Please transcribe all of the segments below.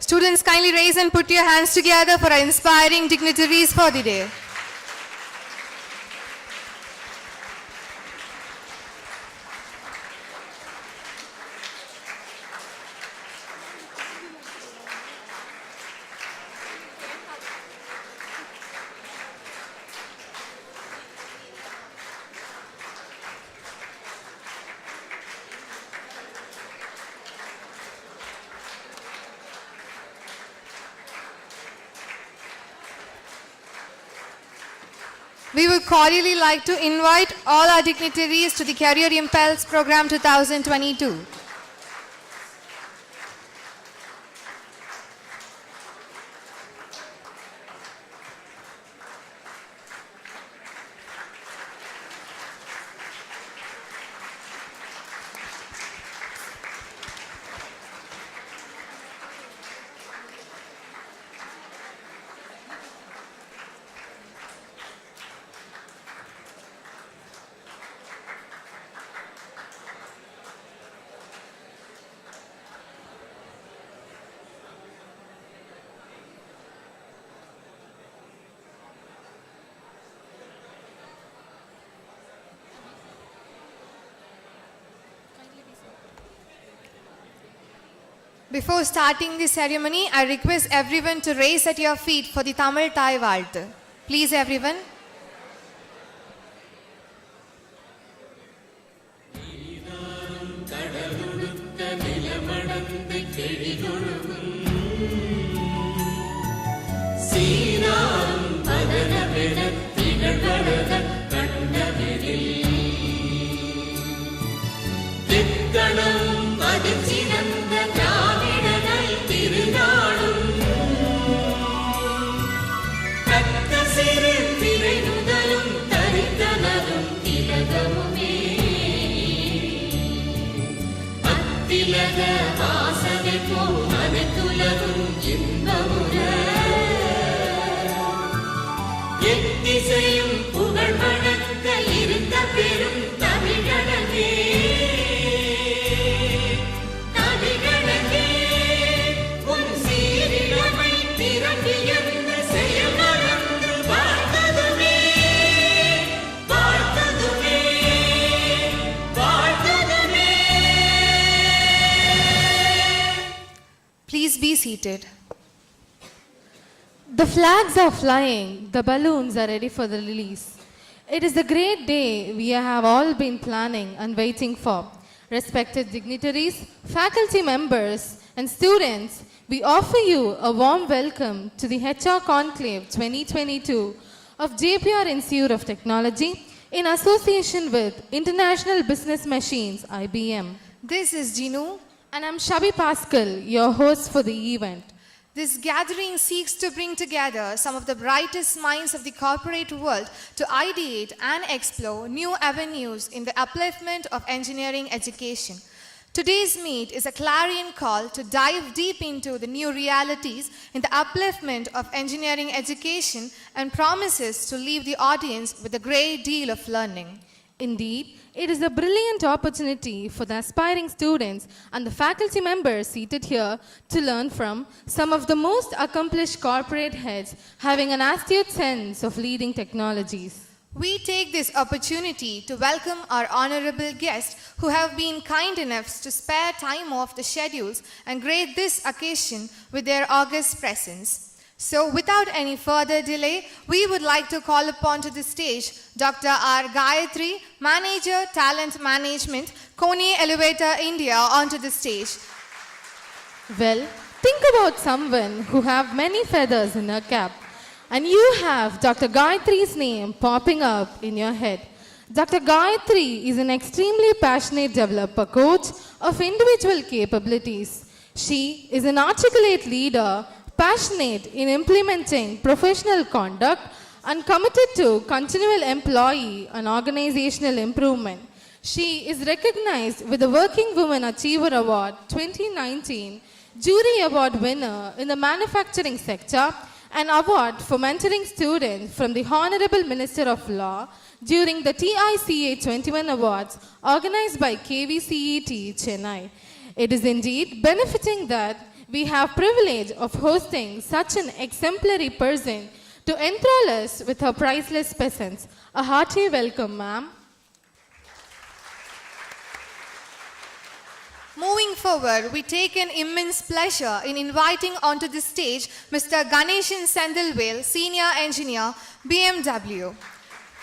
Students, kindly raise and put your hands together for our inspiring dignitaries for the day. We would cordially like to invite all our dignitaries to the Career Impulse Program 2022. Before starting the ceremony, I request everyone to raise at your feet for the Tamil Thai Valttu. Please everyone. Please be seated. The flags are flying, the balloons are ready for the release. It is the great day we have all been planning and waiting for. Respected dignitaries, faculty members, and students, we offer you a warm welcome to the HR Conclave 2022 of Jeppiaar Institute of Technology in association with International Business Machines, IBM. This is Jinu. And I'm Shabi Pascal, your host for the event. This gathering seeks to bring together some of the brightest minds of the corporate world to ideate and explore new avenues in the upliftment of engineering education. Today's meet is a clarion call to dive deep into the new realities in the upliftment of engineering education and promises to leave the audience with a great deal of learning. Indeed, it is a brilliant opportunity for the aspiring students and the faculty members seated here to learn from some of the most accomplished corporate heads having an astute sense of leading technologies. We take this opportunity to welcome our honorable guests who have been kind enough to spare time off the schedules and grade this occasion with their august presence. So without any further delay, we would like to call upon to the stage Dr. R. Gayatri, Manager, Talent Management, Koni Elevator India, onto the stage. Well, think about someone who have many feathers in her cap, and you have Dr. Gayatri's name popping up in your head. Dr. Gayatri is an extremely passionate developer coach of individual capabilities. She is an articulate leader, passionate in implementing professional conduct and committed to continual employee and organizational improvement. She is recognized with the Working Woman Achiever Award 2019, Jury Award winner in the manufacturing sector, an award for mentoring students from the Honorable Minister of Law during the TICA 21 Awards organized by KVCET Chennai. It is indeed benefiting that we have privilege of hosting such an exemplary person to enthrall us with her priceless presence. A hearty welcome, ma'am. Moving forward, we take an immense pleasure in inviting onto the stage Mr. Ganeshan Sendilwale, Senior Engineer, BMW.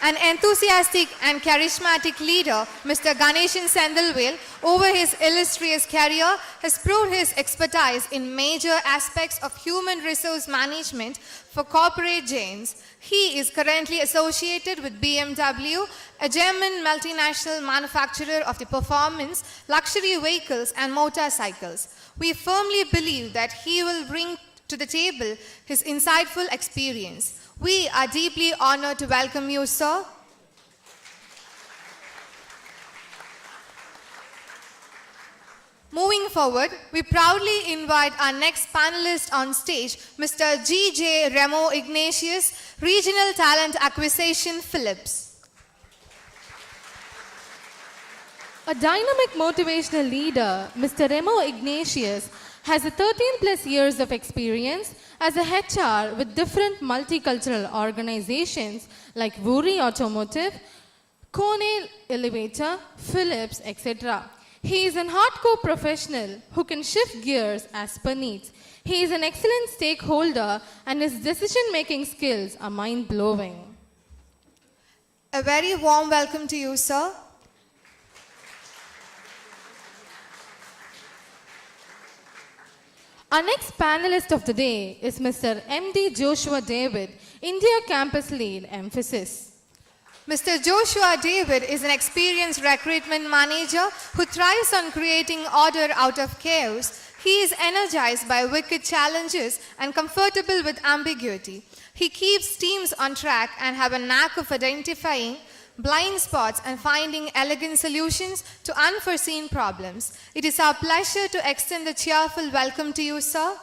An enthusiastic and charismatic leader, Mr. Ganeshan Sendilwale, over his illustrious career, has proved his expertise in major aspects of human resource management for corporate giants. He is currently associated with BMW, a German multinational manufacturer of the performance, luxury vehicles and motorcycles. We firmly believe that he will bring to the table his insightful experience. We are deeply honored to welcome you, sir. Moving forward, we proudly invite our next panelist on stage, Mr. G.J. Remo Ignatius, Regional Talent Acquisition, Philips. A dynamic motivational leader, Mr. Remo Ignatius has 13 plus years of experience as a HR with different multicultural organizations like Wuri Automotive, Kone Elevator, Philips, etc. He is an hardcore professional who can shift gears as per needs. He is an excellent stakeholder and his decision-making skills are mind-blowing. A very warm welcome to you, sir. Our next panelist of the day is Mr. M.D. Joshua David, India Campus Lead, Emphasis. Mr. Joshua David is an experienced recruitment manager who thrives on creating order out of chaos. He is energized by wicked challenges and comfortable with ambiguity. He keeps teams on track and have a knack of identifying blind spots and finding elegant solutions to unforeseen problems. It is our pleasure to extend a cheerful welcome to you, sir.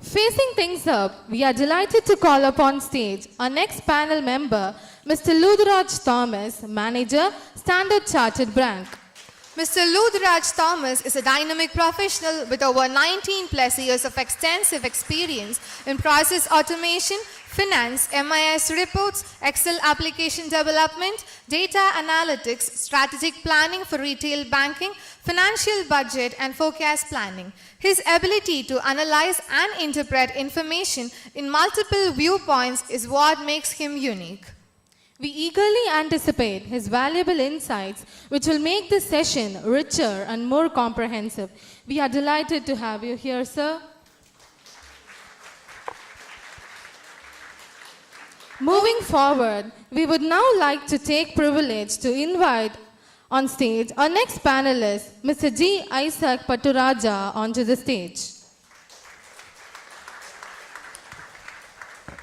Facing things up, we are delighted to call upon stage our next panel member, Mr. Ludhraj Thomas, Manager, Standard Chartered Bank. Mr. Ludhraj Thomas is a dynamic professional with over 19 plus years of extensive experience in process automation, finance, MIS reports, Excel application development, data analytics, strategic planning for retail banking, financial budget and forecast planning. His ability to analyze and interpret information in multiple viewpoints is what makes him unique. We eagerly anticipate his valuable insights, which will make this session richer and more comprehensive. We are delighted to have you here, sir. Moving forward, we would now like to take privilege to invite on stage our next panelist, Mr. G. Isaac Paturaja, onto the stage.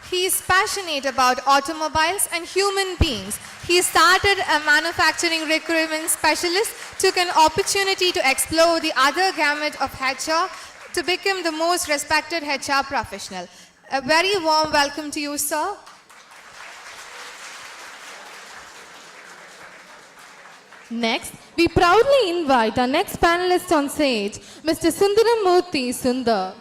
He is passionate about automobiles and human beings. He started a manufacturing recruitment specialist, took an opportunity to explore the other gamut of HR to become the most respected HR professional. A very warm welcome to you, sir. Next, we proudly invite our next panelist on stage, Mr. Sundaramurthy Sundar.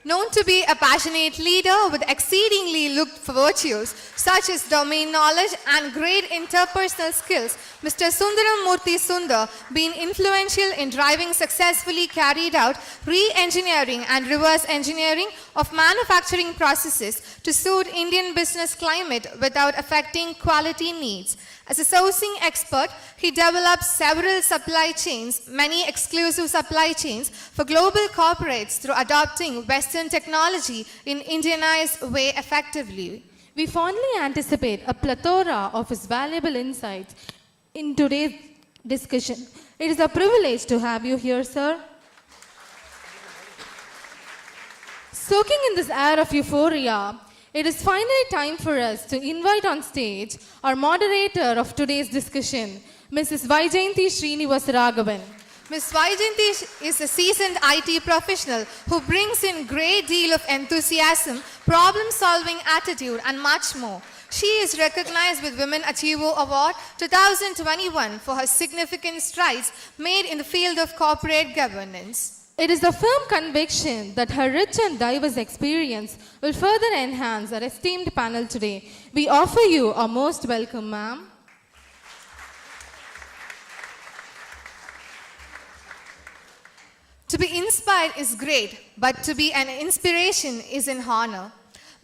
Known to be a passionate leader with exceedingly looked for virtues such as domain knowledge and great interpersonal skills, Mr. Sundaramurthy Sundar been influential in driving successfully carried out re-engineering and reverse engineering of manufacturing processes to suit Indian business climate without affecting quality needs. As a sourcing expert, he develops several supply chains, many exclusive supply chains for global corporates through adopting Western technology in Indianized way effectively. We fondly anticipate a plethora of his valuable insights in today's discussion. It is a privilege to have you here, sir. Soaking in this air of euphoria, it is finally time for us to invite on stage our moderator of today's discussion, Mrs. Vaijayanti Srinivas Raghavan. Ms. Vaijayanti is a seasoned IT professional who brings in great deal of enthusiasm, problem-solving attitude and much more. She is recognized with Women Achiever Award 2021 for her significant strides made in the field of corporate governance. It is a firm conviction that her rich and diverse experience will further enhance our esteemed panel today. We offer you our most welcome, ma'am. To be inspired is great, but to be an inspiration is an honor.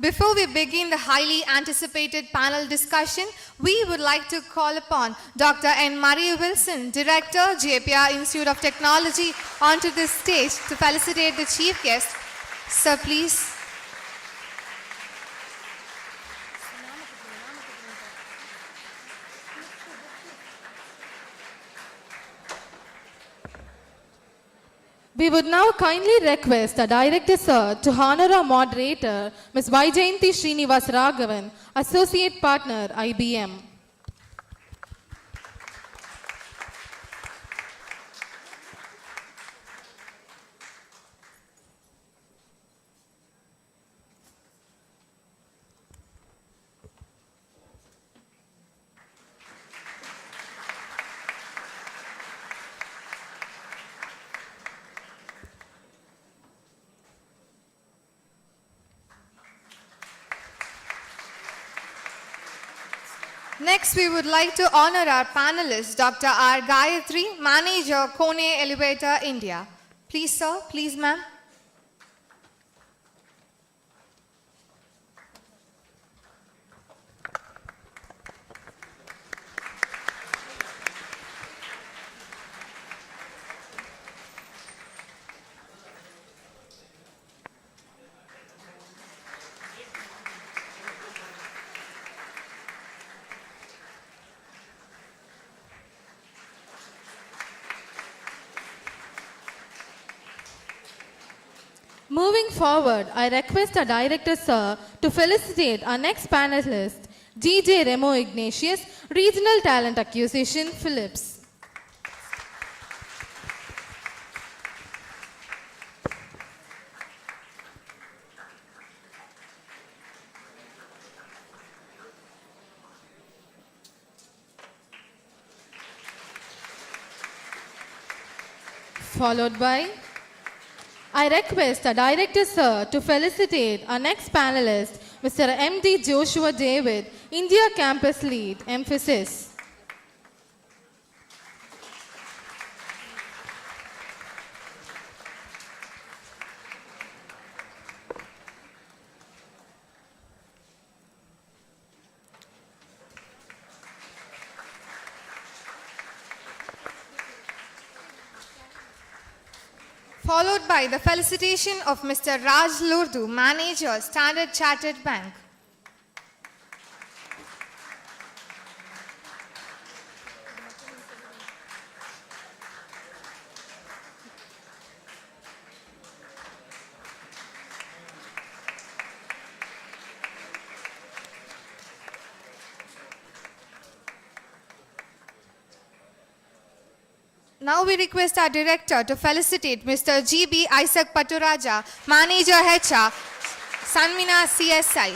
Before we begin the highly anticipated panel discussion, we would like to call upon Dr. N. Murray Wilson, Director, Jeppiaar Institute of Technology, onto this stage to felicitate the chief guest. Sir, please. We would now kindly request our Director Sir to honor our moderator, Ms. Vaijayanti Srinivas Raghavan, Associate Partner, IBM. Next, we would like to honor our panelist, Dr. R. Gayatri, Manager, Kone Elevator, India. Please, sir. Please, ma'am. Moving forward, I request our Director Sir to felicitate our next panelist, DJ Remo Ignatius, Regional Talent Acquisition, Philips. Followed by, I request our Director Sir to felicitate our next panelist, Mr. M.D. Joshua David, India Campus Lead, Emphasis. Followed by the felicitation of Mr. Raj Lurdu, Manager, Standard Chartered Bank. Now we request our director to felicitate Mr. G.B. Isaac Paturaja, Manager HR, Sanmina CSI.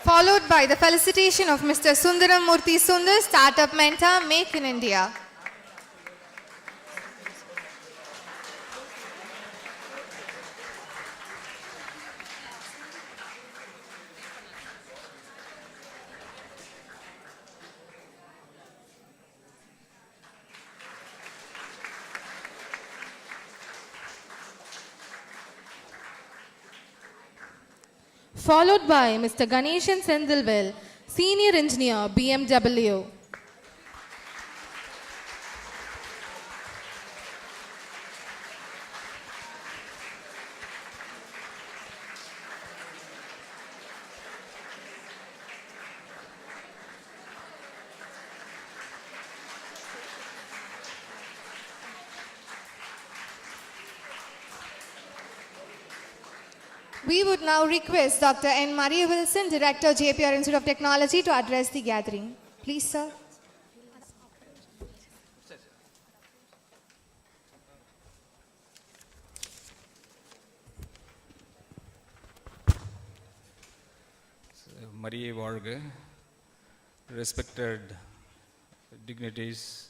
Followed by the felicitation of Mr. Sundaram Murthy Sundar, Startup Mentor, Make in India. Followed by Mr. Ganeshan Sendilvel, Senior Engineer, BMW. We would now request Dr. N. Maria Wilson, Director, Jeppiaar Institute of Technology, to address the gathering. Please, sir. Mariye Varga, respected dignitaries,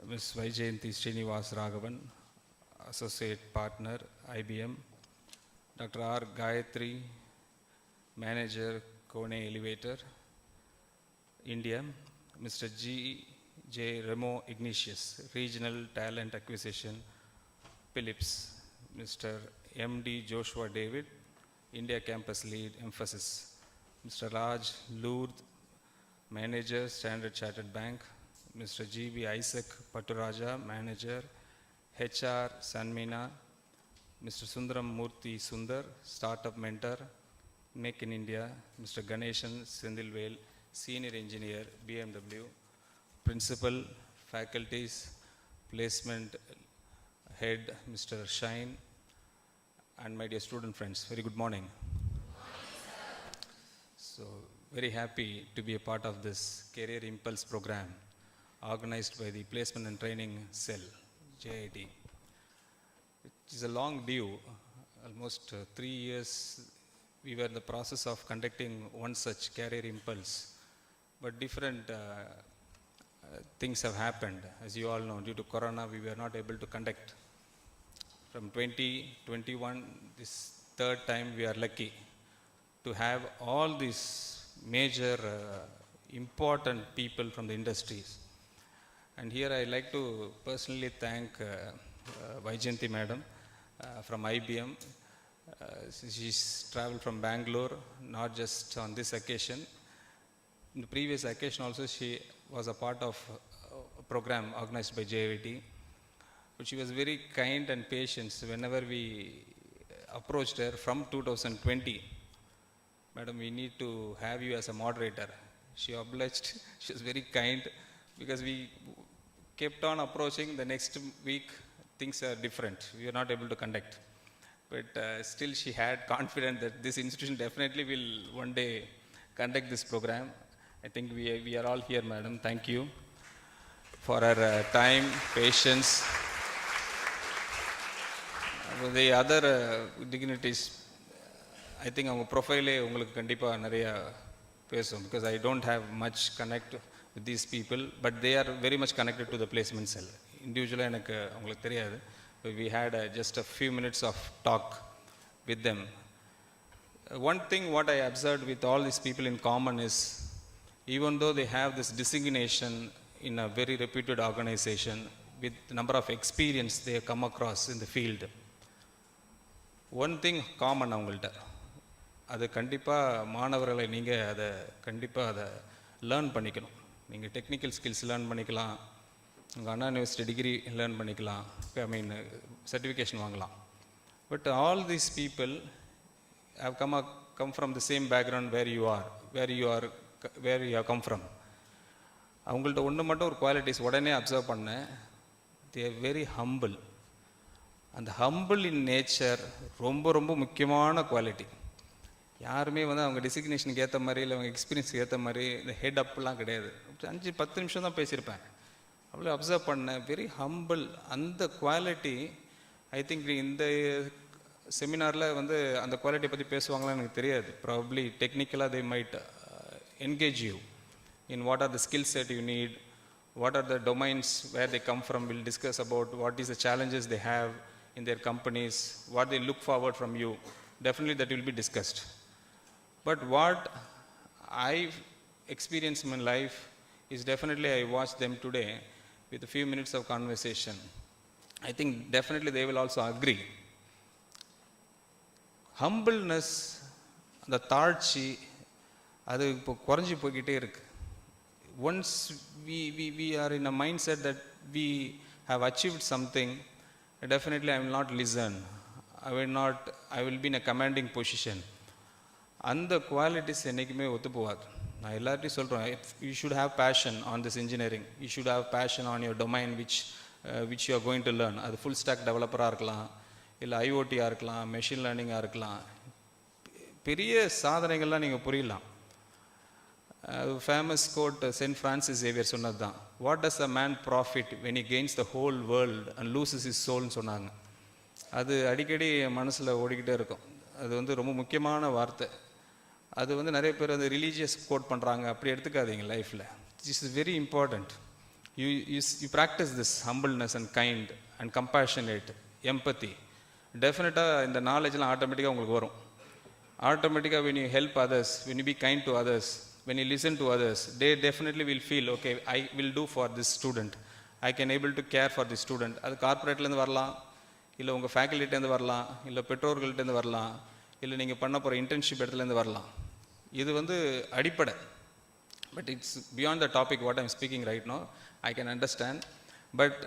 Ms. Vaijayanti Srinivas Raghavan, Associate Partner, IBM, Dr. R. Gayatri, Manager, Kone Elevator, India, Mr. G. J. Remo Ignatius, Regional Talent Acquisition, Philips, Mr. M. D. Joshua David, India Campus Lead, Emphasis, Mr. Raj Lourd, Manager, Standard Chartered Bank, Mr. G. B. Isaac Paturaja, Manager, HR, Sanmina, Mr. Sundaram Murthy Sundar, Startup Mentor, Make in India, Mr. Ganeshan Sendilvel, Senior Engineer, BMW, Principal, Faculties, Placement Head, Mr. Shine, and my dear student friends, very good morning. So, very happy to be a part of this Career Impulse program organized by the Placement and Training Cell, JIT. It is a long due, almost 3 years we were in the process of conducting one such Career Impulse, but different things have happened. As you all know, due to Corona, we were not able to conduct. From 2021, this third time, we are lucky to have all these major important people from the industries. And here I like to personally thank Vaijayanti madam from IBM. She's traveled from Bangalore, not just on this occasion. In the previous occasion also, she was a part of a program organized by JIT. But she was very kind and patient whenever we approached her from 2020. Madam, we need to have you as a moderator. She obliged, she was very kind because we kept on approaching. The next week, things are different. We were not able to conduct. But still she had confidence that this institution definitely will one day conduct this program. I think we are all here, madam. Thank you for her time, patience. The other dignitaries, I think our profile உங்களுக்கு கண்டிப்பா நிறைய பேசும் because I don't have much connect with these people, but they are very much connected to the placement cell. Individually எனக்கு அவங்களுக்கு தெரியாது. We had just a few minutes of talk with them. One thing what I observed with all these people in common is, even though they have this designation in a very reputed organization with the number of experience they have come across in the field, one thing common அவங்கள்ட்ட, அது கண்டிப்பாக மாணவர்களை நீங்கள் அதை கண்டிப்பாக அதை learn பண்ணிக்கணும். நீங்கள் டெக்னிக்கல் ஸ்கில்ஸ் லேர்ன் பண்ணிக்கலாம், உங்கள் அண்ணா யூனிவர்சிட்டி டிகிரி லேர்ன் பண்ணிக்கலாம், சர்டிஃபிகேஷன் வாங்கலாம். But all these people have come from the same background where you come from. அவங்கள்ட்ட ஒன்று மட்டும் ஒரு குவாலிட்டிஸ் உடனே அப்சர்வ் பண்ணேன். They are very humble. அந்த ஹம்பிள் இன் நேச்சர் ரொம்ப ரொம்ப முக்கியமான குவாலிட்டி. யாருமே அவங்க டெசிக்னேஷனுக்கு ஏற்ற மாதிரி இல்லை அவங்க எக்ஸ்பீரியன்ஸுக்கு ஏற்ற மாதிரி இந்த ஹெட் அப்லாம் கிடையாது. 5-10 நிமிஷம் தான் பேசியிருப்பேன். அவ்வளோ அப்சர்வ் பண்ணேன். Very humble. அந்த குவாலிட்டி ஐ திங்க் இந்த செமினாரில் அந்த குவாலிட்டியை பற்றி பேசுவாங்களான்னு எனக்கு தெரியாது. ப்ராபப்ளி டெக்னிக்கலாக they might engage you in what are the skill set you need, what are the domains where they come from. We'll discuss about what is the challenges they have in their companies, what they look forward from you. Definitely that will be discussed. But what I've experienced in my life is definitely I watched them today with a few minutes of conversation. I think definitely they will also agree. Humbleness, the தாழ்ச்சி, அது இப்போ குறைஞ்சி போய்கிட்டே இருக்கு. Once we are in a mindset that we have achieved something, definitely I will not listen. I will be in a commanding position. அந்த qualities என்றைக்குமே ஒத்து போகாது. நான் எல்லார்ட்டையும் சொல்கிறேன், you should have passion on this engineering. You should have passion on your domain which you are going to learn. அது full stack டெவலப்பராக இருக்கலாம், இல்லை ஐஓடியாக இருக்கலாம், மெஷின் லேர்னிங்காக இருக்கலாம். பெரிய சாதனைகள்லாம் நீங்கள் புரியலாம். Famous quote saint Francis Xavier சொன்னது தான், what does a man profit when he gains the whole world and loses his சோல்னு சொன்னாங்க. அது அடிக்கடி என் மனசில் ஓடிக்கிட்டே இருக்கும். அது வந்து ரொம்ப முக்கியமான வார்த்தை. அது வந்து நிறைய பேர் வந்து ரிலீஜியஸ் கோட் பண்ணுறாங்க, அப்படி எடுத்துக்காதீங்க லைஃப்பில். This is very important. You practice this humbleness and kind and compassionate empathy. டெஃபினட்டாக இந்த நாலேஜ்லாம் ஆட்டோமேட்டிக்காக உங்களுக்கு வரும். ஆட்டோமேட்டிக்காக when you help others, when you be kind to others, when you listen to others, they definitely will feel, okay, I will do for this student, I can able to care for this student. அது கார்ப்பரேட்லேருந்து வரலாம், இல்லை உங்கள் ஃபேக்கல்ட்டிலேருந்து வரலாம், இல்லை பெற்றோர்கள்ட்டேருந்து வரலாம், இல்லை நீங்கள் பண்ண போகிற இன்டர்ன்ஷிப் இடத்துலேருந்து வரலாம். இது வந்து அடிப்படை. But it's beyond the topic what I'm speaking right no. I can understand. But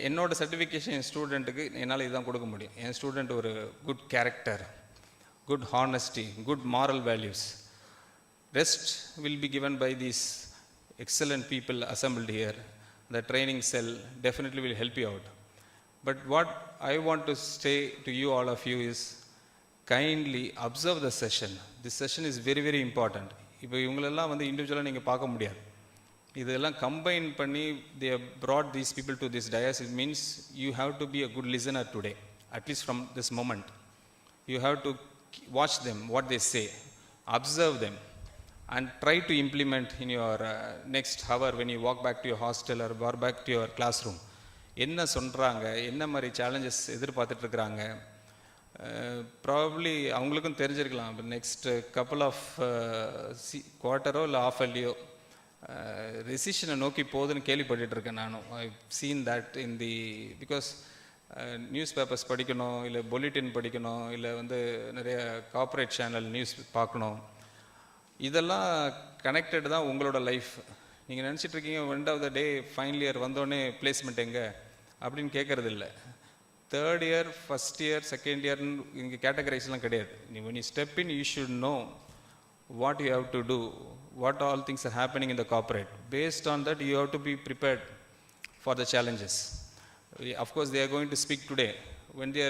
என்னோட சர்டிஃபிகேஷன் என் ஸ்டூடெண்ட்டுக்கு என்னால் இதுதான் கொடுக்க முடியும். என் ஸ்டூடெண்ட் ஒரு good character, good honesty, good moral values. Rest will be given by these excellent people assembled here. The training cell definitely will help you out. But what I want to say to you, all of you, is kindly observe the session. This session is very, very important. இப்போ இவங்களெல்லாம் வந்து இண்டிவிஜுவலாக நீங்கள் பார்க்க முடியாது. இதெல்லாம் combine பண்ணி they have brought these people to this dais. It means you have to be a good listener today, at least from this moment. You have to watch them, what they say, observe them, and try to implement in your next hour when you walk back to your hostel or walk back to your classroom. என்ன சொல்கிறாங்க, என்ன மாதிரி challenges எதிர்பார்த்துட்ருக்குறாங்க. Probably அவங்களுக்கும் தெரிஞ்சிருக்கலாம். Next couple of குவார்ட்டரோ இல்லை of அலியோ ரெசிஷனை நோக்கி போகுதுன்னு கேள்விப்பட்டுருக்கேன் நானும். I seen that in the because news papers படிக்கணும், இல்லை புல்லட்டின் படிக்கணும், இல்லை வந்து நிறைய கார்ப்பரேட் சேனல் நியூஸ் பார்க்கணும். இதெல்லாம் கனெக்டட் தான் உங்களோட லைஃப். நீங்கள் நினச்சிட்ருக்கீங்க end of the day final year வந்தோடனே பிளேஸ்மெண்ட் எங்கே அப்படின்னு கேட்குறது இல்லை. Third year, first year, second இயர்னு இங்கே கேட்டகரைஸ்லாம் கிடையாது. when you step in, you should know what you have to do, what all things are happening in the corporate. Based on that, you have to be prepared for the challenges. Of course, they are going to speak today. When they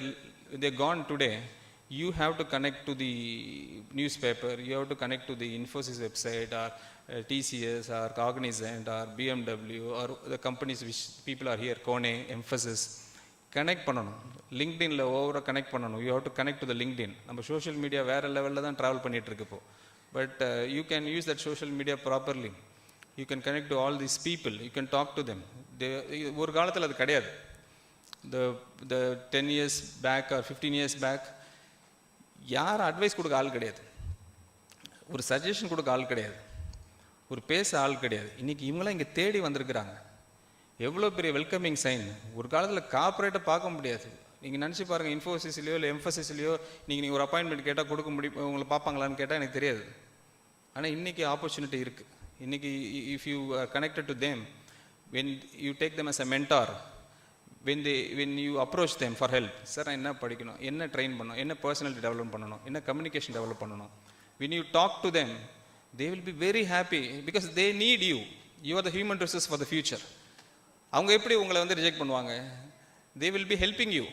are gone today, you have to connect to the newspaper, you have to connect to the Infosys website or TCS or Cognizant or BMW or the companies which people are here, Kone, Emphasis. Connect பண்ணணும். லிங்க்டின்ல ஓவராக connect பண்ணணும். You have to connect to the LinkedIn. நம்ம social media வேறு லெவலில் தான் travel பண்ணிகிட்ருக்கு இப்போ. But you can use that social media properly. You can connect to all these people, you can talk to them. ஒரு காலத்தில் அது கிடையாது. the 10 years back or 15 years back, யார் அட்வைஸ் கொடுக்க ஆள் கிடையாது, ஒரு சஜஷன் கொடுக்க ஆள் கிடையாது, ஒரு பேச ஆள் கிடையாது. இன்றைக்கி இவங்களாம் இங்கே தேடி வந்திருக்கிறாங்க. எவ்வளோ பெரிய வெல்கமிங் சைன். ஒரு காலத்தில் கார்ப்பரேட்டை பார்க்க முடியாது. நீங்கள் நினச்சி பாருங்கள், இன்ஃபோசிஸ்லையோ இல்லை எம்ஃபசிஸ்லையோ நீங்கள் ஒரு அப்பாயின்மெண்ட் கேட்டால் கொடுக்க முடியும், உங்களை பார்ப்பாங்களான்னு கேட்டால் எனக்கு தெரியாது. ஆனால் இன்றைக்கி ஆப்பர்ச்சுனிட்டி இருக்குது. இன்றைக்கி if you connected to them, when you take them as a mentor, when you approach them for help, sir நான் என்ன படிக்கணும், என்ன ட்ரெயின் பண்ணணும், என்ன பர்சனாலிட்டி டெவலப் பண்ணணும், என்ன கம்யூனிகேஷன் டெவலப் பண்ணணும், when you talk to them, they will be very happy because they need you. You are the human resource for the future. அவங்க எப்படி உங்களை வந்து ரிஜெக்ட் பண்ணுவாங்க? They will be helping you.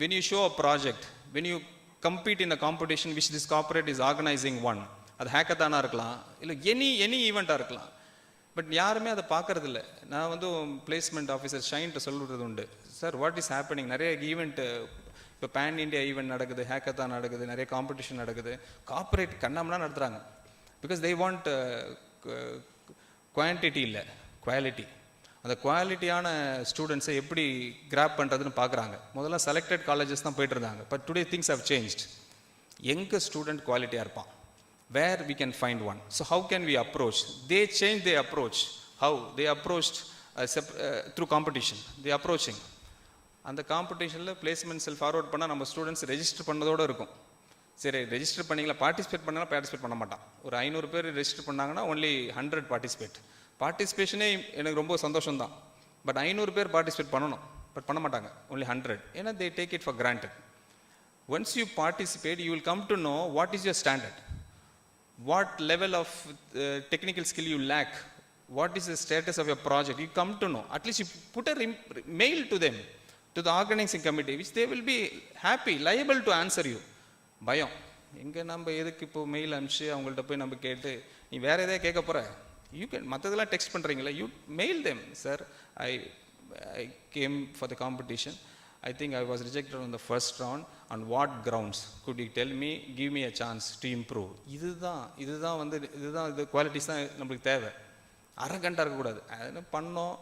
When you show a project, when you compete in a competition which this corporate is organizing one, அது ஹேக்கத்தானாக இருக்கலாம், இல்லை any ஈவெண்ட்டாக இருக்கலாம். But யாருமே அதை பார்க்கறது இல்லை. நான் வந்து பிளேஸ்மெண்ட் ஆஃபீஸர் ஷைன்ட்டு சொல்கிறது உண்டு, சார் வாட் இஸ் ஹேப்பனிங், நிறைய ஈவெண்ட்டு இப்போ பேன் இண்டியா ஈவெண்ட் நடக்குது, ஹேக்கத்தான் நடக்குது, நிறைய காம்படிஷன் நடக்குது. கார்ப்பரேட் கண்ணாமலாம் நடத்துகிறாங்க. பிகாஸ் தே வாண்ட் குவான்டிட்டி இல்லை, குவாலிட்டி. அந்த குவாலிட்டியான ஸ்டூடெண்ட்ஸை எப்படி கிராப் பண்ணுறதுன்னு பார்க்குறாங்க. முதல்ல செலக்டட் காலேஜஸ் தான் போயிட்டு இருந்தாங்க. But today things have changed. எங்கே ஸ்டூடெண்ட் குவாலிட்டியாக இருப்பான், where we can find one. So how can we approach? They change their approach. How? They approached through competition. They approaching. அந்த காம்படிஷனில் பிளேஸ்மெண்ட்ஸில் ஃபார்வர்ட் பண்ணால் நம்ம ஸ்டூடெண்ட்ஸ் ரெஜிஸ்டர் பண்ணதோடு இருக்கும். சரி, ரெஜிஸ்டர் பண்ணிங்களா, பார்ட்டிசிபேட் பண்ணாலும் பார்ட்டிசிபேட் பண்ண மாட்டான். ஒரு 500 பேர் ரெஜிஸ்டர் பண்ணாங்கன்னா ஒன்லி 100 பார்ட்டிசிபேட். பார்ட்டிசிபேஷனே எனக்கு ரொம்ப சந்தோஷம் தான். பட் 500 பேர் பார்ட்டிசிபேட் பண்ணணும், பட் பண்ண மாட்டாங்க, ஒன்லி 100. ஏன்னா they take it for granted. Once you participate, you will come to know what is your standard, what level of technical skill you lack, what is the status of your project. You come to know. At least you put a mail to them. to the organizing committee, which they will be happy, liable to answer you. பயம் எங்கே நம்ம எதுக்கு இப்போ mail அனுப்பிச்சு அவங்கள்ட்ட போய் நம்ம கேட்டு நீ வேறு எதாவது கேட்க போகிற, யூ கேன் மற்றதெல்லாம் டெக்ஸ்ட் பண்ணுறீங்களா, you mail them, sir I came for the competition, I think I was rejected on the first round, on what grounds, could you tell me, give me a chance to improve. இதுதான் வந்து இதுதான் இது qualities தான் நம்மளுக்கு தேவை. அரகண்டாக இருக்கக்கூடாது. அது பண்ணோம்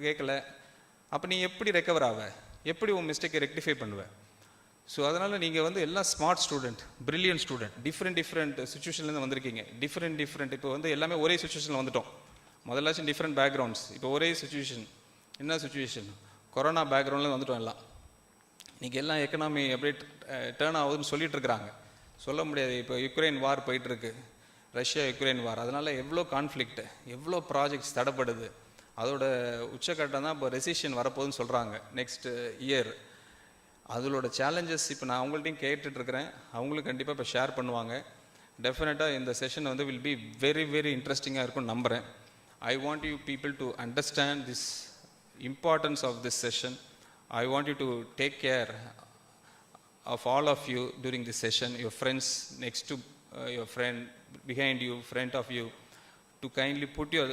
கேட்கல, அப்போ நீ எப்படி ரெக்கவர் ஆவ, எப்படி உன் மிஸ்டேக்கை ரெக்டிஃபை பண்ணுவ. ஸோ அதனால் நீங்கள் வந்து எல்லாம் smart student, brilliant student, different சுச்சுவேஷன்லேருந்து வந்திருக்கீங்க. டிஃப்ரெண்ட் இப்போ வந்து எல்லாமே ஒரே சுச்சுவேஷனில் வந்துட்டோம். முதலாச்சும் டிஃப்ரெண்ட் பேக்ரவுண்ட்ஸ், இப்போ ஒரே சுச்சுவேஷன். என்ன சுச்சுவேஷன்? கொரோனா பேக்ரவுண்டில் வந்துட்டோம் எல்லாம். இன்றைக்கி எல்லாம் எக்கனாமி அப்படியே டேர்ன் ஆகுதுன்னு சொல்லிட்டு இருக்கிறாங்க. சொல்ல முடியாது. இப்போ யுக்ரைன் வார் போயிட்டுருக்கு, ரஷ்யா யுக்ரைன் வார். அதனால் எவ்வளோ கான்ஃப்ளிக்ட், எவ்வளோ ப்ராஜெக்ட்ஸ் தடைப்படுது. அதோட உச்சக்கட்டம் தான் இப்போ ரெசிஷன் வரப்போகுதுன்னு சொல்கிறாங்க நெக்ஸ்ட் இயர். அதோட சேலஞ்சஸ் இப்போ நான் அவங்கள்ட்டையும் கேட்டுட்ருக்கிறேன், அவங்களும் கண்டிப்பாக இப்போ ஷேர் பண்ணுவாங்க. டெஃபினட்டாக இந்த செஷன் வந்து வில் பி வெரி வெரி இன்ட்ரெஸ்டிங்காக இருக்கும்னு நம்புகிறேன். I want you people to understand this importance of this session. I want you to take care of all of you during this session, your friends next to your friend, behind you, front of you, to kindly put your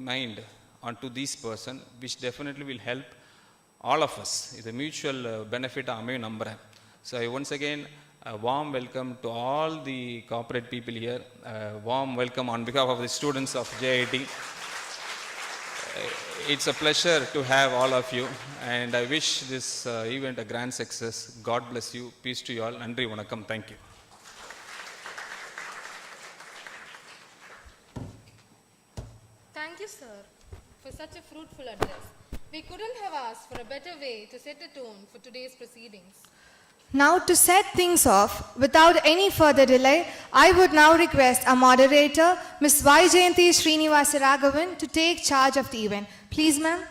mind onto this person, which definitely will help all of us. It's a mutual benefit amayu nambren. So I once again a warm welcome to all the corporate people here. A warm welcome on behalf of the students of JIT. It's a pleasure to have all of you, and I wish this event a grand success. God bless you. Peace to you all. Nandri vanakkam. Thank you. Thank you, sir, for such a fruitful address. We couldn't have asked for a better way to set a tone for today's proceedings. Now, to set things off, without any further delay, I would now request our moderator, Ms. Y. Jayanti Srinivasa Raghavan, to take charge of the event. Please, ma'am.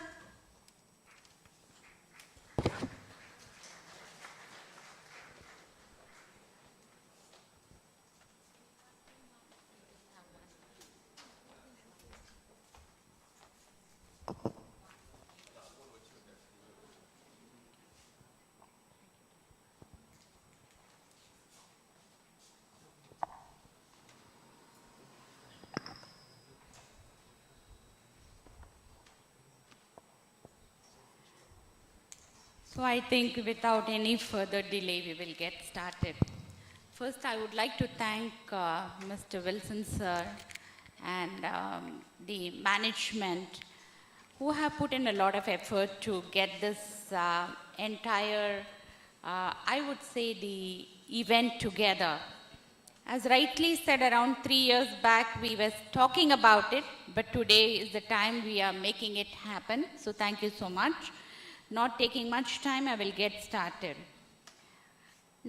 So I think without any further delay, we will get started. First, I would like to thank Mr. Wilson sir and the management who have put in a lot of effort to get this entire, I would say, the event together. As rightly said, around 3 years back, we were talking about it, but today is the time we are making it happen. So thank you so much. Not taking much time, I will get started.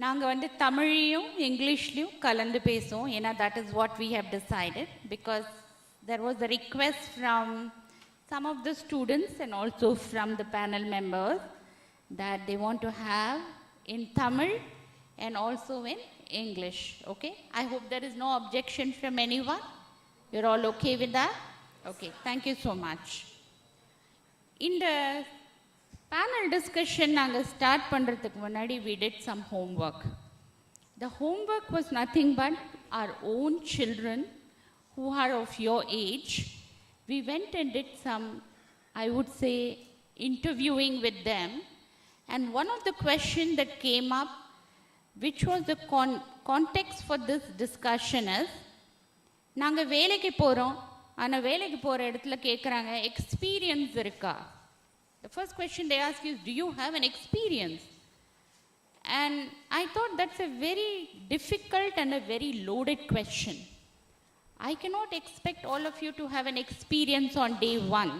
நாங்கள் வந்து தமிழையும் இங்கிலீஷ்லையும் கலந்து பேசுவோம். ஏன்னா that is what we have decided, because there was a request from some of the students and also from the panel members that they want to have in Tamil and also in English. Okay, I hope there is no objection from anyone. You're all okay with that? Okay, thank you so much. In the panel discussion நாங்கள் start பண்ணுறதுக்கு முன்னாடி we did some homework. The homework was nothing but our own children who are of your age. We went and did some, I would say, interviewing with them, and one of the questions that came up, which was the context for this discussion, is நாங்கள் வேலைக்கு போகிறோம், ஆனால் வேலைக்கு போகிற இடத்துல கேட்குறாங்க experience இருக்கா. The first question they ask is, do you have an experience? And I thought that's a very difficult and a very loaded question. I cannot expect all of you to have an experience on day one.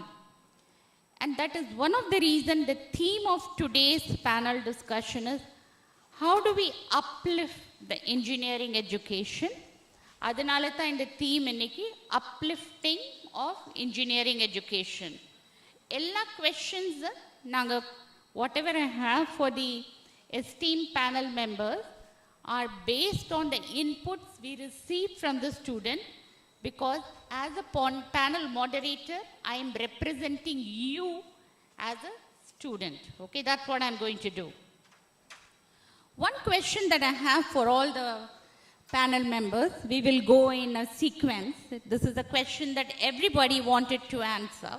And that is one of the reasons the theme of today's panel discussion is, how do we uplift the engineering education? அதனால தான் இந்த theme இன்னைக்கு uplifting of engineering education. எல்லா questions நாங்கள் whatever I have for the esteemed panel members are based on the inputs we received from the student, because as a panel moderator I am representing you as a student. Okay, that's what I'm going to do. One question that I have for all the panel members, we will go in a sequence. This is a question that everybody wanted to answer.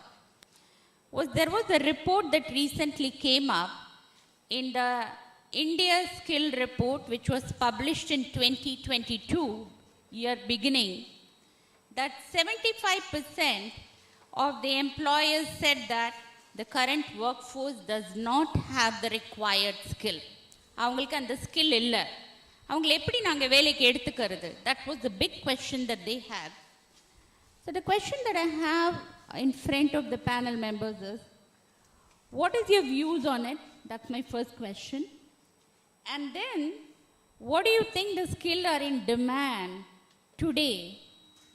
There was a report that recently came up in the India Skill Report, which was published in 2022, year beginning, that 75% of the employers said that the current workforce does not have the required skill. அவங்களுக்கு அந்த skill இல்லை, அவங்களை எப்படி நாங்கள் வேலைக்கு எடுத்துக்கிறது? That was the big question that they had. So the question that I have in front of the panel members is, what is your views on it? That's my first question. And then, what do you think the skills are in demand today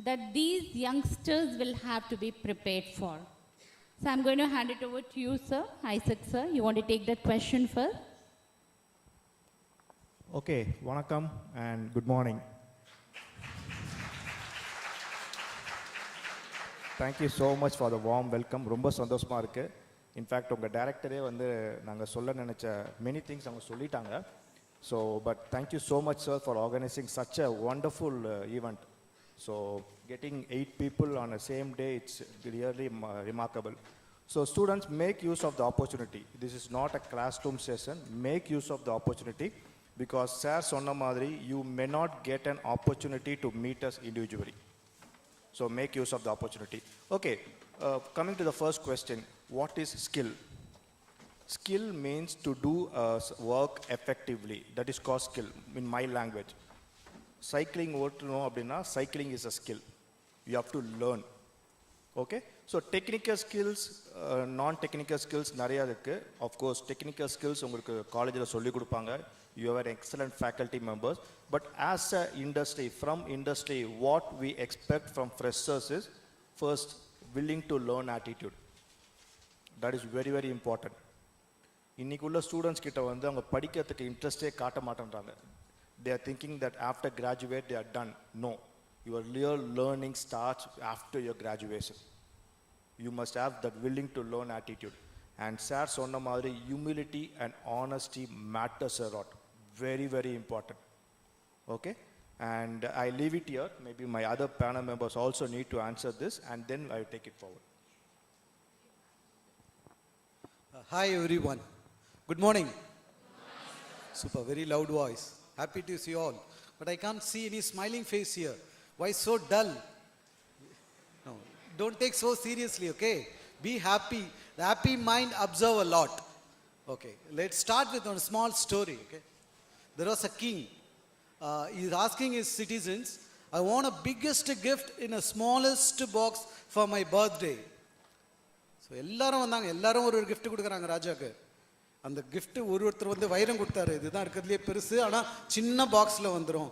that these youngsters will have to be prepared for? So I'm going to hand it over to you, sir. Isaac, sir, you want to take that question first? Okay, vanakkam and good morning. Thank you so much for the warm welcome. ரொம்ப சந்தோஷமா இருக்கு. In fact உங்கள் டைரக்டரே வந்து நாங்கள் சொல்ல நினச்ச many things அவங்க சொல்லிட்டாங்க. So but thank you so much sir for organising such a wonderful event. So getting 8 people on the same day, it's really remarkable. So students, make use of the opportunity. This is not a classroom session. Make use of the opportunity because sir சொன்ன மாதிரி you may not get an opportunity to meet us individually. So make use of the opportunity. Okay, coming to the first question, what is skill? Skill means to do work effectively. That is called skill in my language. Cycling ஓட்டணும் அப்படின்னா cycling is a skill. You have to learn. Okay, so technical skills, non-technical skills நிறையா இருக்கு. Of course, technical skills உங்களுக்கு காலேஜில் சொல்லி கொடுப்பாங்க. You have excellent faculty members. But as a industry, from industry, what we expect from freshers is first, willing to learn attitude. That is very, very important. இன்னைக்குள்ள students கிட்ட வந்து அவங்க படிக்கிறதுக்கு இன்ட்ரெஸ்டே காட்ட மாட்டேன்றாங்க. They are thinking that after graduate they are done. No, your real learning starts after your graduation. You must have that willing to learn attitude. And sir சொன்ன மாதிரி humility and honesty matters a lot. Very, very important. Okay, and I leave it here. Maybe my other panel members also need to answer this, and then I will take it forward. Hi everyone. Good morning. Super, very loud voice. Happy to see you all. But I can't see any smiling face here. Why so dull? No, don't take so seriously, okay? Be happy. The happy mind observe a lot. Okay, let's start with one small story, okay? There was a king. He is asking his citizens, I want a biggest gift in a smallest box for my birthday. So எல்லாரும் வந்தாங்க, எல்லாரும் ஒரு gift கொடுக்குறாங்க ராஜாக்கு. அந்த gift ஒருத்தர் வந்து வைரம் கொடுத்தாரு, இதுதான் இருக்கிறதுலே பெருசு, ஆனால் சின்ன பாக்ஸில் வந்துடும்.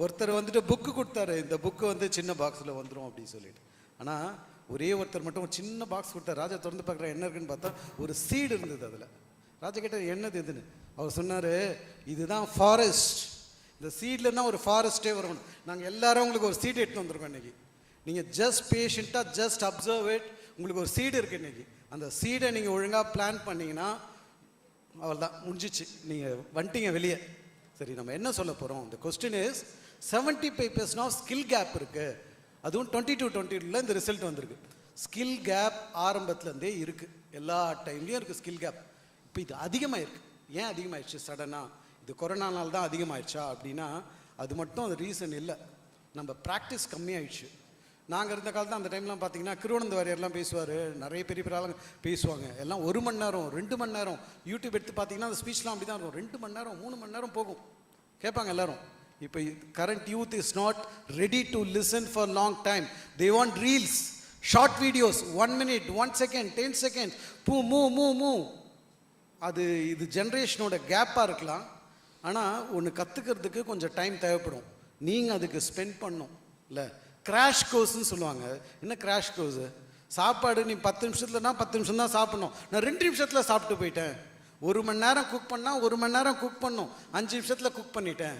ஒருத்தர் வந்துட்டு புக்கு கொடுத்தாரு, இந்த புக்கு வந்து சின்ன பாக்ஸில் வந்துடும் அப்படின்னு சொல்லிட்டு. ஆனால் ஒரே ஒருத்தர் மட்டும் ஒரு சின்ன பாக்ஸ் கொடுத்தாரு. ராஜா திறந்து பார்க்குற என்ன இருக்குன்னு பார்த்தா ஒரு சீடு இருந்தது அதில். ராஜா கேட்டார் என்னது இதுன்னு. அவர் சொன்னார், இதுதான் ஃபாரஸ்ட். இந்த சீட்லன்னா ஒரு ஃபாரஸ்ட்டே வரும். நாங்கள் எல்லாரும் உங்களுக்கு ஒரு சீடு எடுத்து வந்திருக்கோம் இன்றைக்கி. நீங்கள் ஜஸ்ட் பேஷண்ட்டாக ஜஸ்ட் அப்சர்வ் இட். உங்களுக்கு ஒரு சீடு இருக்குது இன்றைக்கி. அந்த சீடை நீங்கள் ஒழுங்காக பிளான் பண்ணிங்கன்னா அவள் தான் முடிஞ்சிச்சு, நீங்கள் வந்துட்டீங்க வெளியே. சரி, நம்ம என்ன சொல்ல போகிறோம்? இந்த question is 75% of skill gap இருக்குது. அதுவும் 22-22 இந்த ரிசல்ட் வந்திருக்கு. ஸ்கில் கேப் ஆரம்பத்துலேருந்தே இருக்குது, எல்லா டைம்லேயும் இருக்குது ஸ்கில் கேப். இப்போ இது அதிகமாக இருக்குது. ஏன் அதிகமாகிடுச்சு சடனாக? இது கொரோனானால தான் அதிகமாகிடுச்சா அப்படின்னா அது மட்டும் அது ரீசன் இல்லை. நம்ம ப்ராக்டிஸ் கம்மியாகிடுச்சு. நாங்கள் இருந்த காலத்தில் அந்த டைம்லாம் பார்த்தீங்கன்னா கிருவனந்த வாரியர்லாம் பேசுவார், நிறைய பெரிய பெரிய ஆளுங்க பேசுவாங்க. எல்லாம் 1 மணி நேரம் 2 மணி நேரம். யூடியூப் எடுத்து பார்த்தீங்கன்னா அந்த ஸ்பீச்லாம் அப்படி தான் இருக்கும். 2 மணி நேரம் 3 மணி நேரம் போகும், கேட்பாங்க எல்லாரும். இப்போ current youth is not ready to listen for long time. They want reels, short videos, 1 minute, 1 second, 10 seconds, மூ. அது இது ஜென்ரேஷனோட கேப்பாக இருக்கலாம். ஆனால் ஒன்று கற்றுக்கிறதுக்கு கொஞ்சம் டைம் தேவைப்படும். நீங்கள் அதுக்கு ஸ்பெண்ட் பண்ணணும் இல்லை. கிராஷ் கோர்ஸ்ன்னு சொல்லுவாங்க. என்ன கிராஷ் கோர்ஸு? சாப்பாடு நீ 10 நிமிஷத்துலனா 10 நிமிஷம் தான் சாப்பிட்ணும். நான் 2 நிமிஷத்தில் சாப்பிட்டு போயிட்டேன். 1 மணி நேரம் குக் பண்ணால் 1 மணி நேரம் குக் பண்ணணும். 5 நிமிஷத்தில் குக் பண்ணிட்டேன்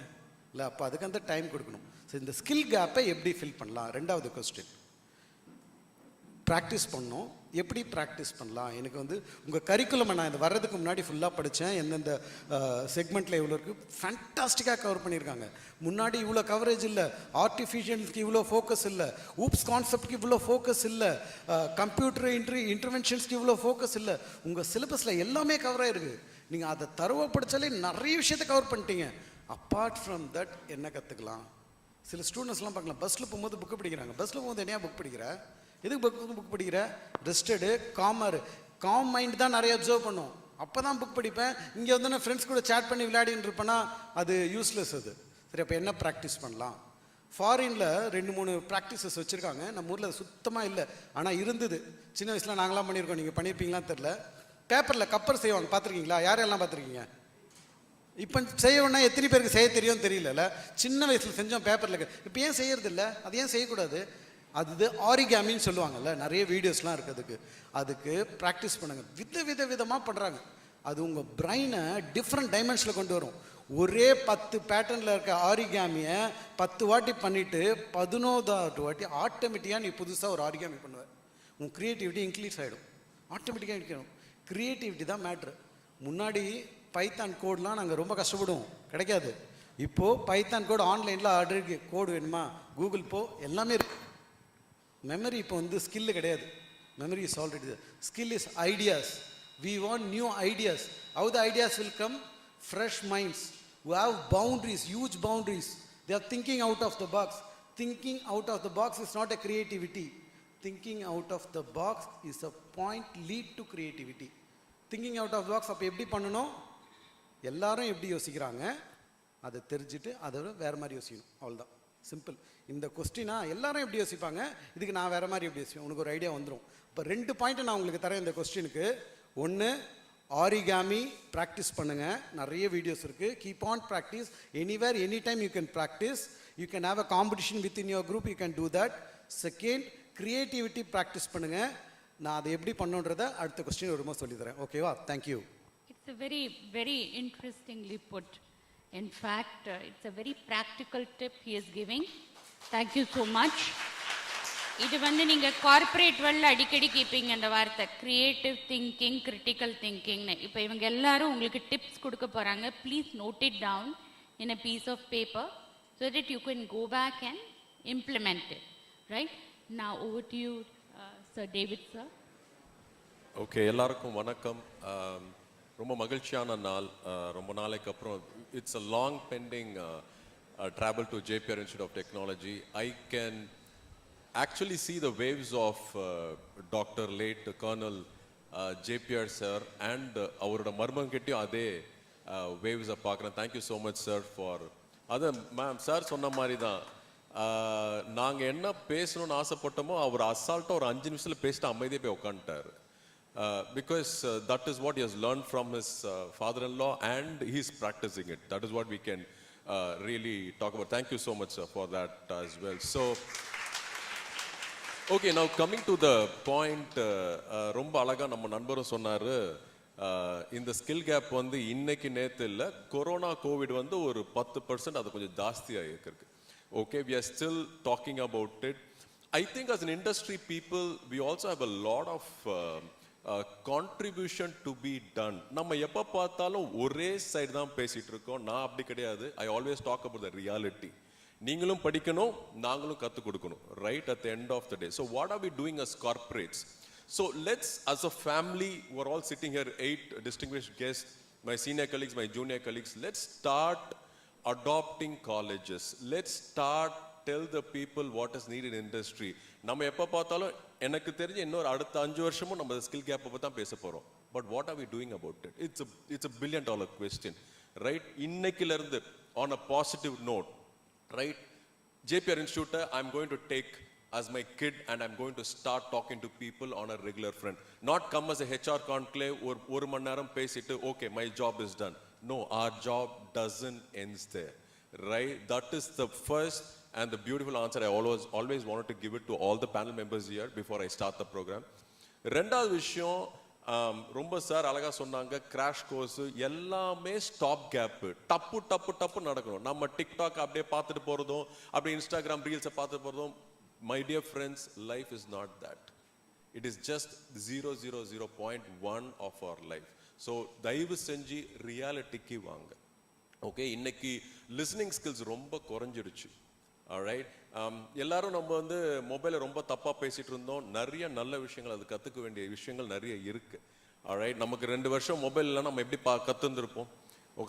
இல்லை. அப்போ அதுக்கு அந்த டைம் கொடுக்கணும். ஸோ இந்த ஸ்கில் கேப்பை எப்படி ஃபில் பண்ணலாம்? 2வது கொஸ்டின். ப்ராக்டிஸ் பண்ணணும். எப்படி ப்ராக்டிஸ் பண்ணலாம்? எனக்கு வந்து உங்கள் கரிக்குலமை நான் இது வர்றதுக்கு முன்னாடி ஃபுல்லாக படித்தேன். எந்தெந்த செக்மெண்ட்டில் இவ்வளோ இருக்குது, ஃபேண்டாஸ்டிக்காக கவர் பண்ணியிருக்காங்க. முன்னாடி இவ்வளோ கவரேஜ் இல்லை, ஆர்டிஃபிஷியல்ஸ்க்கு இவ்வளோ ஃபோக்கஸ் இல்லை, ஊப்ஸ் கான்செப்ட்க்கு இவ்வளோ ஃபோக்கஸ் இல்லை, கம்ப்யூட்டர் இன்டர்வென்ஷன்ஸ்க்கு இவ்வளோ ஃபோக்கஸ் இல்லை. உங்கள் சிலபஸில் எல்லாமே கவர் ஆகிருக்கு. நீங்கள் அதை தரவை படித்தாலே நிறைய விஷயத்தை கவர் பண்ணிட்டீங்க. அப்பார்ட் ஃப்ரம் தட் என்ன கற்றுக்கலாம்? சில ஸ்டூடெண்ட்ஸ்லாம் பார்க்கலாம், பஸ்ஸில் போகும்போது புக்கு படிக்கிறாங்க. பஸ்ஸில் போகும்போது என்னையா புக் படிக்கிற? எதுக்கு புக் படிக்கிற? ரெஸ்டடு, காம் மைண்ட் தான் நிறைய அப்சர்வ் பண்ணும். அப்போ தான் புக் படிப்பேன். இங்கே வந்து நான் ஃப்ரெண்ட்ஸ் கூட சேட் பண்ணி விளையாடின்னு இருப்பேன்னா அது யூஸ்லெஸ். அது சரி. அப்போ என்ன ப்ராக்டிஸ் பண்ணலாம்? ஃபாரினில் 2-3 ப்ராக்டிசஸ் வச்சுருக்காங்க. நம்ம ஊரில் அது சுத்தமாக இல்லை, ஆனால் இருந்தது. சின்ன வயசில் நாங்களாம் பண்ணியிருக்கோம், நீங்கள் பண்ணியிருப்பீங்களான்னு தெரில. பேப்பரில் கப்பர் செய்வாங்க, பார்த்துருக்கீங்களா? யாரெல்லாம் பார்த்துருக்கீங்க? இப்போ செய்யணும்னா எத்தனை பேருக்கு செய்ய தெரியும் தெரியல. சின்ன வயசில் செஞ்சோம் பேப்பரில். இப்போ ஏன் செய்யறது இல்லை? அது ஏன் செய்யக்கூடாது? அது ஆரிகாமின்னு சொல்லுவாங்கல்ல, நிறைய வீடியோஸ்லாம் இருக்குது. அதுக்கு ப்ராக்டிஸ் பண்ணுங்கள். விதமாக பண்ணுறாங்க. அது உங்கள் பிரெயினை டிஃப்ரெண்ட் டைமென்ஷனில் கொண்டு வரும். ஒரே 10 பேட்டர்னில் இருக்க ஆரிகாமியை 10 வாட்டி பண்ணிவிட்டு 11வது வாட்டி ஆட்டோமேட்டிக்காக நீ புதுசாக ஒரு ஆரிகாமி பண்ணுவேன். உன் க்ரியேட்டிவிட்டி இன்க்ரீஸ் ஆகிடும். ஆட்டோமேட்டிக்காக இருக்கணும். க்ரியேட்டிவிட்டி தான் மேட்ரு. முன்னாடி பைத்தான் கோட்லாம் நாங்கள் ரொம்ப கஷ்டப்படுவோம், கிடைக்காது. இப்போது பைத்தான் கோட் ஆன்லைனில் ஆர்டர் இருக்குது. கோடு வேணுமா, கூகுள் போ, எல்லாமே இருக்குது. மெமரி இப்போ வந்து ஸ்கில்லு கிடையாது. Memory is already. Skill is ideas. We want new ideas. How the ideas will come? Fresh minds who have boundaries, huge boundaries. They are thinking out of the box. Thinking out of the box is not a creativity. Thinking out of the box is a point lead to creativity. Thinking out of the box அப்போ எப்படி பண்ணணும்? எல்லாரும் எப்படி யோசிக்கிறாங்க அதை தெரிஞ்சுட்டு அதை வேறு மாதிரி யோசிக்கணும். அவ்வளோதான், சிம்பிள். இந்த கொஸ்டினா எல்லாரும் எப்படி யோசிப்பாங்க, இதுக்கு நான் வேறு மாதிரி எப்படி யோசிப்பேன், உனக்கு ஒரு ஐடியா வந்துடும். இப்போ 2 பாயிண்ட்டை நான் உங்களுக்கு தரேன் இந்த கொஸ்டினுக்கு. ஒன்று, ஆரிகாமி ப்ராக்டிஸ் பண்ணுங்கள். நிறைய வீடியோஸ் இருக்குது. Keep on practice. Anywhere any time you can practice. You can have a competition with in your group. You can do that. Second, creativity practice பண்ணுங்கள். நான் அதை எப்படி பண்ணுன்றதை அடுத்த கொஸ்டின் வரும்போது சொல்லித்தரேன். ஓகேவா? Thank you. It's a very interestingly put. In fact, it's a very practical tip he is giving. Thank you so much. இது வந்து நீங்கள் கார்ப்பரேட் வேர்ல்டில் அடிக்கடி கேட்பீங்க அந்த வார்த்தை, கிரியேட்டிவ் திங்கிங், கிரிட்டிக்கல் திங்கிங்னு. இப்போ இவங்க எல்லாரும் உங்களுக்கு டிப்ஸ் கொடுக்க போகிறாங்க. Please note it down in a piece of paper so that you can go back and implement it. Right? நான் over to you sir David sir. Okay, எல்லாருக்கும் வணக்கம். ரொம்ப மகிழ்ச்சியான நாள். ரொம்ப நாளைக்கு அப்புறம் it's a long pending travel to Jeppiaar institute of technology. I can actually see the waves of Dr. late Colonel Jeppiaar sir and அவரோட மர்மங்கிட்டையும் அதே waves பார்க்குறேன். Thank you so much sir for அது. மேம் சார் சொன்ன மாதிரி தான், நாங்கள் என்ன பேசணும்னு ஆசைப்பட்டோமோ அவர் அசால்ட்டாக ஒரு 5 நிமிஷத்தில் பேசிட்டு அமைதியாக போய் உட்காந்துட்டார். Because that is what he has learned from his father-in-law and he is practicing it. That is what we can really talk about. Thank you so much sir for that as well. So okay, now coming to the point, ரொம்ப அழகாக நம்ம நண்பரும் சொன்னார், இந்த skill gap வந்து இன்னைக்கு நேற்று இல்லை, கொரோனா கோவிட் வந்து ஒரு 10% அது கொஞ்சம் ஜாஸ்தியாக இருக்கு. Okay, we are still talking about it. I think as an industry people, we also have a lot of contribution to be done. நம்ம எப்போ பார்த்தாலும் ஒரே சைடு தான் பேசிகிட்டு இருக்கோம். நான் அப்படி கிடையாது. I always talk about the reality. நீங்களும் படிக்கணும், நாங்களும் கற்றுக் கொடுக்கணும். Right? At the end of the day. So what are we doing as corporates? So let's as a family, we are all sitting here, 8 distinguished guests, my senior colleagues, my junior colleagues, let's start adopting colleges. Let's start tell the people what is needed in industry. நம்ம எப்போ பார்த்தாலும் எனக்கு தெரிஞ்ச இன்னொரு அடுத்த 5 வருஷமும் நம்ம skill கேப்பை பற்றி தான் பேச போகிறோம். But what are we doing about it? It's a $1 billion question. Right? இன்னைக்கிலிருந்து on a positive note, right? Jeppiaar Institute, I'm going to take as my kid and I'm going to start talking to people on a regular front. Not come as a HR conclave or ஒரு மணி நேரம் பேசிட்டு okay my job is done. No, our job doesn't ends there. Right? That is the first and the beautiful answer I always wanted to give it to all the panel members here before I start the program. ரெண்டாவது விஷயம், ரொம்ப sir அழகாக சொன்னாங்க, crash course எல்லாமே stop gap, டப்பு நடக்கணும். நம்ம TikTok அப்படியே பார்த்துட்டு போகிறதும், அப்படியே இன்ஸ்டாகிராம் ரீல்ஸை பார்த்துட்டு போகிறதும். My dear friends, life is not that. It is just 0.1 of our life. So தயவு செஞ்சு ரியாலிட்டிக்கு வாங்க. ஓகே, இன்னைக்கு லிசனிங் ஸ்கில்ஸ் ரொம்ப குறைஞ்சிடுச்சு. ஆல்ரைட், எல்லாரும் நம்ம வந்து மொபைலை ரொம்ப தப்பா பேசிட்டு இருந்தோம். நிறைய நல்ல விஷயங்கள், அது கத்துக்க வேண்டிய விஷயங்கள் நிறைய இருக்கு. ஆல்ரைட், நமக்கு 2 வருஷம் மொபைல் இல்லைன்னா நம்ம எப்படி கத்துருந்துருப்போம்?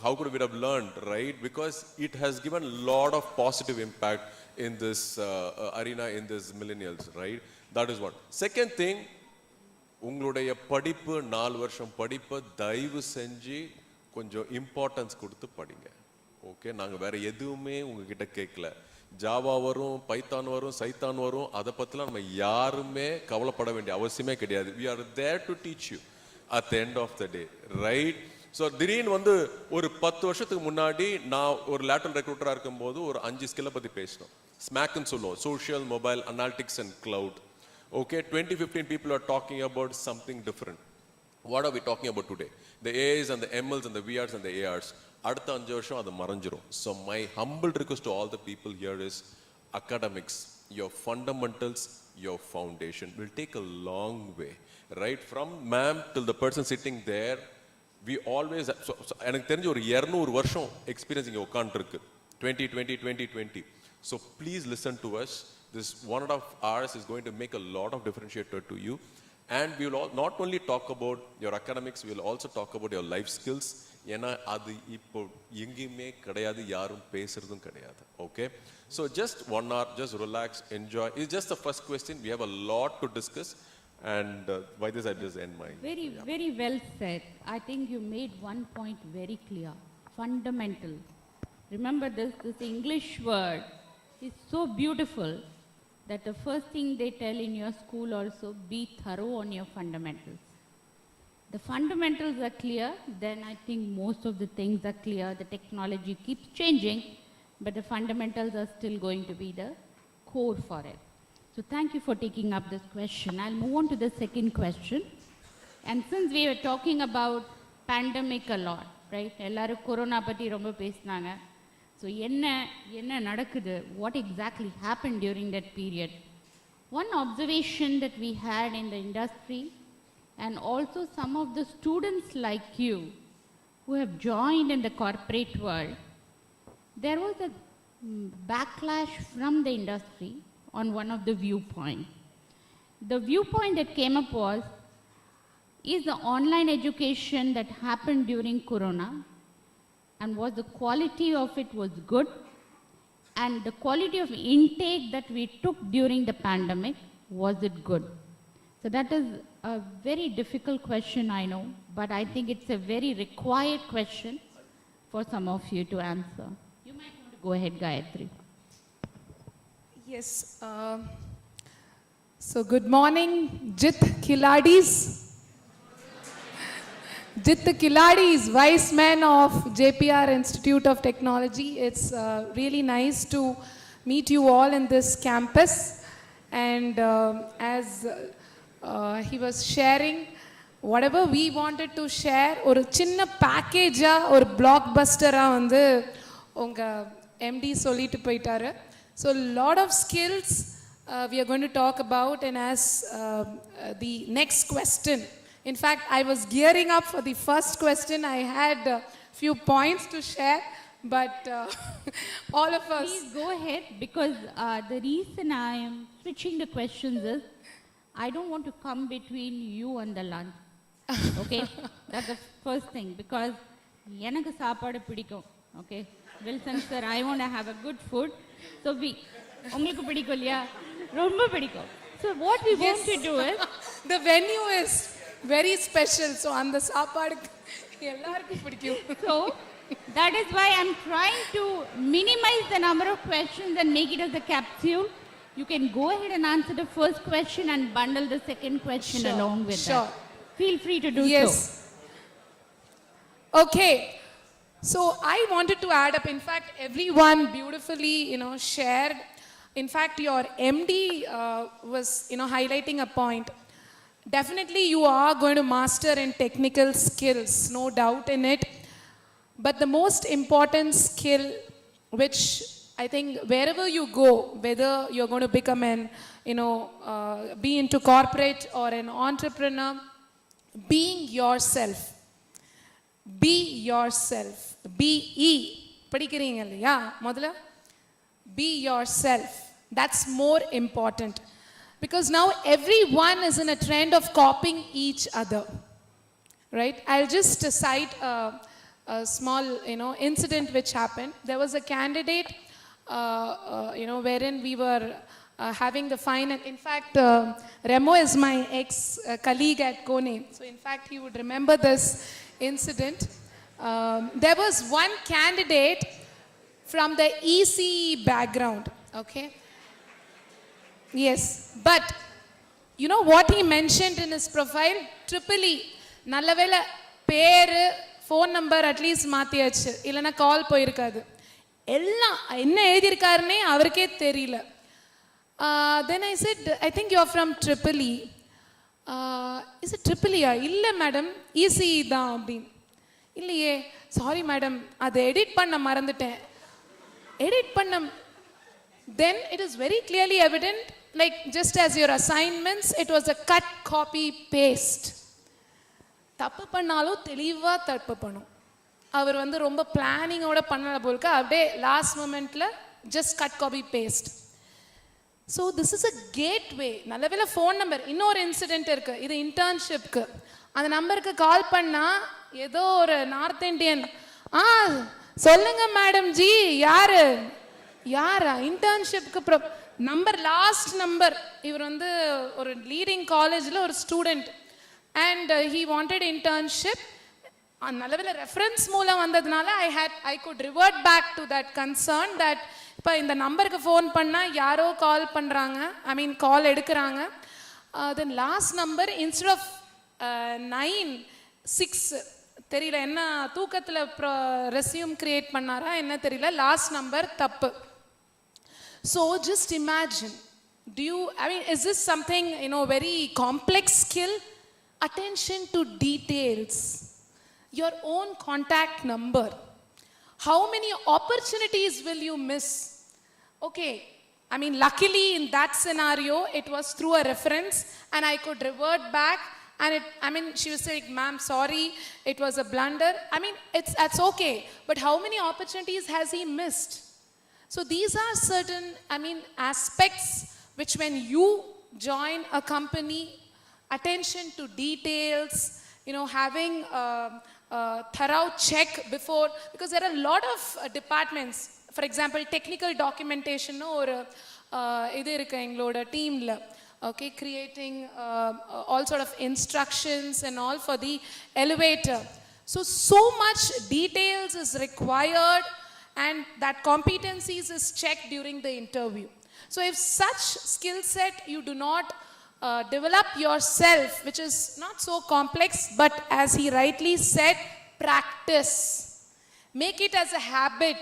How could we have learned, right? Because it has given a lot of positive impact in this arena, in this millennials, right? That is one. Second thing, உங்களுடைய படிப்பு 4 வருஷம் படிப்பை தயவு செஞ்சு கொஞ்சம் இம்பார்ட்டன்ஸ் கொடுத்து படிங்க. ஓகே, நாங்கள் வேற எதுவுமே உங்ககிட்ட கேட்கல. ஜாவா வரும், பைத்தான் வரும், சைத்தான் வரும், அதை பற்றிலாம் நம்ம யாருமே கவலைப்பட வேண்டிய அவசியமே கிடையாது. We are there to teach you at the end of the day, right? So திடீர்னு வந்து ஒரு 10 வருஷத்துக்கு முன்னாடி நான் ஒரு லேட்டரல் ரெக்ரூட்டராக இருக்கும்போது ஒரு 5 ஸ்கில்லை பற்றி பேசினோம். ஸ்மாக்னு சொல்லுவோம், social, mobile, analytics and cloud. Okay, 2015 people are talking about something different. What are we talking about today? The AIs and the MLs and the VRs and the ARs. அடுத்த 5 வருஷம் அது மறைஞ்சிரும். So my humble request to all the people here is academics, your fundamentals, your foundation will take a long way. Right from ma'am till the person sitting there, we always, எனக்கு தெரிஞ்ச ஒரு 200 வருஷம் experience இங்கே உட்காந்துருக்கு. 2020. So please listen to us. This 1.5 hours is going to make a lot of differentiator to you, and we will not only talk about your academics, we will also talk about your life skills. ஏன்னா அது இப்போ எங்கேயுமே கிடையாது, யாரும் பேசுறதும் கிடையாது. Okay, so just 1 hour, just relax, enjoy. It's just the first question. We have a lot to discuss, and by this I just end my. Very well said. I think you made one point very clear. Fundamental. Remember this English word is so beautiful that the first thing they tell in your school also, be thorough on your fundamentals. The fundamentals are clear, then I think most of the things are clear. The technology keeps changing, but the fundamentals are still going to be the core for it. So thank you for taking up this question. I'll move on to the second question. And since we were talking about pandemic a lot, right? எல்லாரும் corona பத்தி ரொம்ப பேசினாங்க. So என்ன நடக்குது? What exactly happened during that period? One observation that we had in the industry, and also some of the students like you who have joined in the corporate world, there was a backlash from the industry on one of the viewpoints. The viewpoint that came up was, is the online education that happened during Corona, and was the quality of it was good, and the quality of intake that we took during the pandemic, was it good? So that is a very difficult question, I know, but I think it's a very required question for some of you to answer. You might want to go ahead, Gayatri. Yes. So good morning, Jit Khiladis. Jit Khiladis, Vice Man of Jeppiaar Institute of Technology. It's really nice to meet you all in this campus. And as he was sharing, whatever we wanted to share, ஒரு சின்ன பேக்கேஜா ஒரு பிளாக்பஸ்டரா வந்து உங்க MD சொல்லிட்டு போயிட்டாரு. So lot of skills we are going to talk about, and as the next question, in fact I was gearing up for the first question. I had a few points to share, but all of us. Please go ahead, because the reason I am switching the questions is I don't want to come between you and the lunch. Okay, that's the first thing, because எனக்கு சாப்பாடு பிடிக்கும். Okay, Wilson sir, I want to have a good food. So உங்களுக்கு பிடிக்கும் இல்லையா? ரொம்ப பிடிக்கும். So what we want to do is, the venue is very special, so அந்த சாப்பாடு எல்லாருக்கும் பிடிக்கும். So that is why I'm trying to minimize the number of questions and make it as a capsule. You can go ahead and answer the first question and bundle the second question along with that. Feel free to do so. Yes. Okay. So I wanted to add up. In fact, everyone beautifully, shared. In fact, your MD was, highlighting a point. Definitely, you are going to master in technical skills, no doubt in it. But the most important skill, which I think wherever you go, whether you're going to become an, be into corporate or an entrepreneur, being yourself. Be yourself. Be படிக்கிறீங்க இல்லையா முதல்ல be yourself. That's more important, because now everyone is in a trend of copying each other, right? I'll just cite a small incident which happened. There was a candidate wherein we were having the final. In fact, Remo is my ex colleague at Kone, so in fact he would remember this incident. There was one candidate from the EC background, okay? Yes, but you know what he mentioned in his profile? Triple E. நல்லவேளை பேரு phone number at least மாற்றியாச்சு, இல்லைன்னா கால் போயிருக்காது. எல்லாம் என்ன எழுதியிருக்காருன்னே அவருக்கே தெரியல. Then I said, I think you're from Triple E. Is it Triple E? இல்லை madam, ECE தான் அப்படின்னு. இல்லையே, சாரி மேடம், அதை எடிட் பண்ண மறந்துட்டேன். எடிட் பண்ண, then it is very clearly evident, like just as your assignments, it was a cut, copy, paste. தப்பு பண்ணாலும் தெளிவா தப்பு பண்ணும். அவர் வந்து ரொம்ப பிளானிங்கோட பண்ணல போல்க, அப்படியே last மொமெண்ட்ல just cut, copy, paste. So this is a gateway. நல்லவேளை ஃபோன் நம்பர். இன்னொரு இன்சிடென்ட் இருக்கு, இது இன்டர்ன்ஷிப்க்கு. அந்த நம்பருக்கு கால் பண்ணா ஏதோ ஒரு நார்த் இந்தியன், சொல்லுங்க மேடம் ஜி, யாரா இன்டர்ன்ஷிப்க்கு நம்பர், லாஸ்ட் நம்பர். இவர் வந்து ஒரு லீடிங் காலேஜில் ஒரு student, and he wanted internship. நல்லவேளை ரெஃபரன்ஸ் மூலம் வந்ததுனால I could revert back to that concern that இப்போ இந்த நம்பருக்கு ஃபோன் பண்ணால் யாரோ கால் பண்ணுறாங்க, ஐ மீன் கால் எடுக்கிறாங்க. Then last number instead of 9, 6 தெரியல, என்ன தூக்கத்தில் ரெஸ்யூம் கிரியேட் பண்ணாரா என்ன தெரியல, லாஸ்ட் நம்பர் தப்பு. So just imagine, is this something, very complex skill? Attention to details. Your own contact number. How many opportunities will you miss? Okay, luckily in that scenario, it was through a reference and I could revert back. And she was saying, ma'am, sorry, it was a blunder. That's okay. But how many opportunities has he missed? So these are certain, aspects which when you join a company, attention to details, having a thorough check before, because there are a lot of departments. For example, technical documentation or idu irukku engaloda teamla. Okay, creating all sort of instructions and all for the elevator. So much details is required, and that competencies is checked during the interview. So if such skill set you do not develop yourself, which is not so complex, but as he rightly said, practice. Make it as a habit.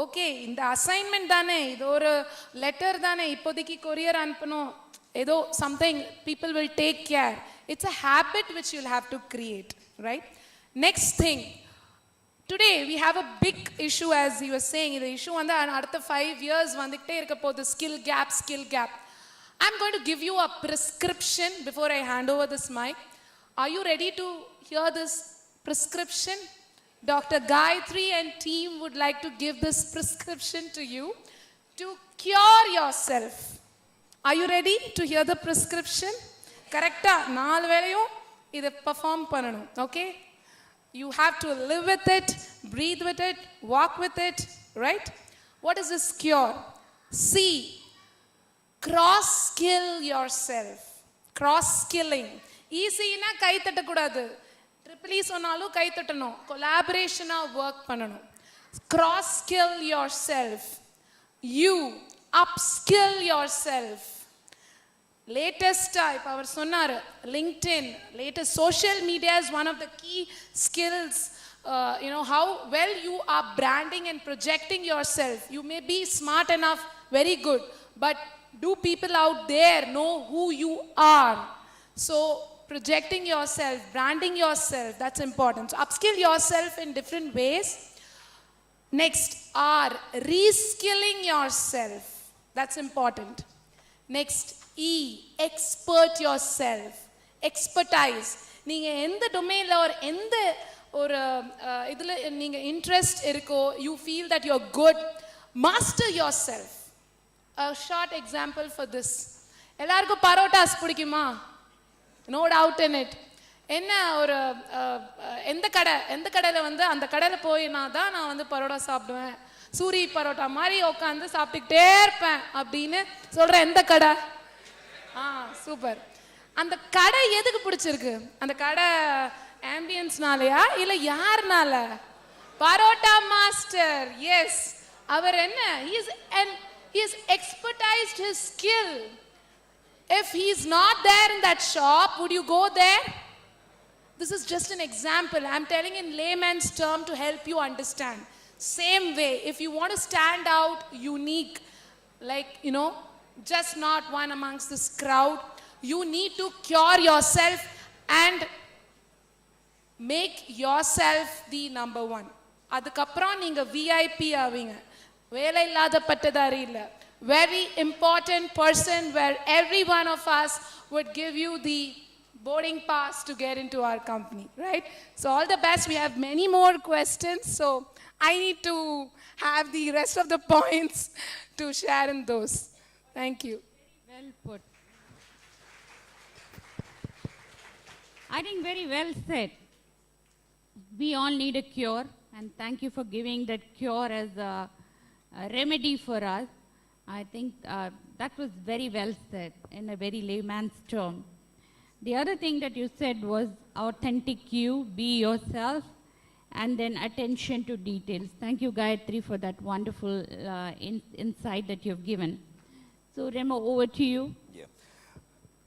Okay, இந்த assignment தானே, இது ஒரு letter தானே, இப்போதைக்கு courier அனுப்பணும், ஏதோ something people will take care. It's a habit which you'll have to create, right? Next thing, today we have a big issue, as you are saying. இந்த issue வந்து அடுத்த 5 years வந்துகிட்டே இருக்க போகுது, skill gap. I'm going to give you a prescription before I hand over this mic. Are you ready to hear this prescription? Dr. Gayatri and team would like to give this prescription to you to cure yourself. Are you ready to hear the prescription? Correcta? 4 வேளையும் இதை perform பண்ணணும். Okay? You have to live with it, breathe with it, walk with it, right? What is this cure? C. Cross-skill yourself. Cross-skilling. Easy-na guy தட்டக்கூடாது. Triple E சொன்னாலும் கை தட்டணும். Collaboration-ஆ work பண்ணணும். Cross-skill yourself. You upskill yourself. Latest-ஆ இப்போ அவர் சொன்னார், LinkedIn, latest social media is one of the key skills. How well you are branding and projecting yourself. You may be smart enough, very good, but do people out there know who you are? So projecting yourself, branding yourself, that's important. So upskill yourself in different ways. Next, R, reskilling yourself. That's important. Next, E, expert yourself. Expertise. நீங்க எந்த டொமைன்ல ஒரு இதுல நீங்க interest இருக்கோ, you feel that you're good, master yourself. A short example for this. எல்லாருக்கும் பரோட்டாஸ் பிடிக்குமா? No doubt in it. என்ன ஒரு எந்த கடையில் அந்த கடையில் போயினா தான் நான் பரோட்டா சாப்பிடுவேன், சூரி பரோட்டா மாதிரி உட்காந்து சாப்பிட்டுக்கிட்டே இருப்பேன் அப்படின்னு சொல்கிற எந்த கடை? சூப்பர். அந்த கடை எதுக்கு பிடிச்சிருக்கு? அந்த கடை ஆம்பியன்ஸ்னாலயா இல்லை யாருனால? பரோட்டா மாஸ்டர். எஸ், அவர் என்ன, he has expertised his skill. If he is not there in that shop, would you go there? This is just an example. I'm telling in layman's term to help you understand. Same way, if you want to stand out unique, like, just not one amongst this crowd, you need to cure yourself and make yourself the number one. அதுக்கப்புறம் நீங்க VIP ஆவீங்க. வேலை இல்லாத பட்டதாரி இல்ல. Very important person where every one of us would give you the boarding pass to get into our company, right? So all the best. We have many more questions, so I need to have the rest of the points to share in those. Thank you. Well put. I think very well said. We all need a cure, and thank you for giving that cure as a remedy for us. I think that was very well said in a very layman's term. The other thing that you said was authentic you, be yourself, and then attention to details. Thank you, Gayatri, for that wonderful insight that you've given. So, Remo, over to you. Yeah.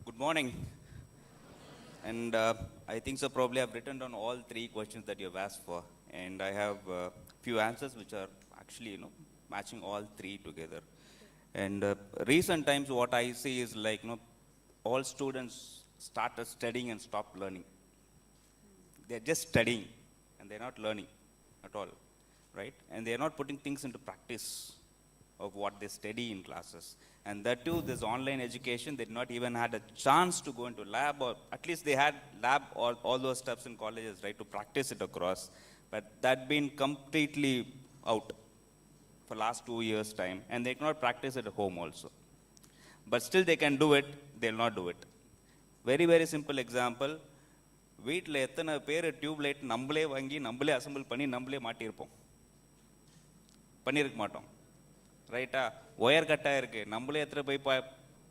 Good morning. And I think so probably I've written down all three questions that you've asked for. And I have a few answers which are actually, matching all three together. And recent times what I see is like, all students started studying and stopped learning. They're just studying and they're not learning at all, right? And they're not putting things into practice of what they study in classes. And that too, this online education, they not even had a chance to go into lab, or at least they had lab or all those steps in colleges, right, to practice it across. But that been completely out for last 2 years' time, and they cannot practice it at home also. But still they can do it, they'll not do it. Very, very simple example. வீட்டில் எத்தனை பேர் tubelight நம்மளே வாங்கி நம்மளே assemble பண்ணி நம்மளே மாட்டியிருப்போம்? பண்ணியிருக்க மாட்டோம், ரைட்டா? ஒயர் கட்டாக இருக்குது, நம்மளே எத்தனை போய்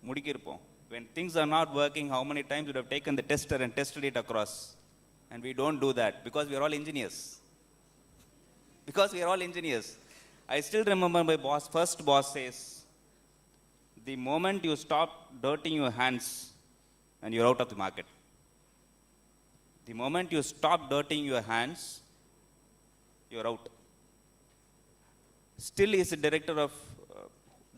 முடிக்கிருப்போம். When things are not working, how many times would have taken the tester and tested it across? And we don't do that because we are all engineers. Because we are all engineers. I still remember my first boss says, the moment you stop dirtying your hands and you're out of the market. The moment you stop dirtying your hands, you're out. Still he is the director of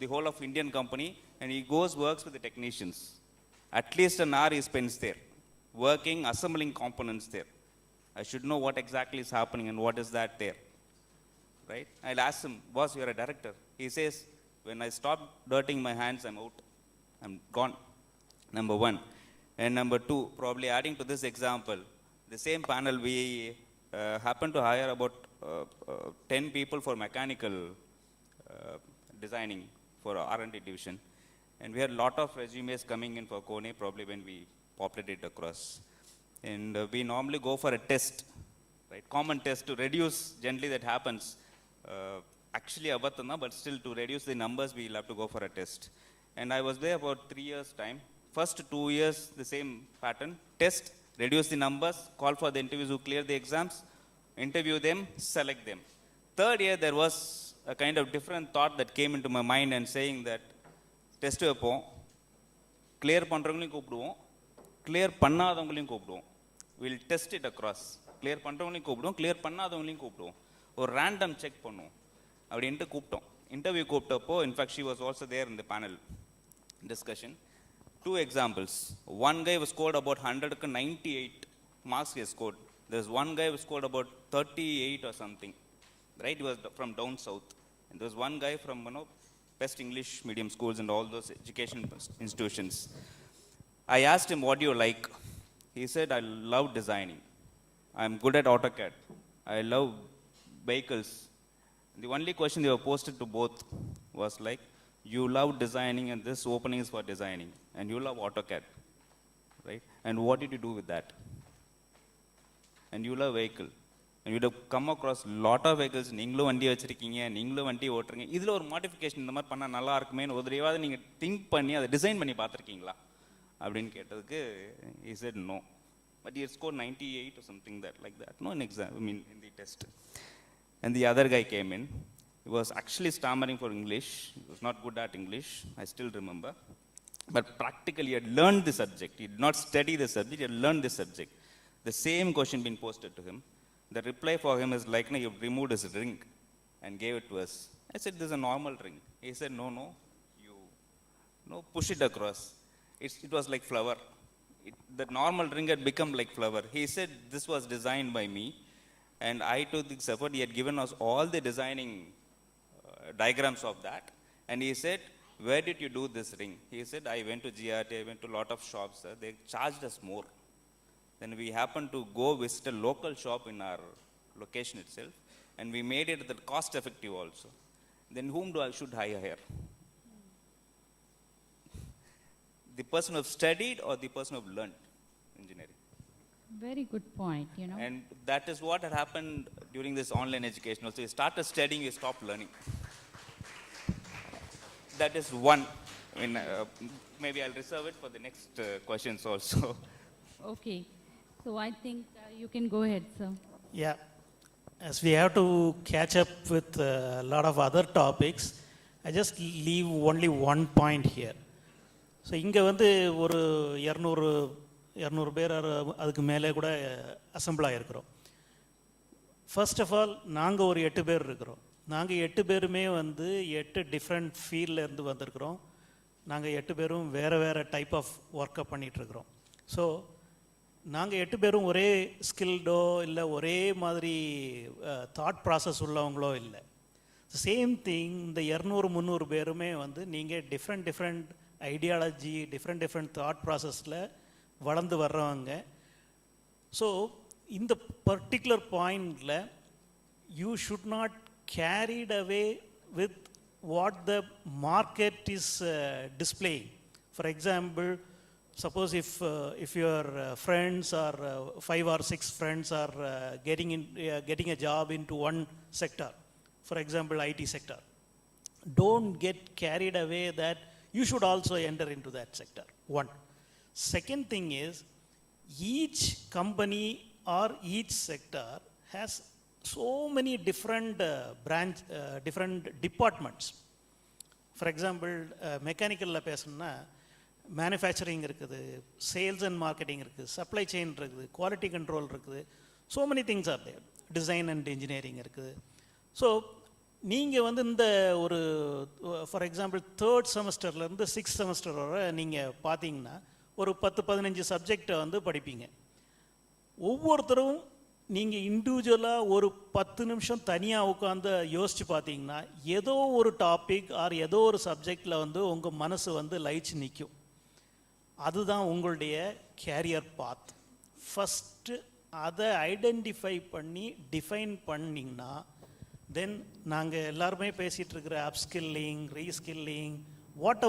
the whole of Indian company, and he goes works with the technicians. At least an hour he spends there, working, assembling components there. I should know what exactly is happening and what is that there. Right? I'll ask him, boss, you're a director. He says, when I stop dirtying my hands, I'm out. I'm gone. Number one. And number two, probably adding to this example, the same panel, we happened to hire about 10 people for mechanical designing for our R&D division. And we had a lot of resumes coming in for Kone, probably when we populated it across. And we normally go for a test, right? Common test to reduce, generally that happens. Actually, but still to reduce the numbers, we'll have to go for a test. And I was there about 3 years' time. First 2 years, the same pattern. Test, reduce the numbers, call for the interviews who clear the exams, interview them, select them. Third year, there was a kind of different thought that came into my mind and saying that, test வைப்போம், clear பண்ணுறவங்களையும் கூப்பிடுவோம், clear பண்ணாதவங்களையும் கூப்பிடுவோம். We'll test it across. Clear பண்ணுறவங்களையும் கூப்பிடுவோம், clear பண்ணாதவங்களையும் கூப்பிடுவோம். ஒரு random check பண்ணுவோம் அப்படின்ட்டு கூப்பிட்டோம். Interview கூப்பிட்டப்போ, in fact she was also there in the panel discussion. 2 examples. One guy was scored about 100க்கு 98 marks he scored. There's one guy who scored about 38 or something. right? He was from down south. And there was one guy from, best English medium schools and all those education institutions. I asked him, what do you like? He said, I love designing. I'm good at AutoCAD. I love vehicles. The only question they were posted to both was like, you love designing and this opening is for designing. And you love AutoCAD, right? And what did you do with that? And you love vehicle. And you'd have come across lot of vehicles. நீங்களும் வண்டி வச்சிருக்கீங்க, நீங்களும் வண்டி ஓட்டுறீங்க. இதில் ஒரு modification இந்த மாதிரி பண்ணால் நல்லா இருக்குமேன்னு ஒரு தடவையாவது நீங்கள் திங்க் பண்ணி அதை டிசைன் பண்ணி பார்த்துருக்கீங்களா அப்படின்னு கேட்டதுக்கு he said no. But he had scored 98 or something like that. No, in exam, in the test. And the other guy came in. He was actually stammering for English. He was not good at English. I still remember. But practically, he had learned the subject. He did not study the subject. He had learned the subject. The same question being posted to him. The reply for him is like, no, you removed his ring and gave it to us. I said, this is a normal ring. He said, no, you push it across. It was like flower. The normal ring had become like flower. He said, this was designed by me. And I took this effort. He had given us all the designing diagrams of that. And he said, where did you do this ring? He said, I went to GRT, I went to a lot of shops. They charged us more. Then we happened to go visit a local shop in our location itself. And we made it cost effective also. Then whom should I hire? The person who have studied or the person who have learned engineering? Very good point, And that is what had happened during this online education also. You started studying, you stopped learning. That is one. Maybe I'll reserve it for the next questions also. Okay. So I think you can go ahead, sir. Yeah. As we have to catch up with a lot of other topics, I just leave only one point here. So இங்கே வந்து ஒரு 200 பேர் அதுக்கு மேலே கூட assemble ஆகிருக்கிறோம். First of all நாங்கள் ஒரு 8 பேர் இருக்கிறோம். நாங்கள் 8 பேருமே வந்து 8 டிஃப்ரெண்ட் ஃபீல்டில் இருந்து வந்திருக்கிறோம். நாங்கள் 8 பேரும் வேறு டைப் ஆஃப் ஒர்க்கை பண்ணிகிட்ருக்குறோம். ஸோ நாங்கள் 8 பேரும் ஒரே ஸ்கில்டோ இல்லை ஒரே மாதிரி தாட் ப்ராசஸ் உள்ளவங்களோ இல்லை. சேம் திங் இந்த 200-300 பேருமே வந்து நீங்கள் டிஃப்ரெண்ட் ஐடியாலஜி டிஃப்ரெண்ட் தாட் ப்ராசஸில் வளர்ந்து வர்றவங்க. ஸோ இந்த பர்டிகுலர் பாயிண்டில் you should not carried away with what the market is displaying. For example, suppose if your friends or 5 or 6 friends are getting a job into one sector, for example IT sector, don't get carried away that you should also enter into that sector. One. Second thing is, each company or each sector has so many different different departments. For example, mechanical la pesana, manufacturing இருக்குது, sales and marketing இருக்குது, supply chain இருக்குது, quality control இருக்குது. So many things are there. Design and engineering இருக்குது. So நீங்கள் வந்து இந்த ஒரு for example 3rd செமஸ்டர்லேருந்து 6th semester வரை நீங்கள் பார்த்தீங்கன்னா ஒரு 10-15 சப்ஜெக்டை வந்து படிப்பீங்க. ஒவ்வொருத்தரும் நீங்கள் இண்டிவிஜுவலாக ஒரு 10 நிமிஷம் தனியாக உட்காந்து யோசித்து பார்த்தீங்கன்னா ஏதோ ஒரு டாபிக் ஆர் ஏதோ ஒரு சப்ஜெக்டில் வந்து உங்கள் மனசு வந்து லயிச்சு நிற்கும். அதுதான் உங்களுடைய கேரியர் பாத். ஃபஸ்ட்டு அதை ஐடென்டிஃபை பண்ணி டிஃபைன் பண்ணிங்கன்னா தென் நாங்கள் எல்லாருமே பேசிகிட்டு இருக்கிற upskilling, reskilling, what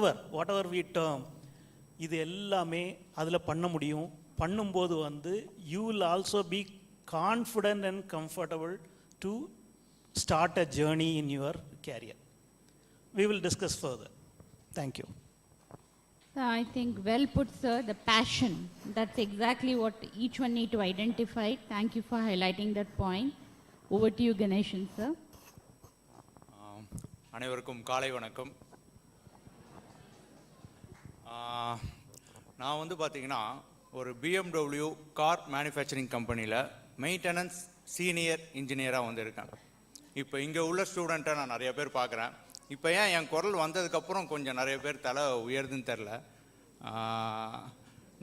ever we term, இது எல்லாமே அதில் பண்ண முடியும். பண்ணும்போது வந்து you will also be confident and comfortable to start a journey in your career. We will discuss further. Thank you. I think well put, sir. The passion, that's exactly what each one need to identify. Thank you for highlighting that point. Over to you, Ganeshan, sir. அனைவருக்கும் காலை வணக்கம். நான் வந்து பார்த்தீங்கன்னா ஒரு BMW car manufacturing கம்பெனியில் maintenance senior இன்ஜினியராக வந்திருக்கேன். இப்போ இங்கே உள்ள ஸ்டூடெண்ட்டை நான் நிறைய பேர் பார்க்குறேன். இப்போ ஏன் என் குரல் வந்ததுக்கப்புறம் கொஞ்சம் நிறைய பேர் தலை உயர்துன்னு தெரில.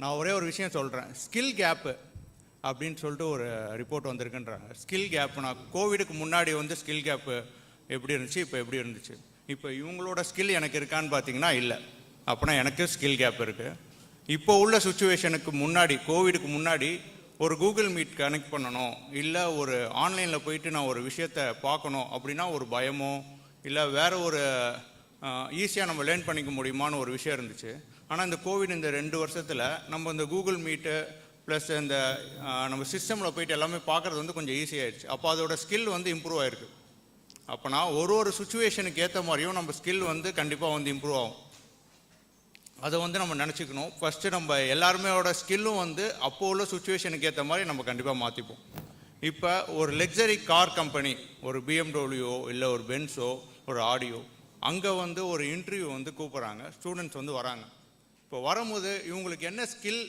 நான் ஒரே ஒரு விஷயம் சொல்கிறேன். ஸ்கில் கேப்பு அப்படின்னு சொல்லிட்டு ஒரு ரிப்போர்ட் வந்திருக்குன்றாங்க. ஸ்கில் கேப்னா கோவிடுக்கு முன்னாடி வந்து ஸ்கில் கேப்பு எப்படி இருந்துச்சு, இப்போ எப்படி இருந்துச்சு? இப்போ இவங்களோட ஸ்கில் எனக்கு இருக்கான்னு பார்த்தீங்கன்னா இல்லை. அப்போனா எனக்கு ஸ்கில் கேப் இருக்குது. இப்போ உள்ள சுச்சுவேஷனுக்கு முன்னாடி, கோவிடுக்கு முன்னாடி ஒரு கூகுள் மீட் கனெக்ட் பண்ணணும், இல்லை ஒரு ஆன்லைனில் போயிட்டு நான் ஒரு விஷயத்தை பார்க்கணும் அப்படின்னா ஒரு பயமோ இல்லை வேறு ஒரு ஈஸியாக நம்ம லேர்ன் பண்ணிக்க முடியுமான்னு ஒரு விஷயம் இருந்துச்சு. ஆனால் இந்த கோவிட் இந்த 2 வருஷத்தில் நம்ம இந்த கூகுள் மீட்டு ப்ளஸ் இந்த நம்ம சிஸ்டமில் போயிட்டு எல்லாமே பார்க்குறது வந்து கொஞ்சம் ஈஸியாகிடுச்சு. அப்போ அதோட ஸ்கில் வந்து இம்ப்ரூவ் ஆகிருக்கு. அப்போனா ஒரு சுச்சுவேஷனுக்கு ஏற்ற மாதிரியும் நம்ம ஸ்கில் வந்து கண்டிப்பாக வந்து இம்ப்ரூவ் ஆகும். அதை வந்து நம்ம நினச்சிக்கணும். ஃபஸ்ட்டு நம்ம எல்லாருமேயோட ஸ்கில்லும் வந்து அப்போ உள்ள சுச்சுவேஷனுக்கு ஏற்ற மாதிரி நம்ம கண்டிப்பாக மாற்றிப்போம். இப்போ ஒரு லக்ஸரி கார் கம்பெனி, ஒரு பிஎம்டபிள்யூ இல்லை ஒரு பென்ஸோ ஒரு ஆடியோ, அங்கே வந்து ஒரு இன்டர்வியூ வந்து கூப்பிட்றாங்க, ஸ்டூடெண்ட்ஸ் வந்து வராங்க. இப்போ வரும்போது இவங்களுக்கு என்ன ஸ்கில்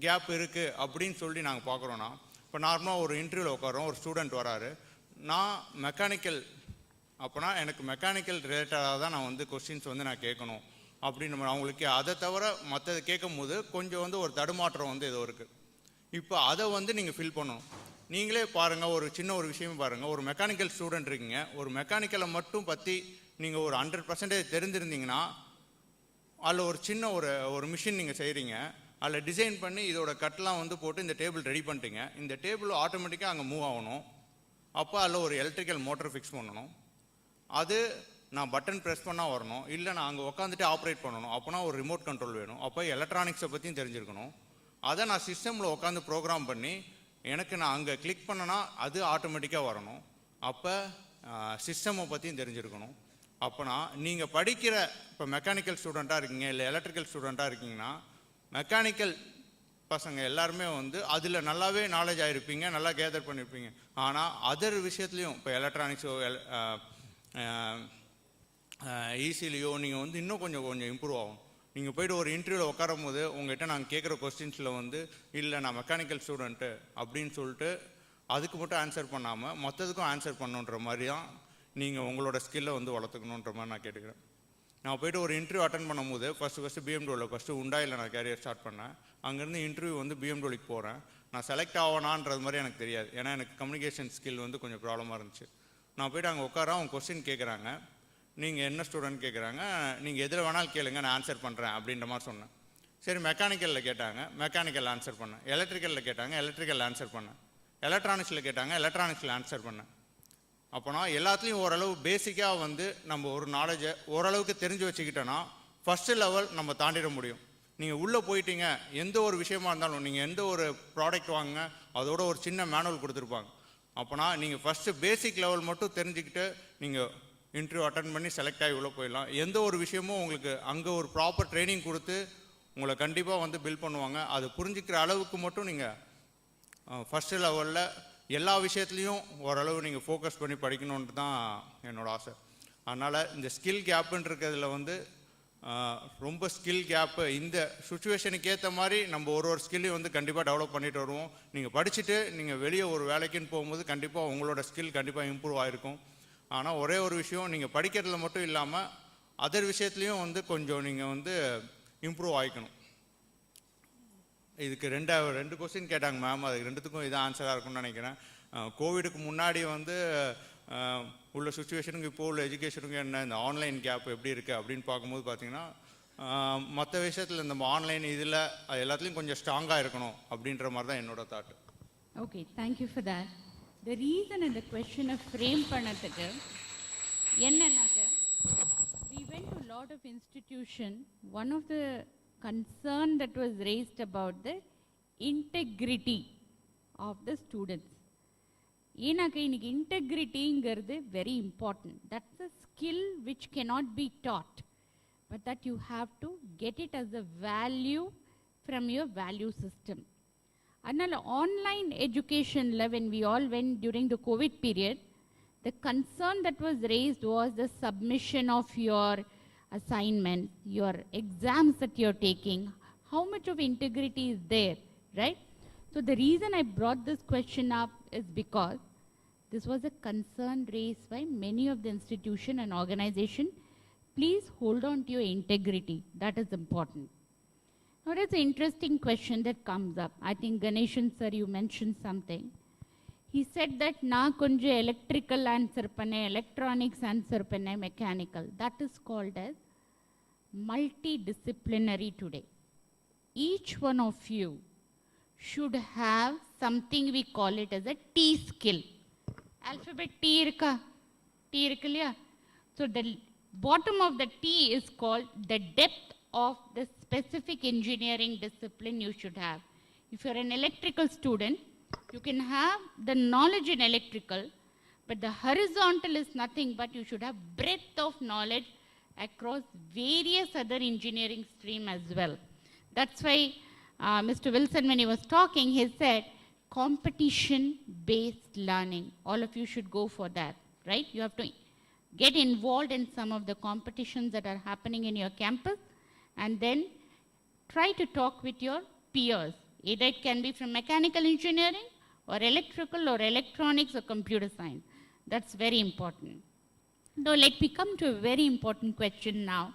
கேப் இருக்குது அப்படின்னு சொல்லி நாங்கள் பார்க்குறோன்னா, இப்போ நார்மலாக ஒரு இன்டர்வியூவில் உட்காரோம், ஒரு ஸ்டூடெண்ட் வராரு, நான் மெக்கானிக்கல், அப்போனா எனக்கு மெக்கானிக்கல் ரிலேட்டடாக தான் நான் வந்து கொஸ்டின்ஸ் வந்து நான் கேட்கணும் அப்படின்னு நம்ம அவங்களுக்கு அதை தவிர மற்றது கேட்கும் போது கொஞ்சம் வந்து ஒரு தடுமாற்றம் வந்து ஏதோ இருக்குது. இப்போ அதை வந்து நீங்கள் ஃபில் பண்ணணும். நீங்களே பாருங்கள், ஒரு சின்ன ஒரு விஷயம் பாருங்கள், ஒரு மெக்கானிக்கல் ஸ்டூடெண்ட் இருக்கீங்க, ஒரு மெக்கானிக்கலை மட்டும் பற்றி நீங்கள் ஒரு 100% தெரிஞ்சிருந்தீங்கன்னா, அதில் ஒரு சின்ன ஒரு மிஷின் நீங்கள் செய்கிறீங்க, அதில் டிசைன் பண்ணி இதோட கட்லாம் வந்து போட்டு இந்த டேபிள் ரெடி பண்ணிட்டீங்க. இந்த டேபிள் ஆட்டோமேட்டிக்காக அங்கே மூவ் ஆகணும். அப்போ அதில் ஒரு எலக்ட்ரிக்கல் மோட்டர் ஃபிக்ஸ் பண்ணணும். அது நான் பட்டன் ப்ரெஸ் பண்ணால் வரணும், இல்லை நான் அங்கே உட்காந்துட்டு ஆப்ரேட் பண்ணணும். அப்போனா ஒரு ரிமோட் கண்ட்ரோல் வேணும். அப்போ எலக்ட்ரானிக்ஸை பற்றியும் தெரிஞ்சிருக்கணும். அதை நான் சிஸ்டமில் உட்காந்து ப்ரோக்ராம் பண்ணி எனக்கு நான் அங்கே கிளிக் பண்ணனா அது ஆட்டோமேட்டிக்காக வரணும். அப்போ சிஸ்டமை பற்றியும் தெரிஞ்சிருக்கணும். அப்போனா நீங்கள் படிக்கிற, இப்போ மெக்கானிக்கல் ஸ்டூடெண்ட்டாக இருக்கீங்க இல்லை எலக்ட்ரிக்கல் ஸ்டூடெண்ட்டாக இருக்கீங்கன்னா, மெக்கானிக்கல் பசங்க எல்லாருமே வந்து அதில் நல்லாவே நாலேஜ் ஆகிருப்பீங்க, நல்லா கேதர் பண்ணியிருப்பீங்க. ஆனால் அதர் விஷயத்துலையும் இப்போ எலக்ட்ரானிக்ஸோ ஈஸிலையோ நீங்கள் வந்து இன்னும் கொஞ்சம் இம்ப்ரூவ் ஆகும். நீங்கள் போய்ட்டு ஒரு இன்டர்வியூவில் உட்காரும் போது உங்கள்கிட்ட நாங்கள் கேட்குற கொஸ்டின்ஸில் வந்து இல்லை நான் மெக்கானிக்கல் ஸ்டூடெண்ட்டு அப்படின்னு சொல்லிட்டு அதுக்கு மட்டும் ஆன்சர் பண்ணாமல் மற்றதுக்கும் ஆன்சர் பண்ணுன்ற மாதிரி தான் நீங்கள் உங்களோட ஸ்கில்லை வந்து வளர்த்துக்கணுன்ற மாதிரி நான் கேட்டுக்கிறேன். நான் போய்ட்டு ஒரு இன்டர்வியூ அட்டன் பண்ணும்போது ஃபஸ்ட்டு பிஎம்டபிள்யூவில் ஃபஸ்ட்டு உண்டாயில் நான் கேரியர் ஸ்டார்ட் பண்ணேன். அங்கேருந்து இன்டர்வியூ வந்து பிஎம்டபிள்யூக்கு போகிறேன். நான் செலக்ட் ஆகணான்றது மாதிரி எனக்கு தெரியாது, ஏன்னா எனக்கு கம்யூனிகேஷன் ஸ்கில் வந்து கொஞ்சம் ப்ராப்ளமாக இருந்துச்சு. நான் போய்ட்டு அங்கே உட்கார, அவங்க கொஸ்டின் கேட்குறாங்க, நீங்கள் என்ன ஸ்டூடெண்ட் கேட்குறாங்க, நீங்கள் எதில் வேணாலும் கேளுங்க நான் ஆன்சர் பண்ணுறேன் அப்படின்ற மாதிரி சொன்னேன். சரி, மெக்கானிக்கலில் கேட்டாங்க, மெக்கானிக்கல் ஆன்சர் பண்ணேன். எலக்ட்ரிக்கலில் கேட்டாங்க, எலக்ட்ரிக்கல் ஆன்சர் பண்ணேன். எலக்ட்ரானிக்ஸில் கேட்டாங்க, எலக்ட்ரானிக்ஸில் ஆன்சர் பண்ணேன். அப்போனா எல்லாத்துலேயும் ஓரளவு பேசிக்காக வந்து நம்ம ஒரு நாலேஜை ஓரளவுக்கு தெரிஞ்சு வச்சுக்கிட்டோன்னா ஃபஸ்ட்டு லெவல் நம்ம தாண்டிட முடியும். நீங்கள் உள்ளே போயிட்டீங்க, எந்த ஒரு விஷயமா இருந்தாலும் நீங்கள் எந்த ஒரு ப்ராடக்ட் வாங்க அதோட ஒரு சின்ன மேனுவல் கொடுத்துருப்பாங்க. அப்போனா நீங்கள் ஃபஸ்ட்டு பேசிக் லெவல் மட்டும் தெரிஞ்சுக்கிட்டு நீங்கள் இன்டர்வியூ அட்டன் பண்ணி செலக்ட் ஆகி உள்ளே போயிடலாம். எந்த ஒரு விஷயமும் உங்களுக்கு அங்கே ஒரு ப்ராப்பர் ட்ரைனிங் கொடுத்து உங்களை கண்டிப்பாக வந்து பில்ட் பண்ணுவாங்க. அது புரிஞ்சிக்கிற அளவுக்கு மட்டும் நீங்கள் ஃபஸ்ட்டு லெவலில் எல்லா விஷயத்துலையும் ஓரளவு நீங்கள் ஃபோக்கஸ் பண்ணி படிக்கணுன்ட்டு தான் என்னோடய ஆசை. அதனால் இந்த ஸ்கில் கேப்புன்றதுல வந்து ரொம்ப ஸ்கில் கேப்பு இந்த சுச்சுவேஷனுக்கு ஏற்ற மாதிரி நம்ம ஒரு ஸ்கில்லையும் வந்து கண்டிப்பாக டெவலப் பண்ணிட்டு வருவோம். நீங்கள் படிச்சுட்டு நீங்கள் வெளியே ஒரு வேலைக்குன்னு போகும்போது கண்டிப்பாக உங்களோட ஸ்கில் கண்டிப்பாக இம்ப்ரூவ் ஆகிருக்கும். ஆனால் ஒரே ஒரு விஷயம், நீங்கள் படிக்கிறதுல மட்டும் இல்லாமல் அதர் விஷயத்துலையும் வந்து கொஞ்சம் நீங்கள் வந்து இம்ப்ரூவ் ஆகிக்கணும். இதுக்கு ரெண்டு கொஸ்டின் கேட்டாங்க மேம், அதுக்கு ரெண்டுத்துக்கும் இதான் ஆன்சராக இருக்கும்னு நினைக்கிறேன். கோவிடுக்கு முன்னாடி வந்து உள்ள சுச்சுவேஷனுக்கு இப்போ உள்ள எஜுகேஷனுக்கு என்ன, இந்த ஆன்லைன் கேப் எப்படி இருக்குது அப்படின்னு பார்க்கும்போது பார்த்தீங்கன்னா மற்ற விஷயத்தில் இந்த ஆன்லைன் இதில் எல்லாத்துலேயும் கொஞ்சம் ஸ்ட்ராங்காக இருக்கணும் அப்படின்ற மாதிரி தான் என்னோட thought. Okay, thank you for that. The reason இந்த கொஸ்டினை ஃப்ரேம் பண்ணதுக்கு என்னன்னாக்க, we went to a lot of institution. One of the concern that was raised about the integrity of the students. ஏன்னாக்க இன்னைக்கு இன்டெகிரிட்டிங்கிறது very important. That's a skill which cannot be taught, but that you have to get it as a value from your value system. அதனால் online எஜுகேஷனில் when we all went during the COVID period, the concern that was raised was the submission of your assignments, your exams that you're taking, how much of integrity is there, right? So the reason I brought this question up is because this was a concern raised by many of the institution and organization. Please hold on to your integrity. That is important. Now, that's an interesting question that comes up. I think Ganeshan sir, you mentioned something. He said that na konja electrical answer panne, electronics answer panne, mechanical. That is called as multidisciplinary today. Each one of you should have something we call it as a T skill. Alphabet T irka. T irka. So the bottom of the T is called the depth of the specific engineering discipline you should have. If you're an electrical student, you can have the knowledge in electrical, but the horizontal is nothing but you should have breadth of knowledge across various other engineering stream as well. That's why Mr. Wilson, when he was talking, he said competition-based learning. All of you should go for that, right? You have to get involved in some of the competitions that are happening in your campus, and then try to talk with your peers. Either it can be from mechanical engineering or electrical or electronics or computer science. That's very important. Now let me come to a very important question now.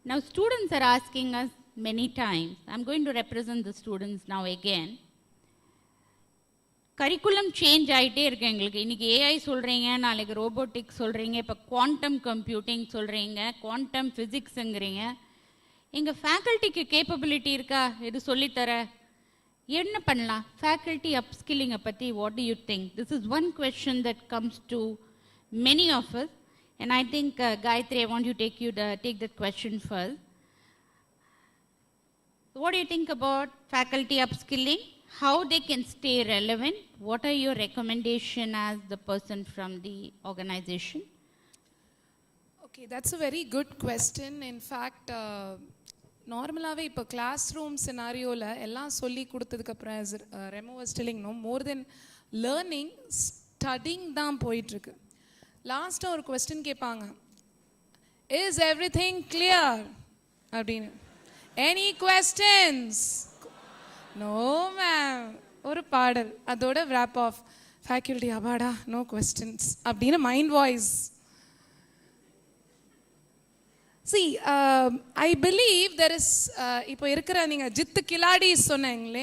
Now students are asking us many times, I'm going to represent the students now again. Curriculum change ஆகிட்டே இருக்கு எங்களுக்கு. இன்றைக்கி AI சொல்கிறீங்க, நாளைக்கு robotics சொல்கிறீங்க, இப்போ quantum computing சொல்கிறீங்க, quantum ஃபிசிக்ஸுங்கிறீங்க. எங்கள் ஃபேக்கல்ட்டிக்கு கேப்பபிலிட்டி இருக்கா இது சொல்லித்தர? என்ன பண்ணலாம்? ஃபேக்கல்ட்டி அப்ஸ்கில்லிங்கை பற்றி what do you think? This is one question that comes to many of us, and I think Gayatri, I want you to take that question first. What do you think about faculty upskilling? How they can stay relevant? What are your recommendation as the person from the organization? Okay, that's a very good question. In fact, நார்மலாகவே இப்போ class room சினாரியோவில் எல்லாம் சொல்லி கொடுத்ததுக்கப்புறம் Remo was telling no more then learning, studying தான் போயிட்டுருக்கு. லாஸ்ட்டாக ஒரு question கேட்பாங்க, இஸ் எவ்ரி திங் கிளியர் அப்படின்னு. Any questions? No ma'am. ஒரு பாடல், அதோட wrap ஆஃப் ஃபேக்கல்ட்டி அபாடா நோ கொஸ்டின்ஸ் அப்படின்னு mind voice. See, I believe there is, இப்போ இருக்கிற நீங்கள் ஜித்து கிலாடிஸ் சொன்னீங்களே,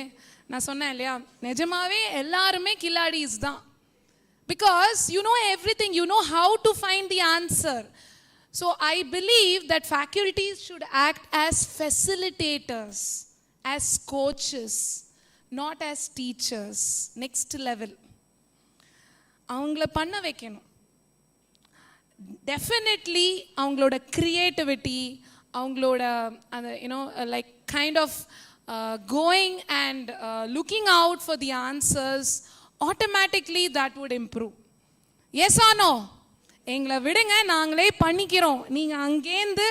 நான் சொன்னேன் இல்லையா, நிஜமாவே எல்லாருமே கிலாடிஸ் தான். Because you know everything, you know how to find the answer. So I believe that faculties should act as facilitators, as coaches, not as teachers. Next level. அவங்கள பண்ண வைக்கணும். டெஃபினெட்லி அவங்களோட க்ரியேட்டிவிட்டி, அவங்களோட அந்த you know like kind of going and looking out for the answers, automatically that would improve. Yes ஆனோ? எங்களை விடுங்க, நாங்களே பண்ணிக்கிறோம், நீங்கள் அங்கேருந்து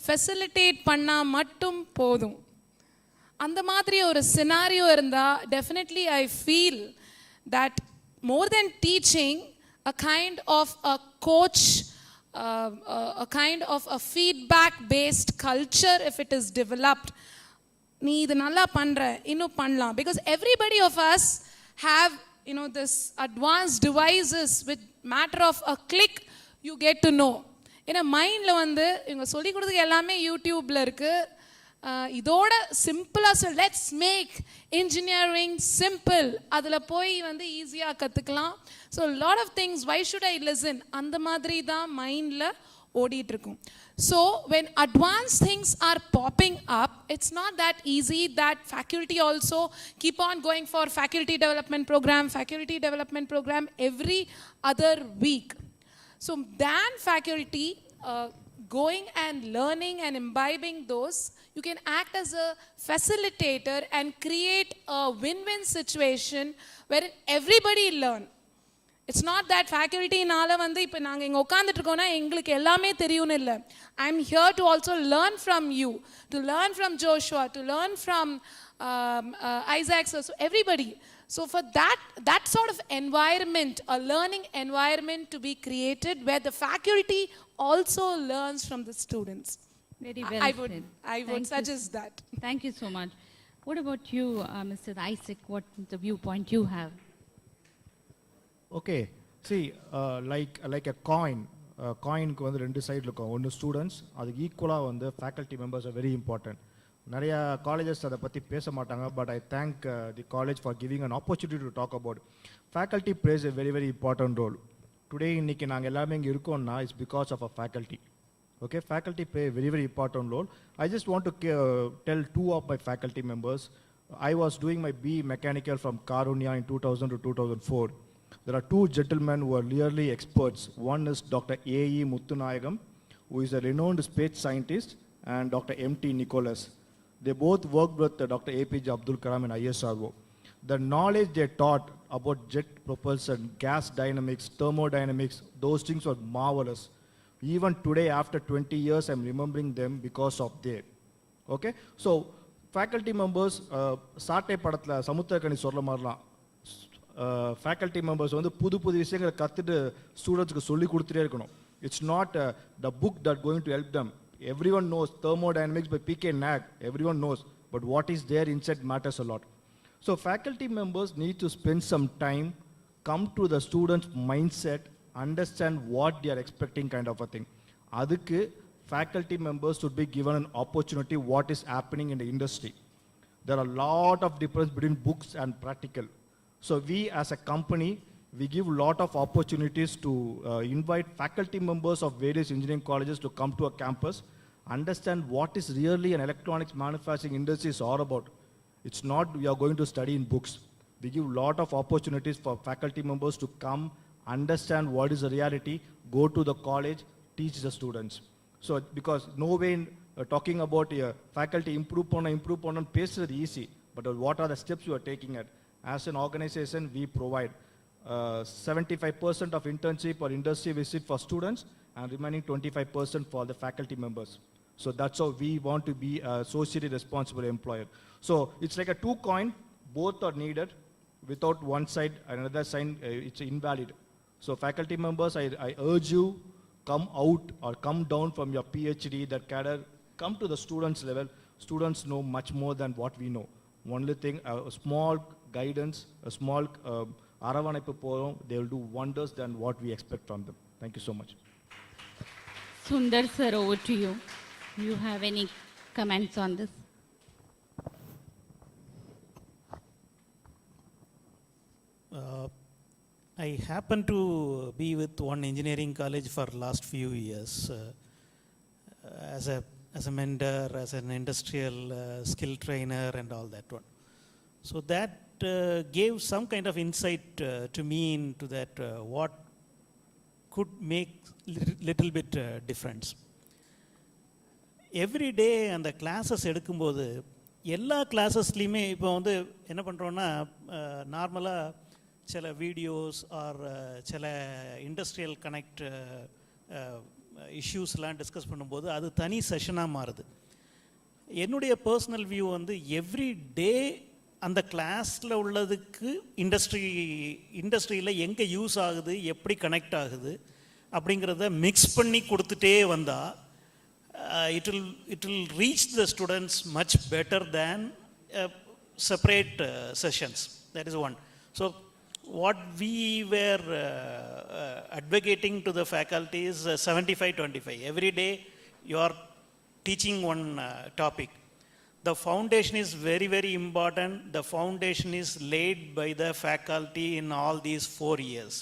ஃபெசிலிட்டேட் பண்ணால் மட்டும் போதும். அந்த மாதிரி ஒரு சினாரியோ இருந்தால் definitely I feel that more then teaching, a kind of a coach, a kind of a feedback based culture, if it is developed, நீ இது நல்லா பண்ற, இன்னும் பண்ணலாம். Because everybody of us have, you know, this advanced devices with matter of a click you get to know. ஏன்னா மைண்டில் வந்து இவங்க சொல்லி கொடுத்தது எல்லாமே யூடியூப்பில் இருக்குது. இதோட சிம்பிளாக சொல், லெட்ஸ் மேக் இன்ஜினியரிங் சிம்பிள், அதில் போய் வந்து ஈஸியாக கற்றுக்கலாம். So lot of things, why should I listen, அந்த மாதிரி தான் மைண்டில் ஓடிட்டுருக்கும். So when advance things are popping up, it's not that easy that faculty also keep on going for faculty development program every other week. So than faculty going and learning and imbibing those, you can act as a facilitator and create a win-win situation where everybody learn. It's not that faculty-னால வந்து இப்போ நாங்கள் இங்கே உட்காந்துட்டு இருக்கோம்னா எங்களுக்கு எல்லாமே தெரியும்னு இல்லை. I'm here to also learn from you, to learn from Joshua, to learn from Isaac, so everybody. So for that sort of environment, a learning environment to be created where the faculty also learns from the students. Very well said. I would suggest that. Thank you so much. What about you, Mr. Isaac? What is the viewpoint you have? Okay, see, like a coin, காயினுக்கு வந்து ரெண்டு side இருக்கும். ஒன்று students, அதுக்கு ஈக்குவலாக வந்து faculty members are very important. நிறையா colleges அதை பற்றி பேச மாட்டாங்க, but I thank the college for giving an opportunity to talk about. Faculty plays a very very important role. Today இன்னைக்கு நாங்கள் எல்லாமே இங்கே இருக்கோம்னா it's because of a faculty. Okay, faculty play a very very important role. I just want to tell two of my faculty members. I was doing my B mechanical from Karunya in 2000 to 2004. There are two gentlemen who are really experts. One is Dr. A.E. Muttunayagam, who is a renowned space scientist, and Dr. M.T. Nicholas. They both worked with Dr. A.P.J. Abdul Kalam in ISRO. The knowledge they taught about jet propulsion, gas dynamics, thermodynamics, those things were marvelous. Even today, after 20 years, I'm remembering them because of that. Okay? So, faculty members, சாட்டை படத்தில் சமுத்திரக்கனி சொல்கிற மாதிரிலாம் faculty members வந்து புது புது விஷயங்களை கற்றுட்டு ஸ்டூடெண்ட்ஸ்க்கு சொல்லி கொடுத்துட்டே இருக்கணும். It's not the book that going to help them. Everyone knows thermodynamics by P.K. Nag. Everyone knows. But what is there inside matters a lot. So, faculty members need to spend some time, come to the students' mindset, understand what they are expecting kind of a thing. Adukku faculty members should be given an opportunity what is happening in the industry. There are a lot of difference between books and practical. So we as a company, we give lot of opportunities to invite faculty members of various engineering colleges to come to a campus, understand what is really an electronics manufacturing industry is all about. It's not we are going to study in books. We give lot of opportunities for faculty members to come, understand what is the reality, go to the college, teach the students. So, because no way in talking about faculty improve on pace is easy, but what are the steps you are taking at? As an organization, we provide 75% of internship or industry visit for students and remaining 25% for the faculty members. So that's how we want to be a socially responsible employer. So it's like a two coin, both are needed. Without one side, another side, it's invalid. So faculty members, I urge you, come out or come down from your PhD, that cadre, come to the students level. Students know much more than what we know. Only thing, a small guidance, a small aravanaipu porum, they will do wonders than what we expect from them. Thank you so much. Sundar sir, over to you. You have any comments on this? I happen to be with one engineering college for last few years as a mentor, as an industrial skill trainer and all that one. So that gave some kind of insight to me into that what could make little bit difference. Every day அந்த classes எடுக்கும்போது எல்லா கிளாஸஸ்லேயுமே இப்போ வந்து என்ன பண்ணுறோன்னா நார்மலாக சில videos R சில இண்டஸ்ட்ரியல் கனெக்ட் இஷ்யூஸ்லாம் டிஸ்கஸ் பண்ணும்போது அது தனி செஷனாக மாறுது. என்னுடைய பர்சனல் வியூ வந்து எவ்ரி டே அந்த கிளாஸில் உள்ளதுக்கு இண்டஸ்ட்ரியில் எங்கே யூஸ் ஆகுது, எப்படி கனெக்ட் ஆகுது அப்படிங்கிறத மிக்ஸ் பண்ணி கொடுத்துட்டே வந்தால் it will reach the students much better than separate sessions. That is one. So what we were advocating to the faculty is 75-25. Every day you are teaching one topic. The foundation is very very important. The foundation is laid by the faculty in all these 4 years.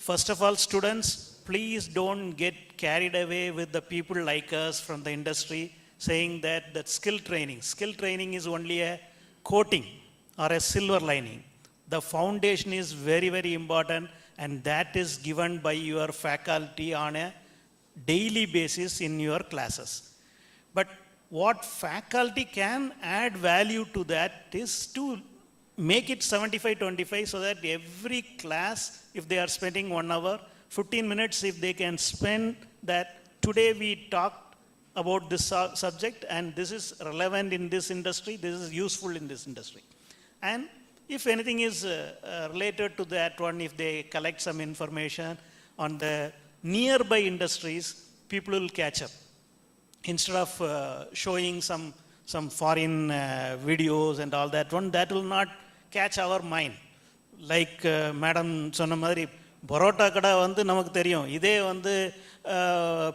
First of all, students, please don't get carried away with the people like us from the industry saying that skill training is only a coating or a silver lining. The foundation is very very important, and that is given by your faculty on a daily basis in your classes. But what faculty can add value to that is to make it 75-25, so that every class, if they are spending 1 hour, 15 minutes, if they can spend that, today we talked about this subject and this is relevant in this industry, this is useful in this industry. And if anything is related to that one, if they collect some information on the nearby industries, people will catch up. Instead of showing some foreign videos and all that one, that will not catch our mind. Like Madam சொன்ன மாதிரி பரோட்டா கடை வந்து நமக்கு தெரியும். இதே வந்து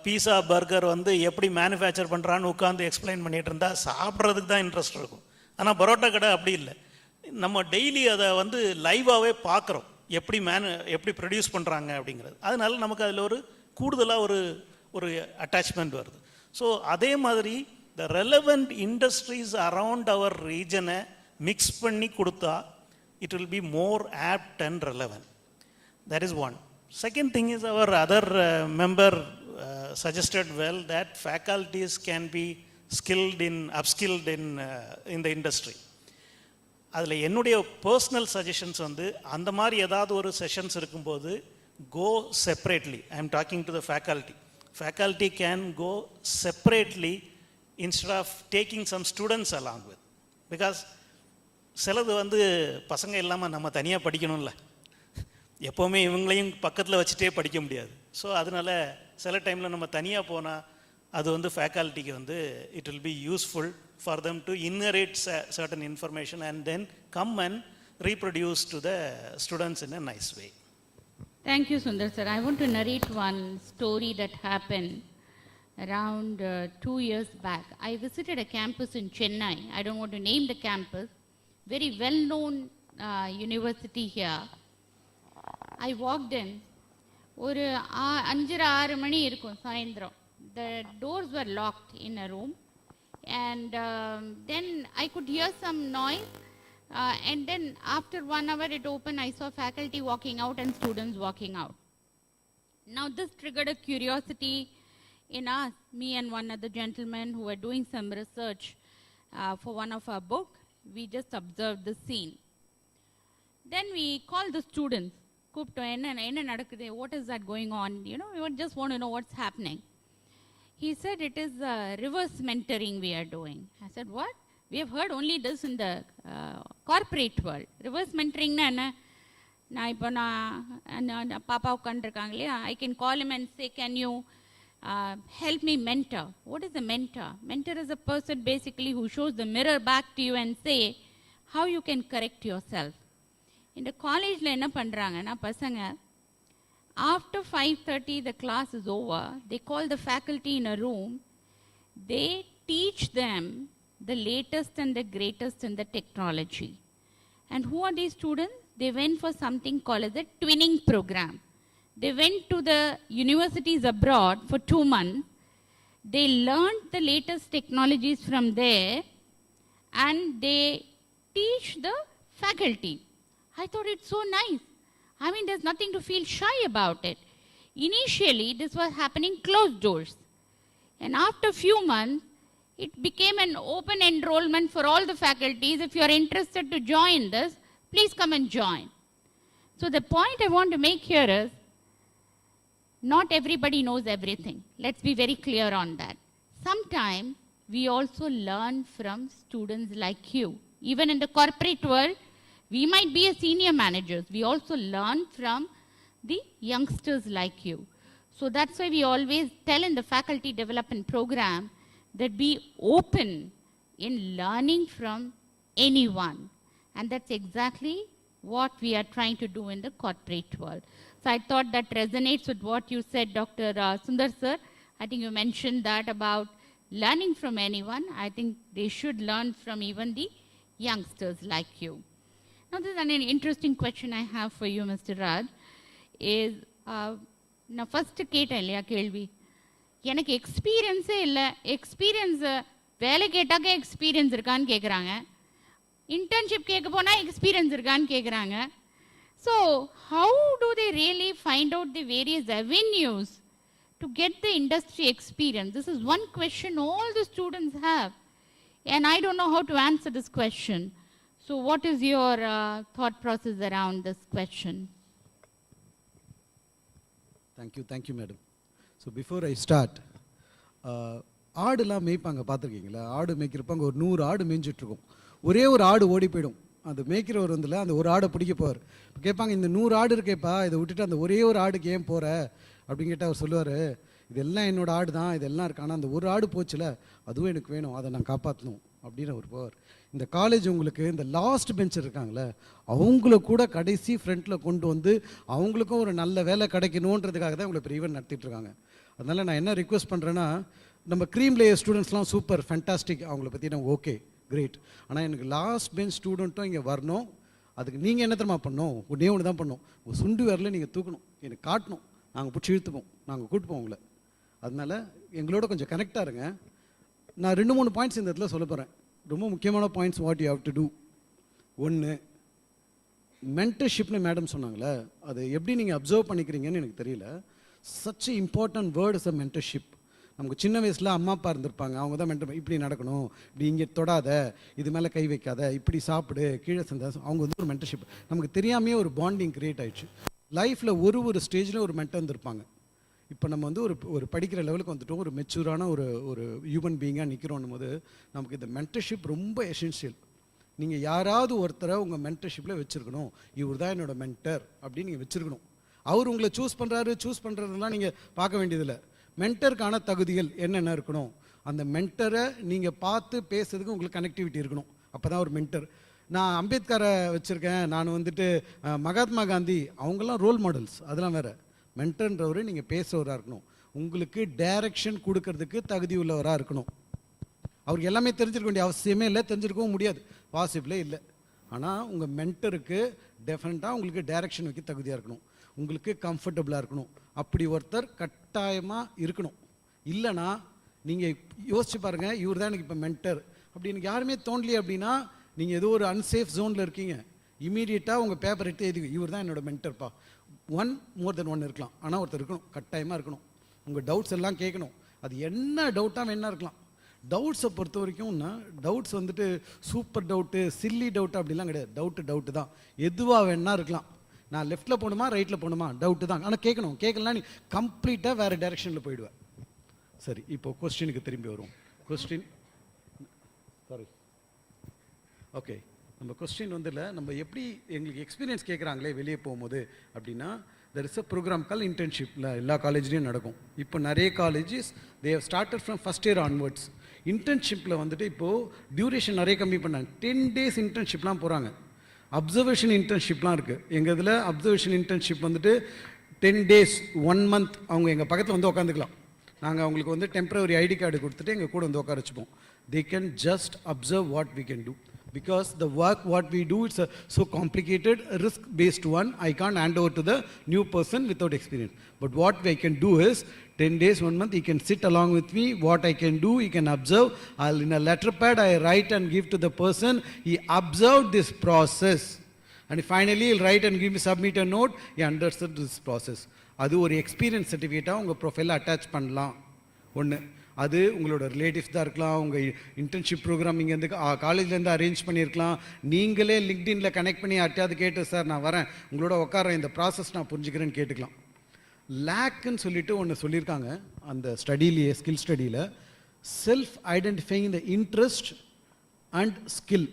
pizza burger வந்து எப்படி மேனுஃபேக்சர் பண்ணுறான்னு உட்காந்து எக்ஸ்பிளைன் பண்ணிகிட்டு இருந்தால் சாப்பிட்றதுக்கு தான் இன்ட்ரெஸ்ட் இருக்கும். ஆனால் பரோட்டா கடை அப்படி இல்லை. நம்ம டெய்லி அதை வந்து லைவாகவே பார்க்குறோம், எப்படி ப்ரொடியூஸ் பண்ணுறாங்க அப்படிங்கிறது. அதனால நமக்கு அதில் ஒரு கூடுதலாக ஒரு அட்டாச்மெண்ட் வருது. ஸோ அதே மாதிரி the relevant industries around our ரீஜனை மிக்ஸ் பண்ணி கொடுத்தா it will be more apt and relevant. That is one. Second thing is our other member suggested well that faculties can be upskilled in the industry. அதில் என்னுடைய personal suggestions வந்து அந்த மாதிரி ஏதாவது ஒரு செஷன்ஸ் இருக்கும்போது go separately. I am talking to the faculty. Faculty can go separately instead of taking some students along with. Because சிலது வந்து பசங்க இல்லாமல் நம்ம தனியாக படிக்கணும்ல, எப்போவுமே இவங்களையும் பக்கத்தில் வச்சுட்டே படிக்க முடியாது. ஸோ அதனால் சில டைமில் நம்ம தனியாக போனால் அது வந்து ஃபேக்கல்ட்டிக்கு வந்து it will be useful for them to inherit certain information and then come and reproduce to the students in a nice way. Thank you, Sundar sir. I want to narrate one story that happened around 2 years back. I visited a campus in Chennai. I don't want to name the campus. Very well-known university here. I walked in. ஒரு 5:30 மணி இருக்கும் சாயந்தரம். The doors were locked in a room, and then I could hear some noise, and then after 1 hour it opened. I saw faculty walking out and students walking out. Now this triggered a curiosity in us, me and one other gentleman who were doing some research for one of our book. We just observed the scene. Then we called the students. கூப்பிட்டோம், என்ன நடக்குது, what is that going on, we just want to know what's happening. He said it is reverse mentoring we are doing. I said, what? We have heard only this in the corporate world. Reverse mentoring na enna? நான் இப்போ நான் பாப்பா உட்காந்துருக்காங்க இல்லையா, I can call him and say, can you help me mentor? What is a mentor? Mentor is a person basically who shows the mirror back to you and say how you can correct yourself. இந்த காலேஜில் என்ன பண்ணுறாங்கன்னா பசங்க, after 5:30 the class is over, they call the faculty in a room, they teach them the latest and the greatest in the technology. And who are these students? They went for something called as a twinning program. They went to the universities abroad for 2 months. They learned the latest technologies from there and they teach the faculty. I thought it's so nice. I mean, there's nothing to feel shy about it. Initially, this was happening closed doors. And after a few months, it became an open enrollment for all the faculties. If you're interested to join this, please come and join. So the point I want to make here is, not everybody knows everything. Let's be very clear on that. Sometimes we also learn from students like you. Even in the corporate world, we might be a senior managers. We also learn from the youngsters like you. So that's why we always tell in the faculty development program that be open in learning from anyone. And that's exactly what we are trying to do in the corporate world. So I thought that resonates with what you said, Dr. Sundar sir. I think you mentioned that about learning from anyone. I think they should learn from even the youngsters like you. Now, this is an interesting question I have for you, Mr. Raj, is, நான் first கேட்டேன் இல்லையா கேள்வி, எனக்கு எக்ஸ்பீரியன்ஸே இல்லை, வேலை கேட்டாக்க experience இருக்கான்னு கேட்குறாங்க, இன்டர்ன்ஷிப் கேட்க போனால் எக்ஸ்பீரியன்ஸ் இருக்கான்னு கேட்குறாங்க. So how to they really find out the various avenues to get the industry experience? This is one question all the students have, and I don't know how to answer this question. So what is your thought process around this question? Thank you, madam. So before I start, ஆடுலாம் மேய்ப்பாங்க பார்த்துருக்கீங்களா? ஆடு மேய்க்கிறப்பாங்க ஒரு 100 ஆடு மேய்ஞ்சிட்ருக்கும். ஒரே ஒரு ஆடு ஓடி போயிடும். அந்த மேய்க்கிறவர் வந்துல அந்த ஒரு ஆடை பிடிக்க போவார். கேட்பாங்க, இந்த 100 ஆடு இருக்கேப்பா, இதை விட்டுட்டு அந்த ஒரே ஒரு ஆடுக்கு ஏன் போகிற அப்படின்னு கேட்டால் அவர் சொல்லுவார், இதெல்லாம் என்னோட ஆடு தான், இதெல்லாம் இருக்கு, ஆனால் அந்த ஒரு ஆடு போச்சுல அதுவும் எனக்கு வேணும், அதை நான் காப்பாற்றணும் அப்படின்னு ஒரு பவர். இந்த காலேஜ் உங்களுக்கு இந்த லாஸ்ட் பெஞ்ச் இருக்காங்களே அவங்கள கூட கடைசி ஃப்ரண்ட்டில் கொண்டு வந்து அவங்களுக்கும் ஒரு நல்ல வேலை கிடைக்கணுன்றதுக்காக தான் இவ்வளோ பெரிய ஈவென்ட் நடத்திட்டு இருக்காங்க. அதனால் நான் என்ன ரிக்வெஸ்ட் பண்ணுறேன்னா, நம்ம க்ரீம் லேயர் ஸ்டூடெண்ட்ஸ்லாம் சூப்பர் ஃபேண்டாஸ்டிக், அவங்கள பற்றி நான் ஓகே கிரேட். ஆனால் எனக்கு லாஸ்ட் பெஞ்ச் ஸ்டூடெண்ட்டும் இங்கே வரணும். அதுக்கு நீங்கள் என்ன தெரியுமா பண்ணணும், ஒன்றே ஒன்று தான் பண்ணணும், ஒரு சுண்டு வரல நீங்கள் தூக்கணும், எனக்கு காட்டணும், நாங்கள் பிடிச்சி இழுத்துப்போம், நாங்கள் கூட்டுப்போம் உங்களை. அதனால் எங்களோட கொஞ்சம் கனெக்டாக இருங்க. நான் 2-3 பாயிண்ட்ஸ் இந்த இடத்துல சொல்ல போகிறேன், ரொம்ப முக்கியமான points. What you have to do. ஒன்று, மென்டர்ஷிப்னு மேடம் சொன்னாங்களே, அது எப்படி நீங்கள் அப்சர்வ் பண்ணிக்கிறீங்கன்னு எனக்கு தெரியல. Such important word is a mentorship. நமக்கு சின்ன வயசில் அம்மா அப்பா இருந்திருப்பாங்க, அவங்க தான் மென்டர், இப்படி நடக்கணும், இப்படி இங்கே தொடாத, இது மேலே கை வைக்காத, இப்படி சாப்பிடு, கீழே செஞ்ச, அவங்க வந்து ஒரு மென்டர்ஷிப். நமக்கு தெரியாமையே ஒரு பாண்டிங் க்ரியேட் ஆயிடுச்சு. லைஃப்பில் ஒரு ஸ்டேஜில் ஒரு மென்டர் இருந்திருப்பாங்க. இப்போ நம்ம வந்து ஒரு படிக்கிற லெவலுக்கு வந்துட்டோம், ஒரு மெச்சூரான ஒரு ஹியூமன் பீயிங்காக நிற்கிறோன்னும் போது நமக்கு இந்த மென்டர்ஷிப் ரொம்ப எசென்ஷியல். நீங்கள் யாராவது ஒருத்தரை உங்கள் மென்டர்ஷிப்பில் வச்சுருக்கணும், இவர் தான் என்னோட மென்டர் அப்படின்னு நீங்கள் வச்சுருக்கணும். அவர் உங்களை சூஸ் பண்ணுறதுலாம் நீங்கள் பார்க்க வேண்டியதில்லை. மென்டருக்கான தகுதிகள் என்னென்ன இருக்கணும், அந்த மென்டரை நீங்கள் பார்த்து பேசுறதுக்கு உங்களுக்கு கனெக்டிவிட்டி இருக்கணும், அப்போ தான் ஒரு மென்டர். நான் அம்பேத்கரை வச்சுருக்கேன், நான் வந்துட்டு மகாத்மா காந்தி, அவங்கெல்லாம் ரோல் மாடல்ஸ், அதெல்லாம் வேறு. மென்டர்ன்றவர் நீங்கள் பேசுகிறவராக இருக்கணும், உங்களுக்கு டைரக்ஷன் கொடுக்கறதுக்கு தகுதி உள்ளவராக இருக்கணும். அவருக்கு எல்லாமே தெரிஞ்சிருக்க வேண்டிய அவசியமே இல்லை, தெரிஞ்சிருக்கவும் முடியாது, பாசிபிளே இல்லை. ஆனால் உங்கள் மென்டருக்கு டெஃபினட்டாக உங்களுக்கு டைரக்ஷன் வைக்க தகுதியாக இருக்கணும், உங்களுக்கு கம்ஃபர்டபுளாக இருக்கணும். அப்படி ஒருத்தர் கட்டாயமாக இருக்கணும். இல்லைனா நீங்கள் யோசிச்சு பாருங்கள், இவர் தான் எனக்கு இப்போ மென்டர் அப்படின்னு யாருமே தோணலையே அப்படின்னா நீங்கள் ஏதோ ஒரு அன்சேஃப் ஜோனில் இருக்கீங்க. இமீடியட்டாக உங்கள் பேப்பர் எடுத்து எழுதி, இவர் தான் என்னோட மென்டர்ப்பா. மோர் தென் ஒன் இருக்கலாம், ஆனால் ஒருத்தர் இருக்கணும், கட்டாயமாக இருக்கணும். உங்கள் டவுட்ஸ் எல்லாம் கேட்கணும், அது என்ன டவுட்டாக வேணா இருக்கலாம். டவுட்ஸை பொறுத்த வரைக்கும்னா டவுட்ஸ் வந்துட்டு சூப்பர் டவுட்டு, சில்லி டவுட்டு அப்படிலாம் கிடையாது. டவுட்டு தான், எதுவாக வேணா இருக்கலாம். நான் லெஃப்ட்டில் போகணுமா ரைட்டில் போகணுமா டவுட்டு தான், ஆனால் கேட்கணும். கேட்கலாம், நீ கம்ப்ளீட்டாக வேறு டைரெக்ஷனில் போயிடுவேன். சரி, இப்போ கொஸ்டினுக்கு திரும்பி வருவோம். கொஸ்டின் சாரி ஓகே, நம்ம கொஸ்டின் வந்து இல்லை, நம்ம எப்படி எங்களுக்கு எக்ஸ்பீரியன்ஸ் கேட்குறாங்களே வெளியே போகும்போது அப்படின்னா, there is a program call இன்டர்ன்ஷிப்பில் எல்லா காலேஜ்லேயும் நடக்கும். இப்போ நிறைய colleges they have started from first year onwards. இன்டர்ன்ஷிப்பில் வந்துட்டு இப்போது டியூரேஷன் நிறைய கம்மி பண்ணாங்க. 10 days இன்டர்ன்ஷிப்லாம் போகிறாங்க. அப்சர்வேஷன் இன்டர்ன்ஷிப்லாம் இருக்குது. எங்கள் இதில் அப்சர்வேஷன் இன்டர்ன்ஷிப் வந்துட்டு 10 days 1 month அவங்க எங்கள் பக்கத்தில் வந்து உட்காந்துக்கலாம். நாங்கள் அவங்களுக்கு வந்து டெம்பரவரி ஐடி கார்டு கொடுத்துட்டு எங்கள் கூட வந்து உட்கார வச்சுப்போம். They can just observe what we can do. Because the work what we do, it's a so complicated, risk-based one. I can't hand over to the new person without experience. But what I can do is 10 days, 1 month, he can sit along with me. What I can do, he can observe. I'll in a letter pad, I write and give to the person. He observed this process. And finally, he'll write and give me, submit a note. He understood this process. அது ஒரு experience சர்டிஃபிகேட்டாக உங்கள் ப்ரொஃபைலில் attach பண்ணலாம். ஒன்று, அது உங்களோட relatives தான் இருக்கலாம், உங்கள் இன்டர்ன்ஷிப் ப்ரோக்ராம் இங்கேருந்து காலேஜ்லேருந்து அரேஞ்ச் பண்ணியிருக்கலாம். நீங்களே லிங்க்டின்ல கனெக்ட் பண்ணி யார்ட்டையாவது கேட்டு, சார் நான் வரேன் உங்களோட உட்காரேன், இந்த ப்ராசஸ் நான் புரிஞ்சுக்கிறேன்னு கேட்டுக்கலாம். லேக்குன்னு சொல்லிட்டு ஒன்று சொல்லியிருக்காங்க அந்த ஸ்டடியிலேயே, ஸ்கில் ஸ்டடியில், self identifying the interest and skill,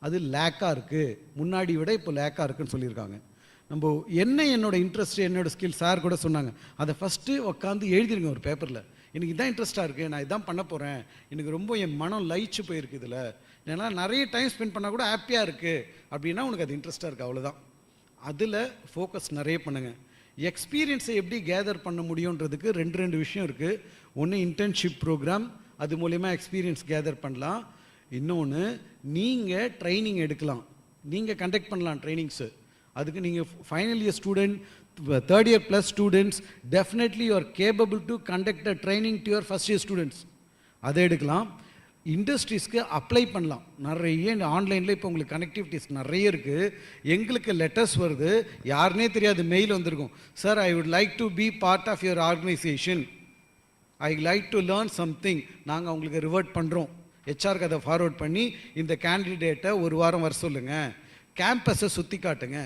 அது லேக்காக இருக்குது, முன்னாடி விட இப்போ லேக்காக இருக்குன்னு சொல்லியிருக்காங்க. நம்ம என்ன என்னோட இன்ட்ரெஸ்ட் என்னோட ஸ்கில் சார் கூட சொன்னாங்க, அதை ஃபஸ்ட்டு உட்காந்து எழுதிருங்க ஒரு பேப்பரில். எனக்கு இதான் இன்ட்ரெஸ்ட்டாக இருக்குது, நான் இதான் பண்ண போகிறேன், எனக்கு ரொம்ப என் மனம் லயிச்சு போயிருக்கு இதில், ஏன்னா நிறைய டைம் ஸ்பெண்ட் பண்ணால் கூட ஹாப்பியாக இருக்குது அப்படின்னா உனக்கு அது இன்ட்ரெஸ்ட்டாக இருக்குது, அவ்வளோதான். அதில் ஃபோக்கஸ் நிறைய பண்ணுங்கள். எக்ஸ்பீரியன்ஸை எப்படி கேதர் பண்ண முடியுன்றதுக்கு ரெண்டு விஷயம் இருக்குது. ஒன்று இன்டர்ன்ஷிப் ப்ரோக்ராம், அது மூலயமா எக்ஸ்பீரியன்ஸ் கேதர் பண்ணலாம். இன்னொன்று நீங்கள் ட்ரைனிங் எடுக்கலாம், நீங்கள் கண்டக்ட் பண்ணலாம் ட்ரைனிங்ஸு. அதுக்கு நீங்கள் final year student, third year plus students, definitely you are capable to conduct a training to your first year students. அதை எடுக்கலாம். இண்டஸ்ட்ரீஸ்க்கு அப்ளை பண்ணலாம். நிறைய ஆன்லைனில் இப்போ உங்களுக்கு கனெக்டிவிட்டிஸ் நிறைய இருக்குது. எங்களுக்கு லெட்டர்ஸ் வருது, யாருனே தெரியாது, மெயில் வந்திருக்கும், sir I would like to be part of your organisation, I like to learn something. நாங்கள் அவங்களுக்கு ரிவர்ட் பண்ணுறோம், ஹெச்ஆருக்கு அதை ஃபார்வர்ட் பண்ணி இந்த கேண்டிடேட்டை ஒரு வாரம் வர சொல்லுங்கள், கேம்பஸை சுற்றி காட்டுங்க.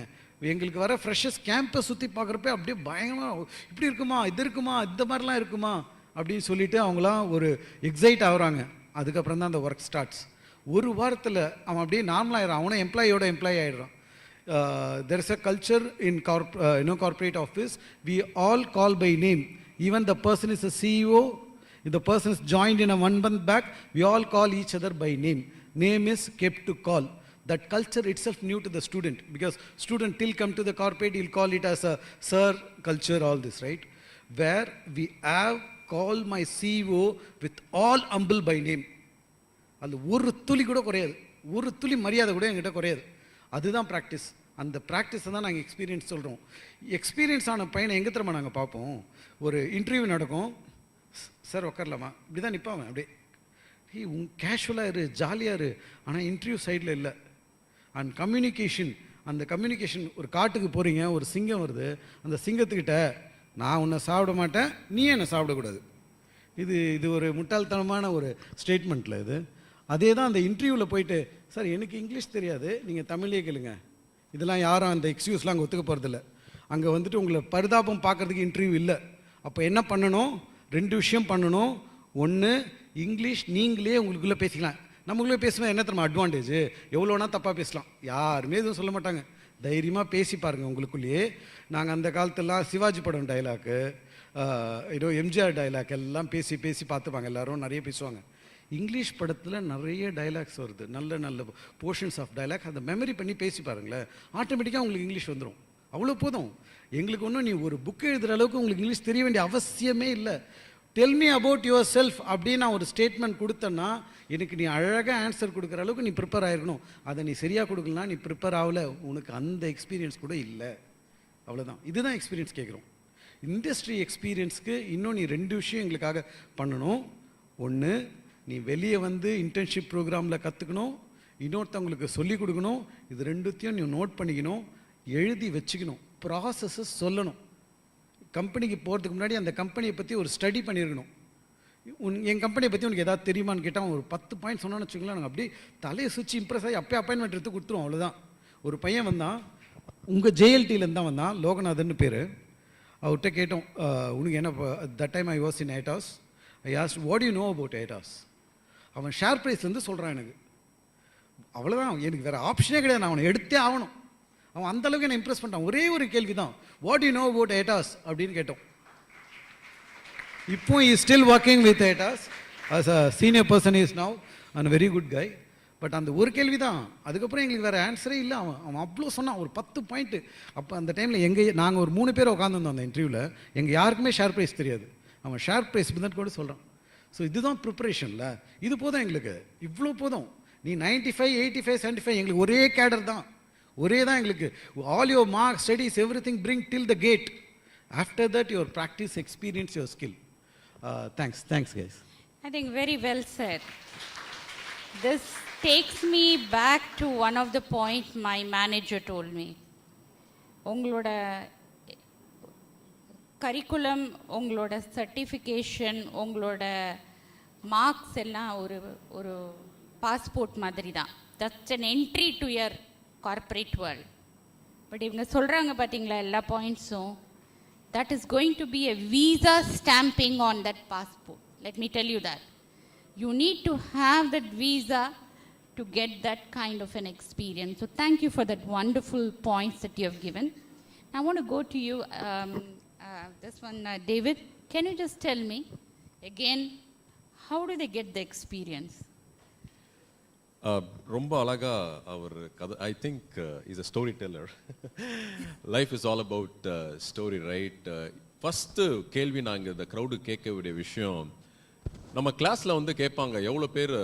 எங்களுக்கு வர ஃப்ரெஷர்ஸ் கேம்பஸ் சுற்றி பார்க்குறப்ப அப்படியே பயங்கரமாக, இப்படி இருக்குமா, இது இருக்குமா, இந்த மாதிரிலாம் இருக்குமா அப்படின்னு சொல்லிட்டு அவங்களாம் ஒரு எக்ஸைட் ஆகுறாங்க. அதுக்கப்புறம் தான் அந்த ஒர்க் ஸ்டார்ட்ஸ். ஒரு வாரத்தில் அவன் அப்படியே நார்மல் ஆகிடுறான், அவனும் எம்ப்ளாயோட எம்ப்ளாயி ஆகிடுறான். There is a culture in corporate office, we all call by name. Even the person is a CEO, if the person is joined in a 1 month back, we all call each other by name. Name is kept to call. That culture itself new to the student, because student till come to the corporate, he'll call it as a sir culture, all this, right? Where we have called my CEO with all humble by name. அந்த ஒரு துளி கூட குறையாது, ஒரு துளி மரியாதை கூட என்கிட்ட குறையாது. அதுதான் ப்ராக்டிஸ். அந்த ப்ராக்டிஸை தான் நாங்கள் எக்ஸ்பீரியன்ஸ் சொல்கிறோம். எக்ஸ்பீரியன்ஸ் ஆன பையனை எங்கே திரும்ப நாங்கள் பார்ப்போம்? ஒரு இன்டர்வியூ நடக்கும், சார் உட்காரலாமா, இப்படி தான் நிற்பாங்க அப்படியே. கேஷுவலாக இரு, ஜாலியாக இரு, ஆனால் இன்டர்வியூ சைடில் இல்லை. அண்ட் கம்யூனிகேஷன், அந்த கம்யூனிகேஷன், ஒரு காட்டுக்கு போகிறீங்க, ஒரு சிங்கம் வருது, அந்த சிங்கத்துக்கிட்ட நான் உன்னை சாப்பிட மாட்டேன், நீ என்னை சாப்பிடக்கூடாது. இது ஒரு முட்டாள்தனமான ஒரு ஸ்டேட்மெண்ட்டில் இது. அதே தான் அந்த இன்டர்வியூவில் போயிட்டு, சார் எனக்கு இங்கிலீஷ் தெரியாது, நீங்கள் தமிழ்லேயே கேளுங்க, இதெல்லாம் யாரும் அந்த எக்ஸ்கியூஸ்லாம் அங்கே ஒத்துக்க போகிறதில்ல. அங்கே வந்துட்டு உங்களை பரிதாபம் பார்க்குறதுக்கு இன்டர்வியூ இல்லை. அப்போ என்ன பண்ணணும்? 2 விஷயம் பண்ணணும். ஒன்று, இங்கிலீஷ் நீங்களே உங்களுக்குள்ளே பேசிக்கலாம். நம்மளுக்குள்ளே பேசும்போது என்ன தெரியுமா அட்வான்டேஜ்? எவ்வளோனா தப்பாக பேசலாம், யாருமே எதுவும் சொல்ல மாட்டாங்க. தைரியமாக பேசி பாருங்கள் உங்களுக்குள்ளேயே. நாங்கள் அந்த காலத்துலாம் சிவாஜி படம் டைலாக்கு, ஏதோ எம்ஜிஆர் டைலாக் எல்லாம் பேசி பேசி பார்த்துப்பாங்க, எல்லோரும் நிறைய பேசுவாங்க. இங்கிலீஷ் படத்தில் நிறைய டைலாக்ஸ் வருது, நல்ல நல்ல போர்ஷன்ஸ் ஆஃப் டைலாக். அதை மெமரி பண்ணி பேசி பாருங்களேன், ஆட்டோமேட்டிக்காக உங்களுக்கு இங்கிலீஷ் வந்துடும். அவ்வளோ போதும். எங்களுக்கு ஒன்றும் நீ ஒரு புக்கு எழுதுகிற அளவுக்கு உங்களுக்கு இங்கிலீஷ் தெரிய வேண்டிய அவசியமே இல்லை. Del me about your self அப்படின்னு நான் ஒரு ஸ்டேட்மெண்ட் கொடுத்தேன்னா, எனக்கு நீ அழகாக ஆன்சர் கொடுக்குற அளவுக்கு நீ ப்ரிப்பேர் ஆகிருக்கணும். அதை நீ சரியாக கொடுக்கலனா நீ ப்ரிப்பேர் ஆகலை, உனக்கு அந்த எக்ஸ்பீரியன்ஸ் கூட இல்லை. அவ்வளோதான். இதுதான் எக்ஸ்பீரியன்ஸ் கேட்குறோம். இண்டஸ்ட்ரி எக்ஸ்பீரியன்ஸ்க்கு இன்னும் நீ 2 விஷயம் எங்களுக்காக பண்ணணும். ஒன்று, நீ வெளியே வந்து இன்டர்ன்ஷிப் ப்ரோக்ராமில் கற்றுக்கணும், இன்னொருத்தவங்களுக்கு சொல்லிக் கொடுக்கணும். இது 2த்தையும் நீ நோட் பண்ணிக்கணும், எழுதி வச்சுக்கணும், ப்ராசஸஸ் சொல்லணும். கம்பெனிக்கு போகிறதுக்கு முன்னாடி அந்த கம்பெனியை பற்றி ஒரு ஸ்டடி பண்ணியிருக்கணும். என் கம்பெனியை பற்றி உனக்கு எதாவது தெரியுமான்னு கேட்டால் ஒரு 10 பாயிண்ட் சொன்னான்னு வச்சுக்கலாம், நாங்கள் அப்படியே தலையை சுவிட்ச் இம்ப்ரெஸ் ஆகி அப்பயே அப்பாயின்மெண்ட் எடுத்து கொடுத்துருவோம். அவ்வளோதான். ஒரு பையன் வந்தான், உங்கள் ஜேஎல்டியிலேருந்து தான் வந்தான், லோகநாதன் பேர். அவர்கிட்ட கேட்டோம், உனக்கு என்ன, that time I was in Itas. I asked what you know about Itas. அவன் ஷேர் ப்ரைஸ்லேருந்து சொல்கிறான் எனக்கு. அவ்வளோதான், எனக்கு வேறு ஆப்ஷனே கிடையாது, நான் அவனை எடுத்தே ஆகணும். அவன் அந்தளவுக்கு என்னை இம்ப்ரெஸ் பண்ணிட்டான். ஒரே ஒரு கேள்வி தான், வாட் யூ நோ அபவுட் ஐட்டாஸ் அப்படின்னு கேட்டோம். இப்போ he is still working with ITAS as a senior person is now and a very good guy. But அந்த ஒரு கேள்வி தான், அதுக்கப்புறம் எங்களுக்கு வேறு ஆன்சரே இல்லை. அவன் அவ்வளோ சொன்னான், ஒரு 10 பாயிண்ட்டு. அப்போ அந்த டைமில் நாங்கள் ஒரு 3 பேர் உட்காந்துருந்தோம் அந்த இன்டர்வியூவில். எங்கள் யாருக்குமே ஷேர் ப்ரைஸ் தெரியாது. அவன் ஷேர் ப்ரைஸ் தான் கூட சொல்கிறான். ஸோ இதுதான் ப்ரிப்பரேஷனில். இது போதும் எங்களுக்கு, இவ்வளோ போதும். நீ 95, 85, 75 எங்களுக்கு ஒரே கேடர் தான், ஒரே தான் எங்களுக்கு. All your marks, studies, everything bring till the gate. After that your practice, experience, your skill. Thanks guys. I think very well said. This takes me back to one of the points my manager told me. உங்களோட curriculum, உங்களோட certification, உங்களோட marks எல்லாம் ஒரு passport மாதிரி தான். That's an entry to your corporate world. But இவங்க சொல்கிறாங்க பார்த்தீங்களா எல்லா பாயிண்ட்ஸும், that is going to be a visa stamping on that passport. Let me tell you that. You need to have that visa to get that kind of an experience. So thank you for that wonderful points that you have given. I want to go to you, this one, David. Can you just tell me again, how do they get the experience? ரொம்ப அழகா அவர் கதை. I think is a story teller. Life is all about story, right? First கேள்வி நாங்கள் இந்த crowd கேட்க வேண்டிய விஷயம், நம்ம கிளாஸில் வந்து கேட்பாங்க, எவ்வளோ பேர்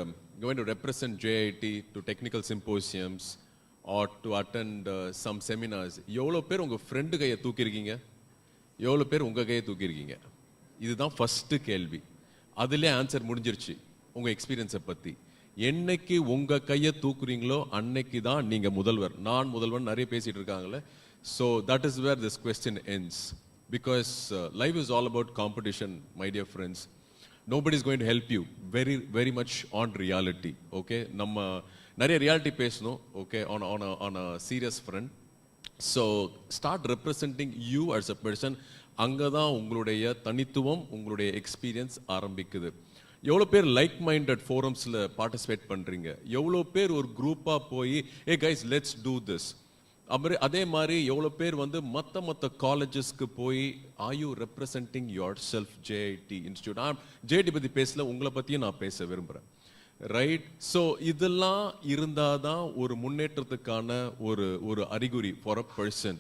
going to represent JIT to technical symposiums or to attend some seminars? எவ்வளோ பேர் உங்கள் ஃப்ரெண்டு கையை தூக்கியிருக்கீங்க, எவ்வளோ பேர் உங்கள் கையை தூக்கியிருக்கீங்க? இதுதான் ஃபஸ்ட்டு கேள்வி. அதுலேயே ஆன்சர் முடிஞ்சிருச்சு உங்கள் எக்ஸ்பீரியன்ஸை பற்றி. என்னைக்கு உங்கள் கையை தூக்குறீங்களோ அன்னைக்கு தான் நீங்கள் முதல்வர். நான் முதல்வன் நிறைய பேசிகிட்டு இருக்காங்களே. So that is where this question ends. Because life is all about competition, my dear friends. nobody is going to help you very much on reality. Okay, நம்ம நிறைய ரியாலிட்டி பேசணும். Okay, on a serious front. So start representing you as a person. அங்கே தான் உங்களுடைய தனித்துவம், உங்களுடைய experience ஆரம்பிக்குது. எவ்வளோ பேர் லைக் மைண்டட் ஃபோரம்ஸில் பார்ட்டிசிபேட் பண்ணுறீங்க? எவ்வளோ பேர் ஒரு குரூப்பாக போய் ஏ கைஸ் லெட்ஸ் டூ திஸ்? அதே மாதிரி எவ்வளோ பேர் வந்து மற்ற காலேஜஸ்க்கு போய் are you representing your self? JIT institute. நான் ஜேஐடி பற்றி பேசல, உங்களை பற்றியும் நான் பேச விரும்புகிறேன். ரைட்? ஸோ இதெல்லாம் இருந்தால் தான் ஒரு முன்னேற்றத்துக்கான ஒரு அறிகுறி for a person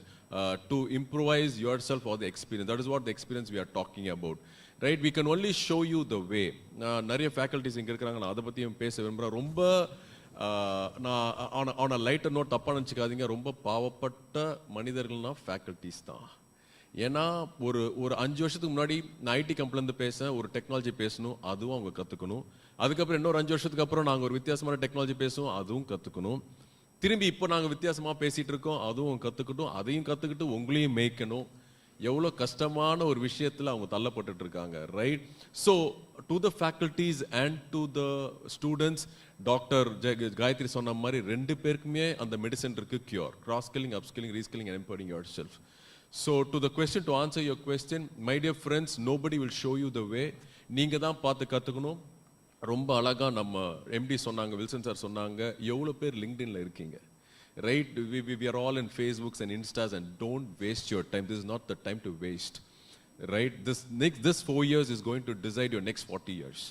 to improvise yourself or the experience. That is what the experience we are talking about. Right? We can only show you the way. நிறைய ஃபேக்கல்ட்டிஸ் இங்கே இருக்கிறாங்க, நான் அதை பற்றியும் பேச விரும்புகிறேன். ரொம்ப நான் ஆன் அ லைட்டர் நோட், தப்பாக நினச்சிக்காதீங்க, ரொம்ப பாவப்பட்ட மனிதர்கள்னா ஃபேக்கல்ட்டிஸ் தான். ஏன்னா ஒரு 5 வருஷத்துக்கு முன்னாடி நான் ஐடி கம்பெனிலேருந்து பேசேன், ஒரு டெக்னாலஜி பேசணும், அதுவும் அவங்க கற்றுக்கணும். அதுக்கப்புறம் இன்னொரு 5 வருஷத்துக்கு அப்புறம் நாங்கள் ஒரு வித்தியாசமான டெக்னாலஜி பேசுவோம், அதுவும் கற்றுக்கணும். திரும்பி இப்போ நாங்கள் வித்தியாசமாக பேசிகிட்டு இருக்கோம், அதுவும் கற்றுக்கிட்டோம். அதையும் கற்றுக்கிட்டு உங்களையும் மேய்க்கணும். எவ்வளோ கஷ்டமான ஒரு விஷயத்தில் அவங்க தள்ளப்பட்டு இருக்காங்க. Right? So to the faculties and to the students, doctor Gayatri சொன்ன மாதிரி 2 பேருக்குமே அந்த மெடிசன் இருக்குது, cure. Cross skilling, upskilling, reskilling and empowering yourself. So to the question, to answer your question, my dear friends, nobody will show you the way. நீங்க தான் பார்த்து கற்றுக்கணும். ரொம்ப அழகா நம்ம எம்டி சொன்னாங்க, வில்சன் சார் சொன்னாங்க, எவ்வளோ பேர் லிங்க்டின்ல இருக்கீங்க. Right? we are all in Facebooks and Instas, and don't waste your time. This is not the time to waste. Right? This 4 years is going to decide your next 40 years.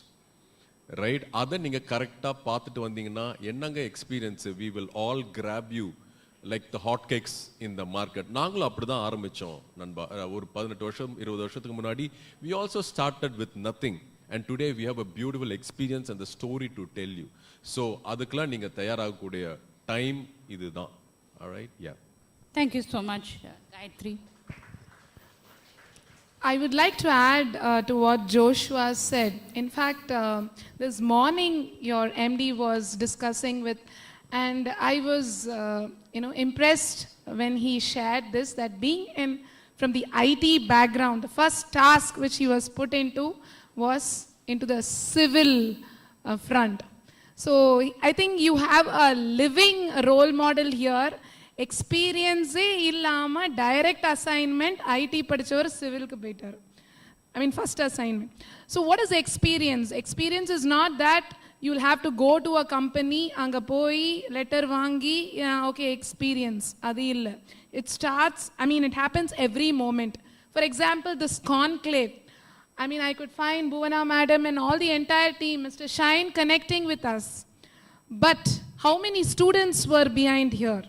Right? அதை நீங்கள் கரெக்டாக பார்த்துட்டு வந்தீங்கன்னா என்னங்க experience, we will all grab you like the hot cakes in the market. நாங்களும் அப்படி தான் ஆரம்பித்தோம் நண்பா. ஒரு 18 வருஷம் 20 வருஷத்துக்கு முன்னாடி we also started with nothing, and today we have a beautiful experience and the story to tell you. So அதுக்கெல்லாம் நீங்கள் தயாராகக்கூடிய டைம் இதுதான். Alright? Yeah. Thank you so much, Gayatri. I would like to add to what Joshua said. In fact, this morning your MD was discussing with, and I was impressed when he shared this, that being from the IT background, the first task which he was put into was into the civil front. So I think you have a living role model here. Experience illama direct assignment IT படிச்சவர் சிவிலுக்கு போயிட்டார். I mean first assignment. So what is experience? Experience is not that you will have to go to a company, anga poi letter vaangi, okay, experience. Adi illa. It starts, it happens every moment. For example, this conclave. I could find Bhuvana madam and all the entire team, Mr. Shine, connecting with us. But how many students were behind here?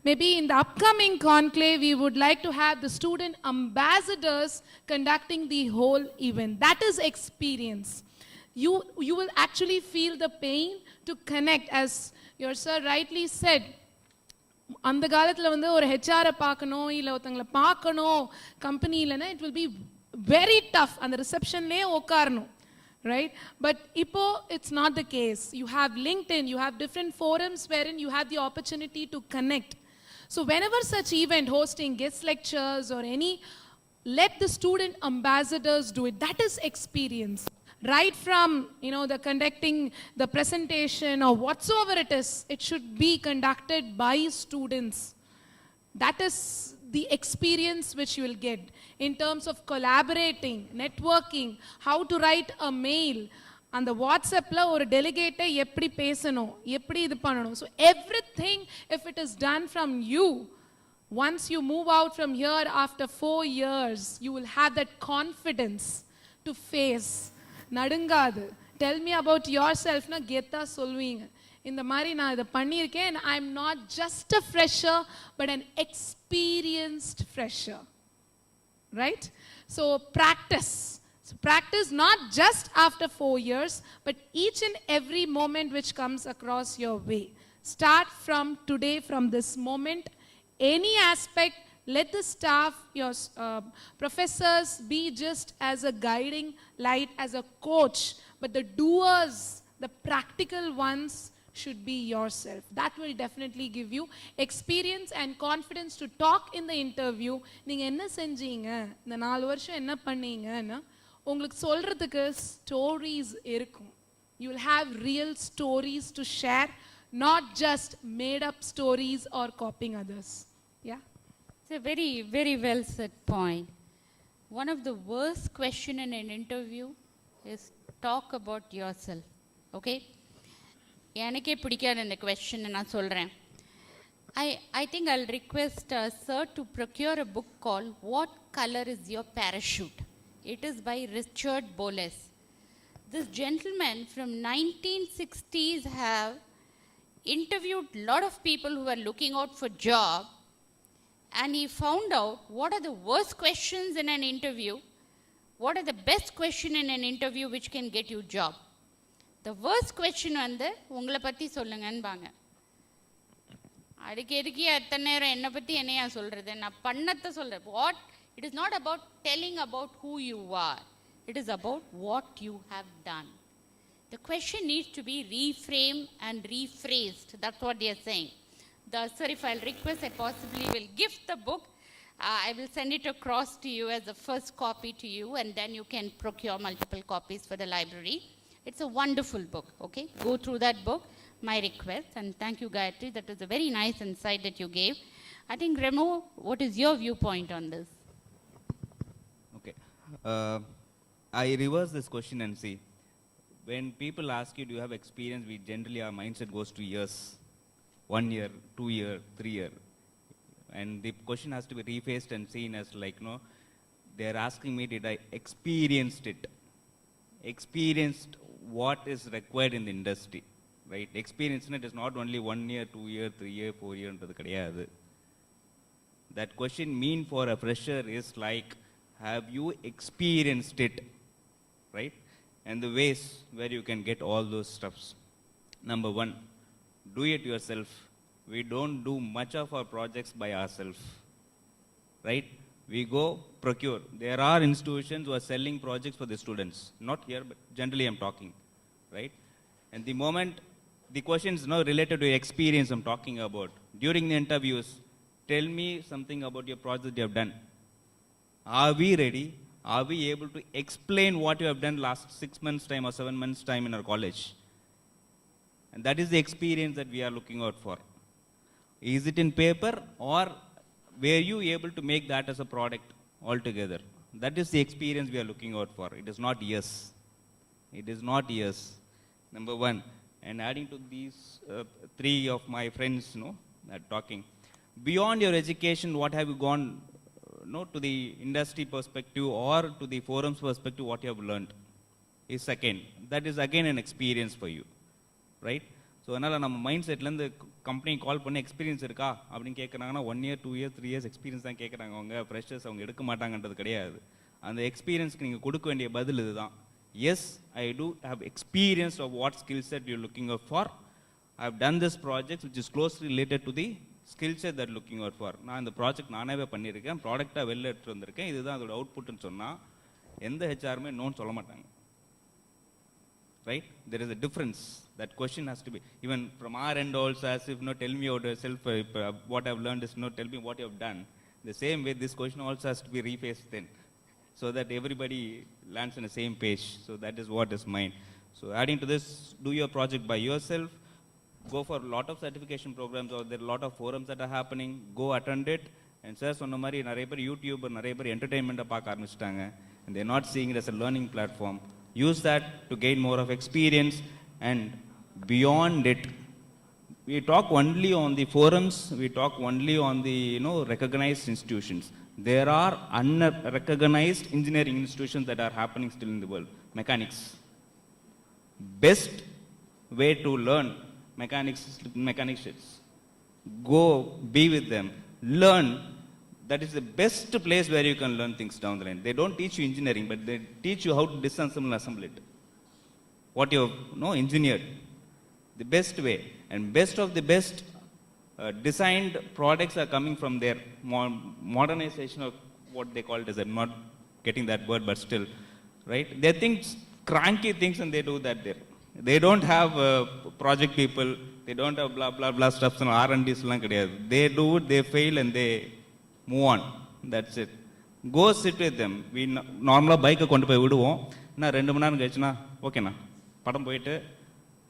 Maybe in the upcoming conclave, we would like to have the student ambassadors conducting the whole event. That is experience. You will actually feel the pain to connect, as your sir rightly said. அந்த காலத்தில் வந்து ஒரு ஹெச்ஆரை பார்க்கணும், இல்லை ஒருத்தங்களை பார்க்கணும் கம்பெனிலன்னா, it will be very tough. அந்த ரிசப்ஷன்லேயே உட்காரணும். Right? But இப்போ it's not the case. You have LinkedIn, you have different forums wherein you have the opportunity to connect. So whenever such event, hosting guest lectures or any, let the student ambassadors do it. That is experience. Right from, the conducting the presentation or whatsoever it is, it should be conducted by students. That is the experience which you will get in terms of collaborating, networking, how to write a mail, அந்த வாட்ஸ்அப்பில் ஒரு டெலிகேட்டை எப்படி பேசணும், எப்படி இது பண்ணணும். So everything if it is done from you, once you move out from here after 4 years, you will have that confidence to face. நடுங்காது. Tell me about your செல்ஃப்னா கெத்தாக சொல்லுவீங்க, இந்த மாதிரி நான் இதை பண்ணியிருக்கேன். I am not just a fresher but an experienced fresher. Right? So practice. So practice not just after 4 years, but each and every moment which comes across your way. Start from today, from this moment. Any aspect, let the staff, your professors be just as a guiding light, as a coach. But the doers, the practical ones, should be yourself. That will definitely give you experience and confidence to talk in the interview. நீங்க என்ன செஞ்சீங்க, இந்த 4 வருஷம் என்ன பண்ணீங்கன்னு உங்களுக்கு சொல்றதுக்கு stories இருக்கும். You will have real stories to share, not just made up stories or copying others. Yeah? It's a very, very well said point. One of the worst question in an interview is talk about yourself. Okay? எனக்கே பிடிக்காத இந்த question நான் சொல்கிறேன். I think I'll request sir to procure a book called What Color is Your Parachute? It is by Richard Boles. this gentleman from 1960s have interviewed a lot of people who were looking out for job, and he found out what are the worst questions in an interview, what are the best question in an interview which can get you job. The worst question வந்து உங்களை பற்றி சொல்லுங்கன்பாங்க. அதுக்கு எதுக்கு எத்தனை நேரம் என்னை பற்றி என்னையா சொல்கிறது, நான் பண்ணத்தை சொல்கிறேன். What it is not about telling about who you are, it is about what you have done. The question needs to be reframed and rephrased. That's what they are saying. Sir, if I'll request, I possibly will gift the book. I will send it across to you as a first copy to you, and then you can procure multiple copies for the library. It's a wonderful book, okay? Go through that book, my request. And thank you, Gayatri. That was a very nice insight that you gave. I think, Remo, what is your viewpoint on this? Okay. I reverse this question and see. When people ask you, do you have experience, we generally, our mindset goes to years. 1 year, 2 year, 3 year. And the question has to be refaced and seen as like, no, they're asking me, did I experienced it? Experienced what is required in the industry, right? Experience it is not only 1 year, 2 year, 3 year, 4 year. That question mean for a fresher is like, have you experienced it, right? And the ways where you can get all those stuffs. Number one, do it yourself. We don't do much of our projects by ourselves, right? We go procure. There are institutions who are selling projects for the students. Not here, but generally I'm talking, right? And the moment, the question is now related to experience I'm talking about. During the interviews, tell me something about your project you have done. Are we ready? Are we able to explain what you have done last 6 months time or 7 months time in our college? And that is the experience that we are looking out for. Is it in paper, or were you able to make that as a product altogether? That is the experience we are looking out for. It is not yes. It is not yes. Number one. And adding to these three of my friends, talking. Beyond your education, what have you gone to the industry perspective or to the forums perspective, what you have learned is second. That is again an experience for you, right? So அதனால் நம்ம mind செட்லேருந்து company call பண்ணி experience இருக்கா அப்படின்னு கேட்குறாங்கன்னா 1 year 2 years 3 years experience தான் கேட்குறாங்க. அவங்க freshers அவங்க எடுக்க மாட்டாங்கன்றது கிடையாது. அந்த எக்ஸ்பீரியன்ஸ்க்கு நீங்கள் கொடுக்க வேண்டிய பதில் இதுதான். Yes, I do have experience of what skill set you looking out for. I have done this project which is closely related to the skill set that looking out for. நான் இந்த ப்ராஜெக்ட் நானாவே பண்ணியிருக்கேன், ப்ராடக்டாக வெளில எடுத்துகிட்டு வந்திருக்கேன், இதுதான் அதோட அவுட்புட்னு சொன்னால் எந்த ஹெச்ஆருமே நோன்னு சொல்ல மாட்டாங்க, right? There is a difference. That question has to be, even from our end also, as if, tell me about yourself, what I've learned is, tell me what you have done. The same way, this question also has to be refaced then, so that everybody lands on the same page. So that is what is mine. So adding to this, do your project by yourself, go for a lot of certification programs, or there are a lot of forums that are happening, go attend it. And sir சொன்ன மாதிரி நிறைய பேர் YouTube நிறைய பேர் என்டர்டெயின்மெண்ட்டை பார்க்க ஆரம்பிச்சிட்டாங்க, and they're not seeing it as a learning platform. Use that to gain more of experience. And beyond it, we talk only on the forums, we talk only on the recognized institutions. There are unrecognized engineering institutions that are happening still in the world. Mechanics, best way to learn mechanics, go be with them, learn. That is the best place where you can learn things down the line. They don't teach you engineering, but they teach you how to disassemble and assemble it. What you have engineered. The best way. And best of the best designed products are coming from their modernization of what they call it as, I'm not getting that word, but still, right? They think cranky things and they do that there. They don't have project people, they don't have blah, blah, blah stuff, and R&Ds. They do it, they fail, and they move on. That's it. Go sit with them. We normally bike கொண்டு போய் விடுவோம். நான் 2 மணி நேரம் கழிச்சுனா ஓகேண்ணா படம் போயிட்டு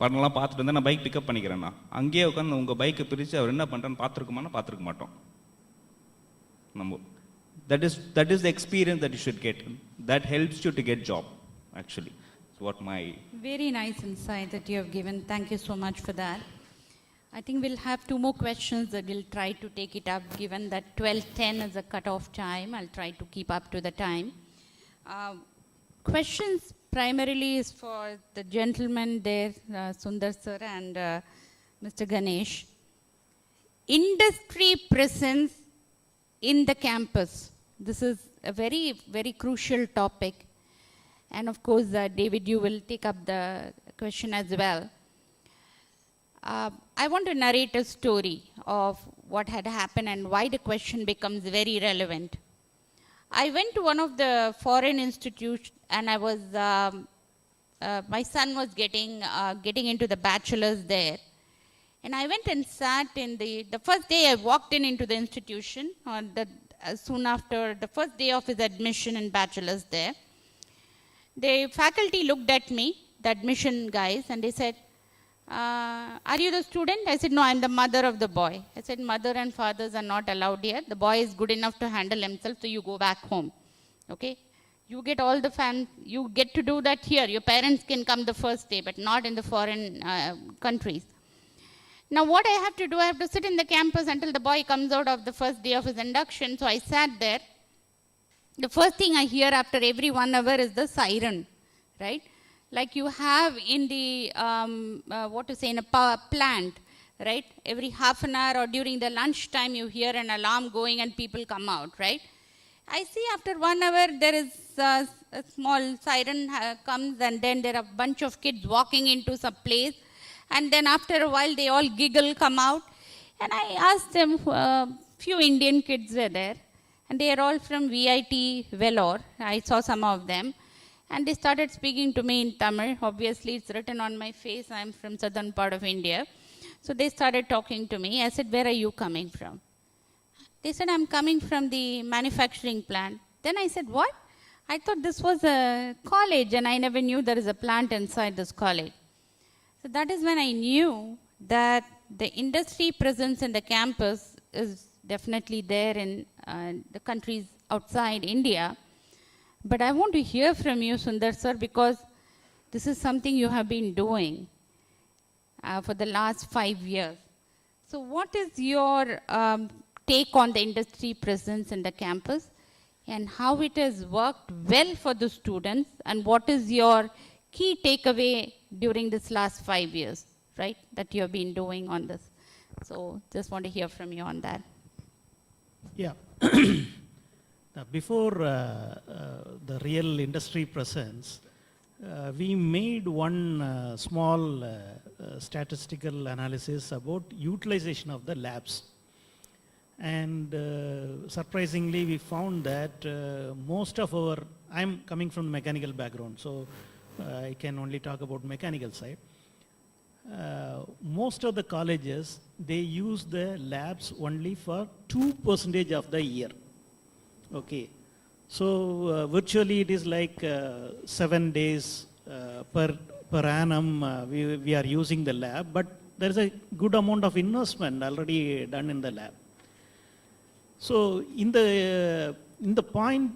படம்லாம் பார்த்துட்டு வந்தால் நான் பைக் பிக்கப் பண்ணிக்கிறேண்ணா. அங்கேயே உட்காந்து உங்கள் பைக்கை பிரித்து அவர் என்ன பண்ணுறான்னு பார்த்துருக்க மாட்டோம் நம்ம. That is the experience that you should get. That helps you to get job, actually. It's what my... Very nice insight that you have given. Thank you so much for that. I think we'll have 2 more questions that we'll try to take it up, given that 12:10 is a cut-off time. I'll try to keep up to the time. Questions primarily is for the gentleman there, Sundar sir and Mr. Ganesh. Industry presence in the campus. This is a very, very crucial topic. And of course, David, you will take up the question as well. I want to narrate a story of what had happened and why the question becomes very relevant. I went to one of the foreign institutes and I was, my son was getting into the bachelor's there. And I went and sat in the first day I walked into the institution, soon after the first day of his admission in bachelor's there. The faculty looked at me, the admission guys, and they said, are you the student? I said, no, I'm the mother of the boy. I said, mother and fathers are not allowed here. The boy is good enough to handle himself, so you go back home. Okay? You get all the you get to do that here. Your parents can come the first day, but not in the foreign countries. Now what I have to do, I have to sit in the campus until the boy comes out of the first day of his induction. So I sat there. The first thing I hear after every 1 hour is the siren, right? Like you have in the, in a power plant, right? Every half an hour or during the lunch time, you hear an alarm going and people come out, right? I see after 1 hour, there is a small siren comes and then there are a bunch of kids walking into some place. And then after a while, they all giggle, come out. And I asked them, few Indian kids were there. And they are all from VIT Vellore. I saw some of them. And they started speaking to me in Tamil. Obviously, it's written on my face. I'm from southern part of India. So they started talking to me. I said, where are you coming from? They said, I'm coming from the manufacturing plant. Then I said, what? I thought this was a college and I never knew there is a plant inside this college. So that is when I knew that the industry presence in the campus is definitely there in the countries outside India. But I want to hear from you, Sundar sir, because this is something you have been doing for the last 5 years. So what is your take on the industry presence in the campus and how it has worked well for the students, and what is your key takeaway during this last 5 years, right, that you have been doing on this? So just want to hear from you on that. Yeah. Before the real industry presence, we made one small statistical analysis about utilization of the labs. And surprisingly, we found that most of our, I'm coming from the mechanical background, so I can only talk about mechanical side. Most of the colleges, they use the labs only for 2% of the year. Okay, so virtually it is like 7 days per annum we are using the lab, but there is a good amount of investment already done in the lab. So in the point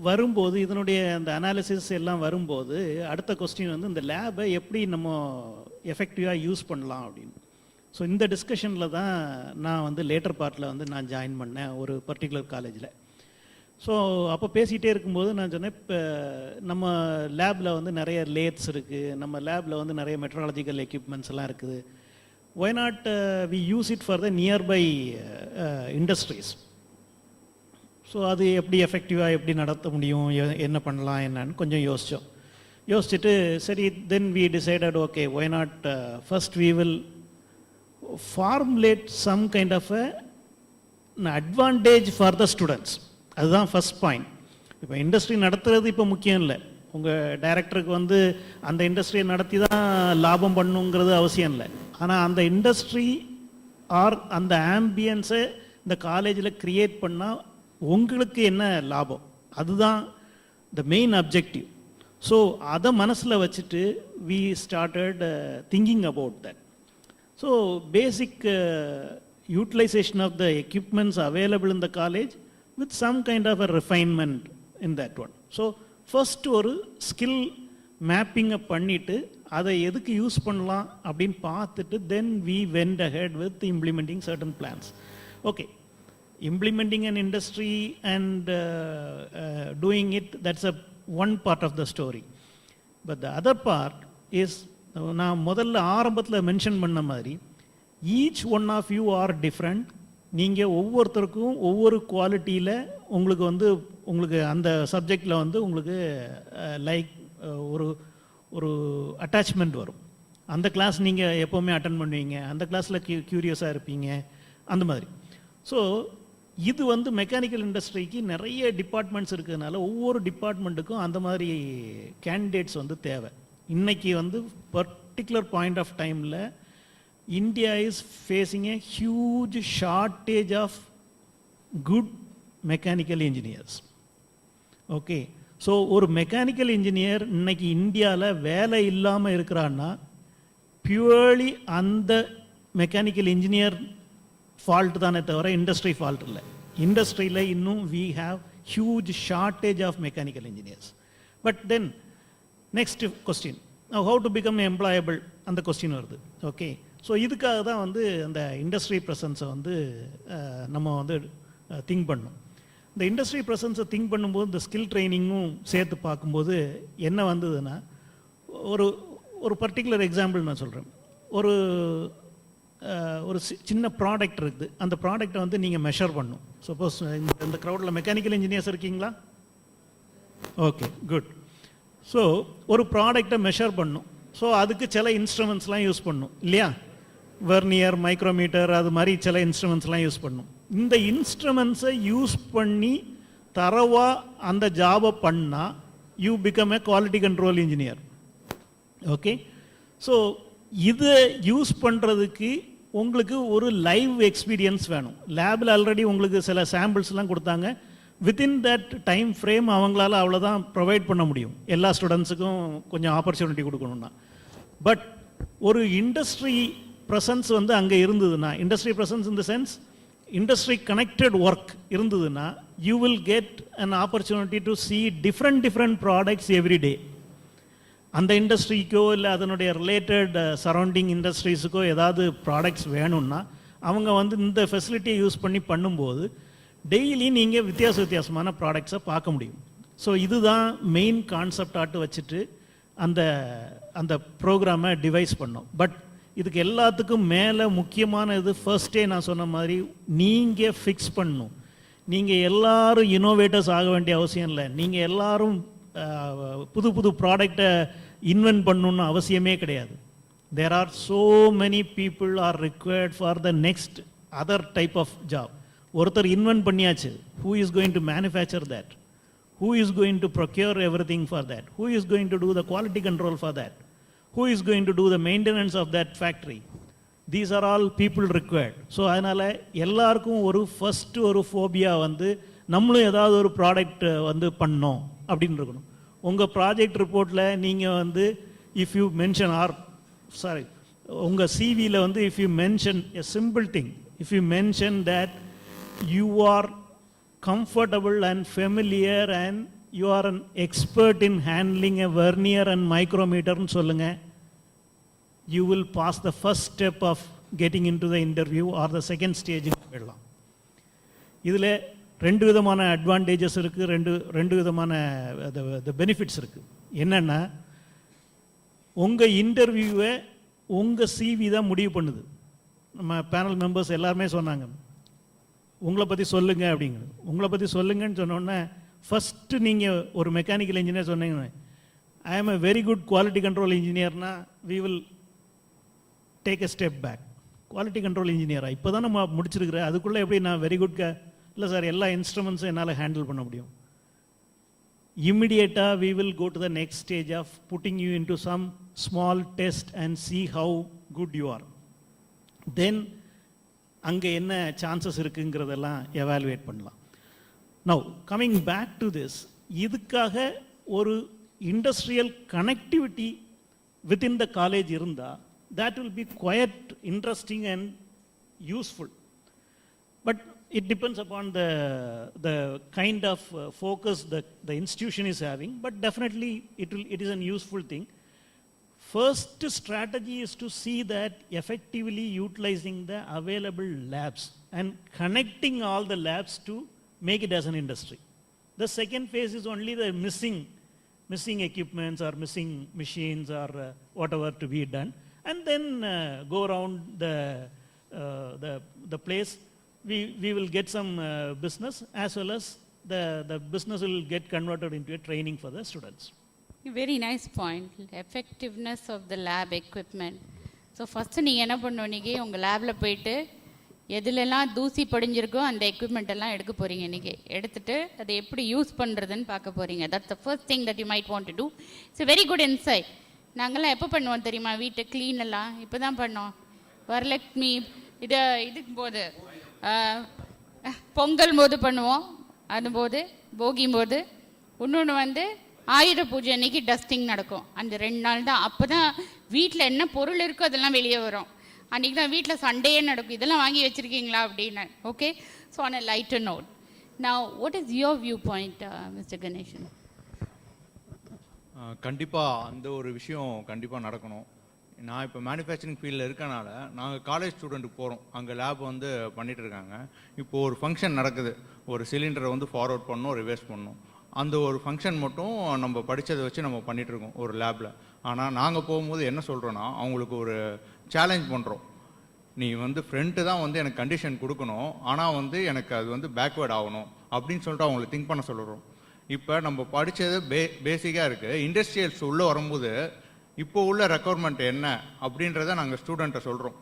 வரும்போது இதனுடைய அந்த analysis எல்லாம் வரும்போது அடுத்த question வந்து இந்த லேபை எப்படி நம்ம எஃபெக்டிவாக யூஸ் பண்ணலாம் அப்படின்னு. ஸோ இந்த டிஸ்கஷனில் தான் நான் வந்து லேட்டர் பார்ட்டில் வந்து நான் ஜாயின் பண்ணேன் ஒரு பர்டிகுலர் காலேஜில். ஸோ அப்போ பேசிகிட்டே இருக்கும்போது நான் சொன்னேன், இப்போ நம்ம லேபில் வந்து நிறைய லேத்ஸ் இருக்குது, நம்ம லேபில் வந்து நிறைய மெட்ராலஜிக்கல் எக்யூப்மெண்ட்ஸ் எல்லாம் இருக்குது. Why not we use it for the nearby industries. So அது எப்படி எஃபெக்டிவாக எப்படி நடத்த முடியும், என்ன பண்ணலாம் என்னன்னு கொஞ்சம் யோசிச்சுட்டு சரி, then we decided okay why not first we will formulate some kind of advantage for the students. அதுதான் ஃபர்ஸ்ட் பாயிண்ட். இப்போ இண்டஸ்ட்ரி நடத்துறது இப்போ முக்கியம் இல்லை, உங்கள் டைரக்டருக்கு வந்து அந்த இண்டஸ்ட்ரியை நடத்தி தான் லாபம் பண்ணுங்கிறது அவசியம் இல்லை. ஆனால் அந்த இண்டஸ்ட்ரி ஆர் அந்த ஆம்பியன்ஸை இந்த காலேஜில் க்ரியேட் பண்ணால் உங்களுக்கு என்ன லாபம், அதுதான் த மெயின் அப்ஜெக்டிவ். ஸோ அதை மனசில் வச்சுட்டு we started thinking about that. So basic utilization of the equipments available in the college with some kind of a refinement in that one. So first ஒரு skill mapping பண்ணிட்டு அதை எதுக்கு use பண்ணலாம் அப்படின்னு பார்த்துட்டு then we went ahead with implementing certain plans. Okay, implementing an industry and doing it, that's a one part of the story. But the other part is, நான் முதல்ல ஆரம்பத்தில் மென்ஷன் பண்ண மாதிரி, each one of you are different. நீங்கள் ஒவ்வொருத்தருக்கும் ஒவ்வொரு குவாலிட்டியில் உங்களுக்கு அந்த சப்ஜெக்டில் உங்களுக்கு லைக் ஒரு ஒரு அட்டாச்மெண்ட் வரும். அந்த கிளாஸ் நீங்கள் எப்போவுமே அட்டன் பண்ணுவீங்க, அந்த கிளாஸில் க்யூரியஸாக இருப்பீங்க, அந்த மாதிரி. ஸோ இது மெக்கானிக்கல் இண்டஸ்ட்ரிக்கு நிறைய டிபார்ட்மெண்ட்ஸ் இருக்கிறதுனால ஒவ்வொரு டிபார்ட்மெண்ட்டுக்கும் அந்த மாதிரி கேண்டிடேட்ஸ் தேவை. இன்னைக்கு பர்டிகுலர் பாயிண்ட் ஆஃப் டைமில் India is facing a huge shortage of good mechanical engineers. Okay, so ஒரு மெக்கானிக்கல் இன்ஜினியர் இன்னைக்கு இந்தியாவில் வேலை இல்லாமல் இருக்கிறான்னா பியூர்லி அந்த மெக்கானிக்கல் இன்ஜினியர் ஃபால்ட் தானே தவிர இண்டஸ்ட்ரி ஃபால்ட் இல்லை. இண்டஸ்ட்ரியில் இன்னும் we have huge shortage of mechanical engineers. But then next question, how to become employable, அந்த கொஸ்டின் வருது. ஓகே, ஸோ இதுக்காக தான் அந்த இண்டஸ்ட்ரி ப்ரெசன்ஸை நம்ம திங்க் பண்ணணும். இந்த இண்டஸ்ட்ரி ப்ரெசன்ஸை திங்க் பண்ணும்போது இந்த ஸ்கில் ட்ரைனிங்கும் சேர்த்து பார்க்கும்போது என்ன வந்ததுன்னா, ஒரு பர்டிகுலர் எக்ஸாம்பிள் நான் சொல்கிறேன். ஒரு சின்ன ப்ராடக்ட் இருக்குது, அந்த ப்ராடக்டை நீங்கள் மெஷர் பண்ணணும். சப்போஸ் இந்த க்ரௌடில் மெக்கானிக்கல் இன்ஜினியர்ஸ் இருக்கீங்களா? Okay, good. ஸோ ஒரு ப்ராடக்டை மெஷர் பண்ணணும். ஸோ அதுக்கு சில இன்ஸ்ட்ருமெண்ட்ஸ்லாம் யூஸ் பண்ணணும் இல்லையா? வெர்னியர், மைக்ரோமீட்டர், அது மாதிரி சில இன்ஸ்ட்ருமெண்ட்ஸ்லாம் யூஸ் பண்ணணும். இந்த இன்ஸ்ட்ருமெண்ட்ஸை யூஸ் பண்ணி தரவாக அந்த ஜாபை பண்ணால் you become a quality control engineer. Okay, so இதை யூஸ் பண்ணுறதுக்கு உங்களுக்கு ஒரு லைவ் எக்ஸ்பீரியன்ஸ் வேணும். லேபில் ஆல்ரெடி உங்களுக்கு சில சாம்பிள்ஸ்லாம் கொடுத்தாங்க. வித்தின் தட் டைம் ஃப்ரேம் அவங்களால அவ்வளோதான் ப்ரொவைட் பண்ண முடியும். எல்லா ஸ்டூடெண்ட்ஸுக்கும் கொஞ்சம் ஆப்பர்ச்சுனிட்டி கொடுக்கணும்னா. பட் ஒரு இண்டஸ்ட்ரி ப்ரெசன்ஸ் அங்கே இருந்ததுன்னா, industry presence in the sense industry connected work இருந்ததுன்னா, you will get an opportunity to see different products every day. அந்த இண்டஸ்ட்ரிக்கோ இல்லை அதனுடைய ரிலேட்டட் சரௌண்டிங் இண்டஸ்ட்ரீஸுக்கோ ஏதாவது ப்ராடக்ட்ஸ் வேணும்னா அவங்க இந்த ஃபெசிலிட்டியை யூஸ் பண்ணி பண்ணும்போது டெய்லி நீங்கள் வித்தியாசமான ப்ராடக்ட்ஸை பார்க்க முடியும். ஸோ இதுதான் மெயின் கான்செப்டாட்டு வச்சுட்டு அந்த ப்ரோக்ராமை டிவைஸ் பண்ணோம். பட் இதுக்கு எல்லாத்துக்கும் மேலே முக்கியமான இது, ஃபர்ஸ்டே நான் சொன்ன மாதிரி நீங்கள் ஃபிக்ஸ் பண்ணணும். நீங்கள் எல்லாரும் இனோவேட்டர்ஸ் ஆக வேண்டிய அவசியம் இல்லை. நீங்கள் எல்லாரும் புது ப்ராடக்டை இன்வென்ட் பண்ணணுன்னு அவசியமே கிடையாது. There are so many people are required for the next other type of job. ஒருத்தர் இன்வென்ட் பண்ணியாச்சு. who is going to manufacture that? who is going to procure everything for that? who is going to do the quality control for that? who is going to do the maintenance of that factory? These are all people required. So அதனால் எல்லாருக்கும் first ஒரு phobia நம்மளும் ஏதாவது ஒரு product பண்ணோம் அப்படின்னு இருக்கணும். உங்கள் ப்ராஜெக்ட் ரிப்போர்ட்டில் நீங்கள் இஃப் யூ மென்ஷன் உங்கள் சிவியில் if you mention a simple thing, if you mention that you are comfortable and familiar and you are an expert in handling a vernier and மைக்ரோமீட்டர்னு சொல்லுங்கள், you will pass the first step of getting into the interview or the second stage போயிடலாம். இதில் ரெண்டு விதமான advantages இருக்குது, ரெண்டு விதமான benefits இருக்குது. என்னென்னா, உங்கள் இன்டர்வியூவை உங்கள் சிவி தான் முடிவு பண்ணுது. நம்ம பேனல் மெம்பர்ஸ் எல்லாருமே சொன்னாங்க, உங்களை பற்றி சொல்லுங்கள் அப்படிங்கிறது. உங்களை பற்றி சொல்லுங்கன்னு சொன்னோன்னே ஃபஸ்ட்டு நீங்கள் ஒரு மெக்கானிக்கல் இன்ஜினியர் சொன்னீங்க, I am a very good quality control இன்ஜினியர்னா we will take a step back. Quality control இன்ஜினியராக இப்போ தான் நம்ம முடிச்சிருக்கிறேன், அதுக்குள்ளே எப்படி நான் வெரி குட் இல்லை சார், எல்லா இன்ஸ்ட்ருமெண்ட்ஸும் என்னால் ஹேண்டில் பண்ண முடியும். இம்மிடியேட்டாக we will go to the next stage of putting you into some small test and see how good you are. Then அங்கே என்ன சான்சஸ் இருக்குங்கிறதெல்லாம் எவாலுவேட் பண்ணலாம். Now coming back to this, இதுக்காக ஒரு industrial connectivity within the college இருந்தால் that will be quite interesting and useful. But it depends upon the kind of focus that the institution is having, but definitely it is a useful thing. First strategy is to see that effectively utilizing the available labs and connecting all the labs to make it as an industry. The second phase is only the missing missing equipments or missing machines or whatever to be done, and then go around the place. We will get some business, as well as the business will get converted into a training for the students. Very nice point. Effectiveness of the lab equipment. So first நீங்கள் என்ன பண்ணுவீங்க, உங்கள் லேபில் போயிட்டு எதுலெல்லாம் தூசி படிஞ்சிருக்கோ அந்த equipment எல்லாம் எடுக்க போகிறீங்க. இன்றைக்கி எடுத்துகிட்டு அதை எப்படி யூஸ் பண்ணுறதுன்னு பார்க்க போகிறீங்க. That's the first thing that you might want to do. It's very good insight. நாங்கள்லாம் எப்போ பண்ணுவோம் தெரியுமா, வீட்டை க்ளீன் எல்லாம் இப்போ தான் பண்ணோம். வரலக்ஷ்மி இதுக்கு போது பொங்கல் போது பண்ணுவோம், அதுபோது போகியும் போது, இன்னொன்று வந்து ஆயுத பூஜை அன்னைக்கு டஸ்டிங் நடக்கும். அந்த 2 நாள் தான். அப்போ தான் வீட்டில் என்ன பொருள் இருக்கோ அதெல்லாம் வெளியே வரும். அன்றைக்கி தான் வீட்டில் சண்டையே நடக்கும், இதெல்லாம் வாங்கி வச்சுருக்கீங்களா அப்படின்னு. Okay, so on a lighter note, now what is your view point mister Ganesan? கண்டிப்பாக அந்த ஒரு விஷயம் கண்டிப்பாக நடக்கணும். நான் இப்போ மேனுஃபேக்சரிங் ஃபீல்டில் இருக்கனால நாங்கள் காலேஜ் ஸ்டூடெண்ட்டுக்கு போகிறோம், அங்கே லேப் வந்து பண்ணிகிட்டு இருக்காங்க. இப்போது ஒரு ஃபங்க்ஷன் நடக்குது, ஒரு சிலிண்டரை வந்து ஃபார்வர்ட் பண்ணணும், ரிவர்ஸ் பண்ணணும். அந்த ஒரு ஃபங்க்ஷன் மட்டும் நம்ம படித்ததை வச்சு நம்ம பண்ணிகிட்ருக்கோம் ஒரு லேபில். ஆனால் நாங்கள் போகும்போது என்ன சொல்கிறோன்னா, அவங்களுக்கு ஒரு சேலஞ்ச் பண்ணுறோம். நீ வந்து ஃப்ரண்ட்டு தான் வந்து எனக்கு கண்டிஷன் கொடுக்கணும், ஆனால் வந்து எனக்கு அது வந்து பேக்வேர்ட் ஆகணும் அப்படின்னு சொல்லிட்டு அவங்களை திங்க் பண்ண சொல்கிறோம். இப்போ நம்ம படித்தது பேசிக்காக இருக்குது. இண்டஸ்ட்ரியல்ஸ் உள்ளே வரும்போது இப்போ உள்ள ரெக்குவயர்மெண்ட் என்ன அப்படின்றத நாங்கள் ஸ்டூடெண்ட்டை சொல்கிறோம்,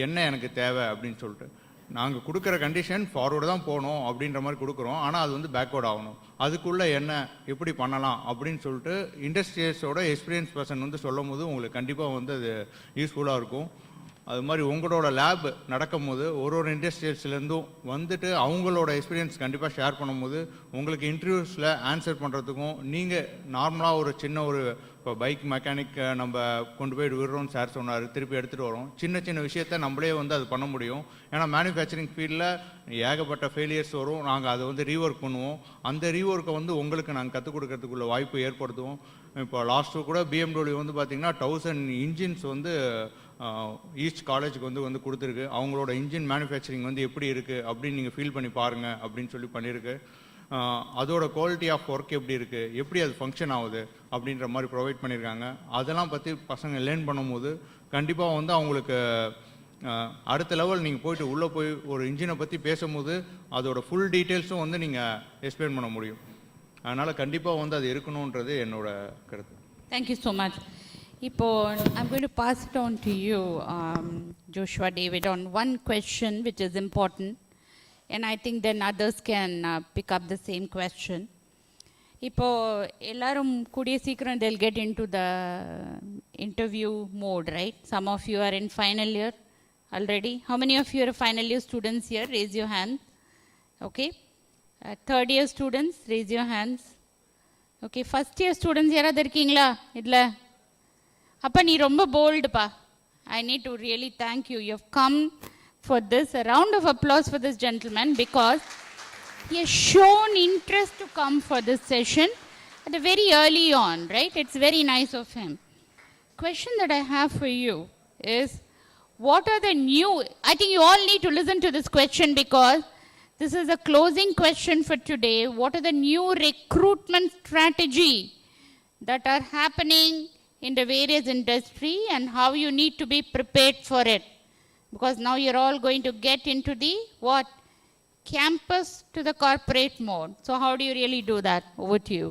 என்ன எனக்கு தேவை அப்படின்னு சொல்லிட்டு. நாங்கள் கொடுக்குற கண்டிஷன் ஃபார்வர்டு தான் போகணும் அப்படின்ற மாதிரி கொடுக்குறோம், ஆனால் அது வந்து பேக்வேர்ட் ஆகணும். அதுக்குள்ளே என்ன எப்படி பண்ணலாம் அப்படின்னு சொல்லிட்டு இண்டஸ்ட்ரியல்ஸோட எக்ஸ்பீரியன்ஸ் பர்சன் வந்து சொல்லும் போது உங்களுக்கு கண்டிப்பாக வந்து அது யூஸ்ஃபுல்லாக இருக்கும். அது மாதிரி உங்களோட லேப் நடக்கும் போது ஒரு இண்டஸ்ட்ரியல்ஸ்லேருந்தும் வந்துட்டு அவங்களோட எக்ஸ்பீரியன்ஸ் கண்டிப்பாக ஷேர் பண்ணும்போது உங்களுக்கு இன்டர்வியூஸில் ஆன்சர் பண்ணுறதுக்கும், நீங்கள் நார்மலாக ஒரு சின்ன ஒரு இப்போ பைக் மெக்கானிக் நம்ம கொண்டு போய் விடுறோம்னு சார் சொன்னார், திருப்பி எடுத்துகிட்டு வரோம். சின்ன சின்ன விஷயத்த நம்மளே வந்து அது பண்ண முடியும். ஏன்னா மேனுஃபேக்சரிங் ஃபீல்டில் ஏகப்பட்ட ஃபெயிலியர்ஸ் வரும், நாங்கள் அதை வந்து ரீஒர்க் பண்ணுவோம். அந்த ரீஒர்க்கை வந்து உங்களுக்கு நாங்கள் கற்றுக் கொடுக்கறதுக்குள்ள வாய்ப்பு ஏற்படுத்துவோம். இப்போ லாஸ்ட்டு கூட BMW வந்து பார்த்திங்கன்னா 1000 இன்ஜின்ஸ் வந்து ஈஸ்ட் காலேஜுக்கு வந்து கொடுத்துருக்கு. அவங்களோட இன்ஜின் மேனுஃபேக்சரிங் வந்து எப்படி இருக்குது அப்படின்னு நீங்கள் ஃபீல் பண்ணி பாருங்கள் அப்படின்னு சொல்லி பண்ணியிருக்கு. அதோட குவாலிட்டி ஆஃப் ஒர்க் எப்படி இருக்குது, எப்படி அது ஃபங்க்ஷன் ஆகுது அப்படின்ற மாதிரி ப்ரொவைட் பண்ணியிருக்காங்க. அதெல்லாம் பற்றி பசங்க லேர்ன் பண்ணும்போது கண்டிப்பாக வந்து அவங்களுக்கு அடுத்த லெவல் நீங்கள் போயிட்டு உள்ளே போய் ஒரு இன்ஜினை பற்றி பேசும்போது அதோட ஃபுல் டீட்டெயில்ஸும் வந்து நீங்கள் எக்ஸ்பிளைன் பண்ண முடியும். அதனால் கண்டிப்பாக வந்து அது இருக்கணுன்றது என்னோட கருத்து. Thank you so much. இப்போ I'm going to pass it on to you, Joshua David, on one question which is important, and I think then others can pick up the same question. இப்போ எல்லாரும் கூடிய சீக்கிரம் they'll get into the interview mode, right? Some of you are in final year already. How many of you are final year students here? Raise your hand. Okay. Third year students, raise your hands. Okay. First year students யாராவது இருக்கீங்களா? இல்லை. அப்போ நீ ரொம்ப போல்டுப்பா. I need to really thank you. You have come for this. A round of applause for this gentleman, because he has shown interest to come for this session at a very early on, right? It's very nice of him. Question that I have for you is, what are the new, I think you all need to listen to this question because this is a closing question for today. What are the new recruitment strategy that are happening in the various industry and how you need to be prepared for it? Because now you're all going to get into the what? Campus to the corporate mode. So how do you really do that? Over to you.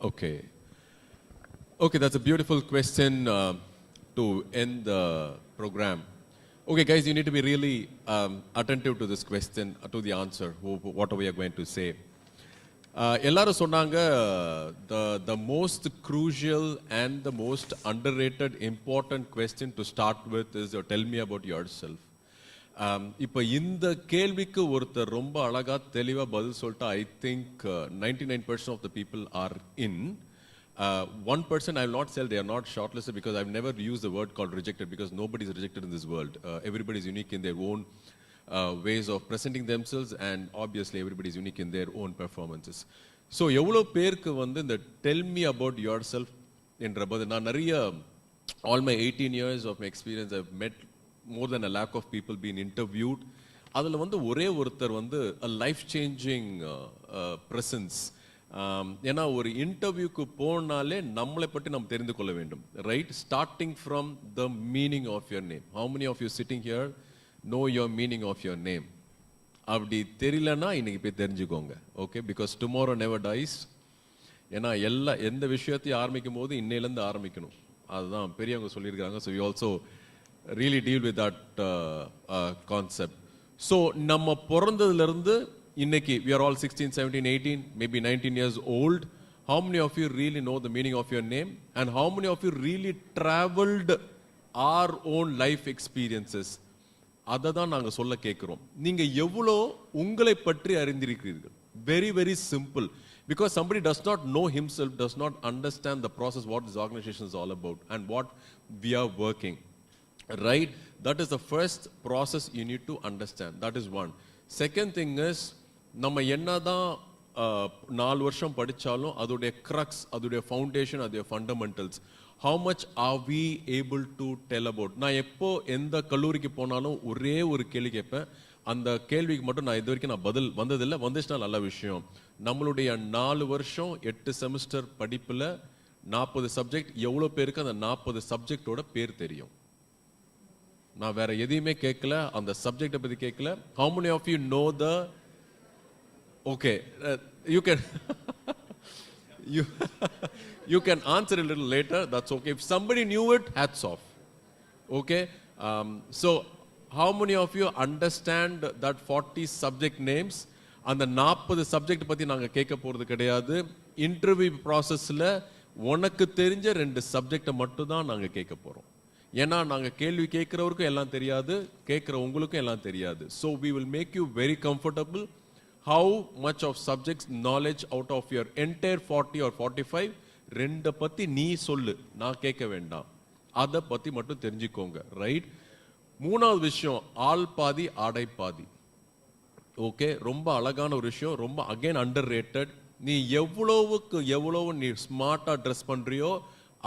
Okay. Okay, that's a beautiful question to end the program. Okay, guys, you need to be really attentive to this question, to the answer, whatever we are going to say. எல்லாரும் சொன்னாங்க, the most crucial and the most underrated important question to start with is tell me about yourself. இப்போ இந்த கேள்விக்கு ஒருத்தர் ரொம்ப அழகா தெளிவா பதில் சொல்லிட்டு I think 99% of the people are in. 1% I will not say they are not shortlisted, because I've never used the word called rejected, because nobody is rejected in this world. Everybody is unique in their own ways of presenting themselves, and obviously everybody is unique in their own performances. So எவ்வளோ பேருக்கு வந்து இந்த tell me about yourself என்ற போது நான் நிறைய all my 18 years of my experience, I've met more than a lakh of people being interviewed. அதில் வந்து ஒரே ஒருத்தர் வந்து a life changing presence. ஏன்னா ஒரு இன்டர்வியூக்கு போனாலே நம்மளை பற்றி நம்ம தெரிந்து கொள்ள வேண்டும், right? Starting from the meaning of your name. How many of you sitting here know your meaning of your name? அப்படி தெரியலன்னா இன்னைக்கு போய் தெரிஞ்சுக்கோங்க, okay? Because tomorrow never dies. ஏன்னா எந்த விஷயத்தையும் ஆரம்பிக்கும் போது இன்னையிலேருந்து ஆரம்பிக்கணும், அதுதான் பெரியவங்க சொல்லியிருக்காங்க. So you also really deal with that concept. So நம்ம பிறந்ததுலேருந்து இன்னைக்கு we are all 16, 17, 18, maybe 19 years old. How many of you really know the meaning of your name? And how many of you really traveled our own life experiences? அதை தான் நாங்கள் சொல்ல கேட்குறோம். நீங்கள் எவ்வளோ உங்களை பற்றி அறிந்திருக்கிறீர்கள்? Very, very simple. Because somebody does not know himself, does not understand the process, what this organization is all about and what we are working. Right? That is the first process you need to understand. That is one. Second thing is, நம்ம என்னதான் 4 வருஷம் படித்தாலும் அதோடைய crux, அதோடைய foundation, அதோடைய fundamentals, how much are we able to tell about? நான் எப்போ எந்த கல்லூரிக்கு போனாலும் ஒரே ஒரு கேள்வி கேட்பேன். அந்த கேள்விக்கு மட்டும் நான் இது வரைக்கும் நான் பதில் வந்ததில்லை, வந்துச்சுன்னா நல்ல விஷயம். நம்மளுடைய 4 வருஷம் 8 செமஸ்டர் படிப்பில் 40 சப்ஜெக்ட், எவ்வளோ பேருக்கு அந்த 40 சப்ஜெக்டோட பேர் தெரியும்? நான் வேற எதையுமே கேட்கல, அந்த சப்ஜெக்டை பற்றி கேட்கல. How many of you know the okay, you can you can answer a little later, that's okay. If somebody knew it, hats off. Okay, so how many of you understand that 40 subject names? அந்த 40 subject பற்றி நாங்கள் கேட்க போகிறது கிடையாது. Interview ப்ராசஸில் உனக்கு தெரிஞ்ச 2 சப்ஜெக்டை மட்டும் தான் நாங்கள் கேட்க போகிறோம். ஏன்னா நாங்கள் கேள்வி கேட்குறவருக்கும் எல்லாம் தெரியாது, கேட்குற உங்களுக்கும் எல்லாம் தெரியாது. So we will make you very comfortable. How much of subjects knowledge out of your entire 40 or 45, 2 பற்றி நீ சொல்லு, நான் கேட்க வேண்டாம், அதை பற்றி மட்டும் தெரிஞ்சுக்கோங்க, ரைட்? 3வது விஷயம், ஆள் பாதி ஆடை பாதி. ஓகே, ரொம்ப அழகான ஒரு விஷயம், ரொம்ப அகைன் அண்டர் ரேட்டட். நீ எவ்வளவுக்கு எவ்வளவு நீ ஸ்மார்ட்டாக ட்ரெஸ் பண்ணுறியோ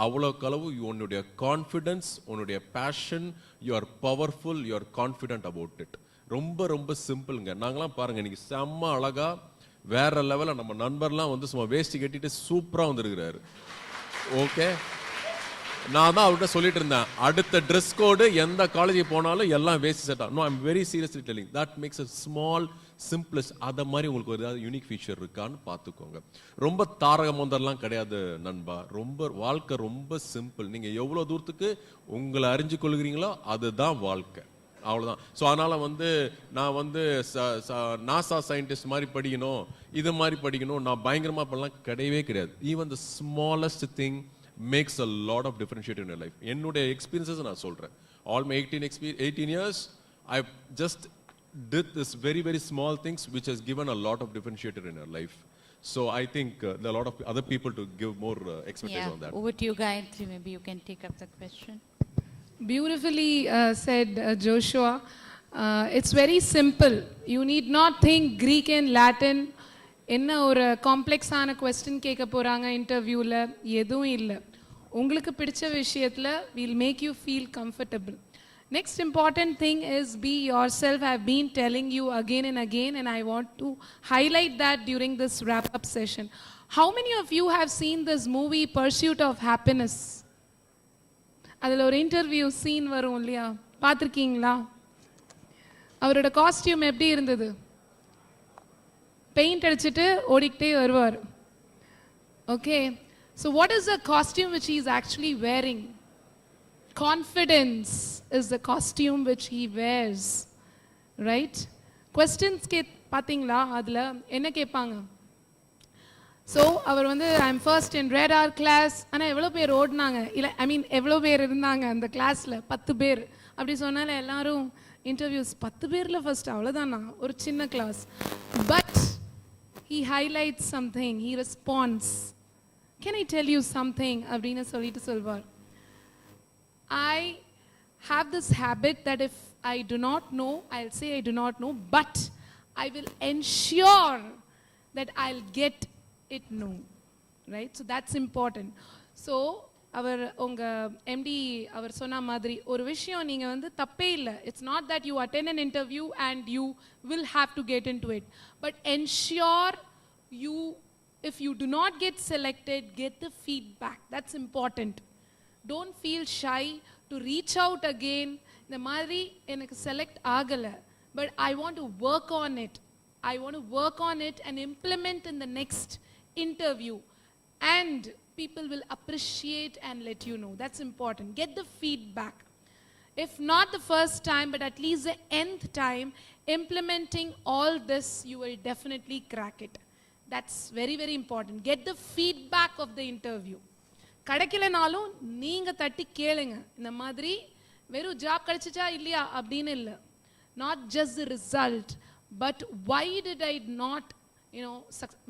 அவ்வளோக்களவு உன்னுடைய கான்ஃபிடென்ஸ், உன்னுடைய passion, you are powerful, you are confident about it. ரொம்ப ரொம்ப சிம்பிளுங்க. நாங்களாம் பாருங்கள் இன்னைக்கு செம்ம அழகா வேற லெவலில் நம்ம நண்பர்லாம் வந்து சும்மா வேஷ்டி கட்டிட்டு சூப்பராக வந்துருக்கிறாரு. ஓகே, நான் தான் அவர்கிட்ட சொல்லிட்டு இருந்தேன், அடுத்த ட்ரெஸ் கோடு எந்த காலேஜுக்கு போனாலும் எல்லாம் வேஸ்ட் செட் ஆகும். No, I am very seriously telling that makes a small simplest. அதை மாதிரி உங்களுக்கு ஒரு ஏதாவது யூனிக் ஃபீச்சர் இருக்கான்னு பார்த்துக்கோங்க. ரொம்ப தாரக மந்திரம்லாம் கிடையாது நண்பா, ரொம்ப வாழ்க்கை ரொம்ப சிம்பிள். நீங்கள் எவ்வளோ தூரத்துக்கு உங்களை அறிஞ்சு கொள்கிறீங்களோ அதுதான் வாழ்க்கை, அவ்வளோதான். ஸோ அதனால் வந்து நான் வந்து நாசா சயின்டிஸ்ட் மாதிரி படிக்கணும், இது மாதிரி படிக்கணும், நான் பயங்கரமாக பண்ணலாம் கிடையவே கிடையாது. Even the smallest thing makes a lot of differentiate in your life. என்னுடைய எக்ஸ்பீரியன்ஸஸ் நான் சொல்கிறேன். All my 18 years, I've just did this very, very small things which has given a lot of differentiator in your life. So I think there are a lot of other people to give more expertise on that. Over to you, Gayatri. Maybe you can take up the question. Beautifully said, Joshua. It's very simple. You need not think Greek and Latin. என்ன ஒரு காம்ப்ளெக்ஸான question கேட்க போகிறாங்க இன்டர்வியூவில், எதுவும் இல்லை. உங்களுக்கு பிடிச்ச விஷயத்தில் we'll make you feel comfortable. Next important thing is be yourself. I've been telling you again and again, and I want to highlight that during this wrap-up session. How many of you have seen this movie Pursuit of Happiness? அதில் ஒரு interview scene வரும் இல்லையா, பார்த்துருக்கீங்களா? அவரோட costume எப்படி இருந்தது? Paint அடிச்சுட்டு ஓடிக்கிட்டே வருவார். Okay, so what is the costume which he is actually wearing? Confidence is the costume which he wears, right? Questions பார்த்தீங்களா, அதில் என்ன கேட்பாங்க? ஸோ அவர் வந்து I am first in radar class. ஆனால் எவ்வளோ பேர் ஓடினாங்க? இல்லை, ஐ மீன் எவ்வளோ பேர் இருந்தாங்க அந்த கிளாஸில்? 10 பேர். அப்படி சொன்னால எல்லாரும் இன்டர்வியூஸ் 10 பேரில் ஃபர்ஸ்ட், அவ்வளோதானா, ஒரு சின்ன class. But he highlights something, he responds, can I tell you something அப்படினு சொல்லிட்டு சொல்வார். I have this habit that if I do not know, I'll say I do not know, but I will ensure that I'll get it known, right? So that's important. So அவர் உங்கள் empty அவர் சொன்ன மாதிரி ஒரு விஷயம் நீங்கள் வந்து தப்பே இல்லை. It's not that you attend an interview and you will have to get in to it, but ensure you if you to not get selected, get the feedback. That's important. Don't feel shy to reach out again. இந்த மாதிரி எனக்கு select ஆகலை, but I want to work on it. I want to work on it and implement in the next interview, and people will appreciate and let you know. That's important. Get the feedback. If not the first time, but at least the nth time, implementing all this, you will definitely crack it. That's very, very important. Get the feedback of the interview. கிடைக்கலனாலும் நீங்கள் தட்டி கேளுங்க. இந்த மாதிரி வெறும் job கிடைச்சிச்சா இல்லையா அப்படின்னு இல்லை. Not just the result, but why did I not,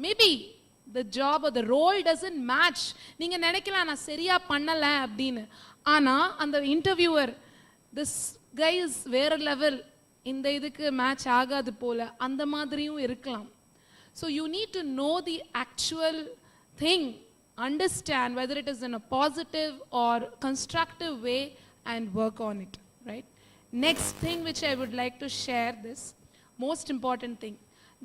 maybe the job or the role doesn't match. நீங்க நினைக்கலாம் நான் சரியா பண்ணல அப்படின்னு. ஆனா அந்த இன்டர்வியூவர், this guy is வேற லெவல், இந்த இதுக்கு மேட்ச் ஆகாது போல, அந்த மாதிரியும் இருக்கலாம். So you need to know the actual thing, understand whether it is in a positive or constructive way and work on it, right? Next thing which I would like to share, this most important thing,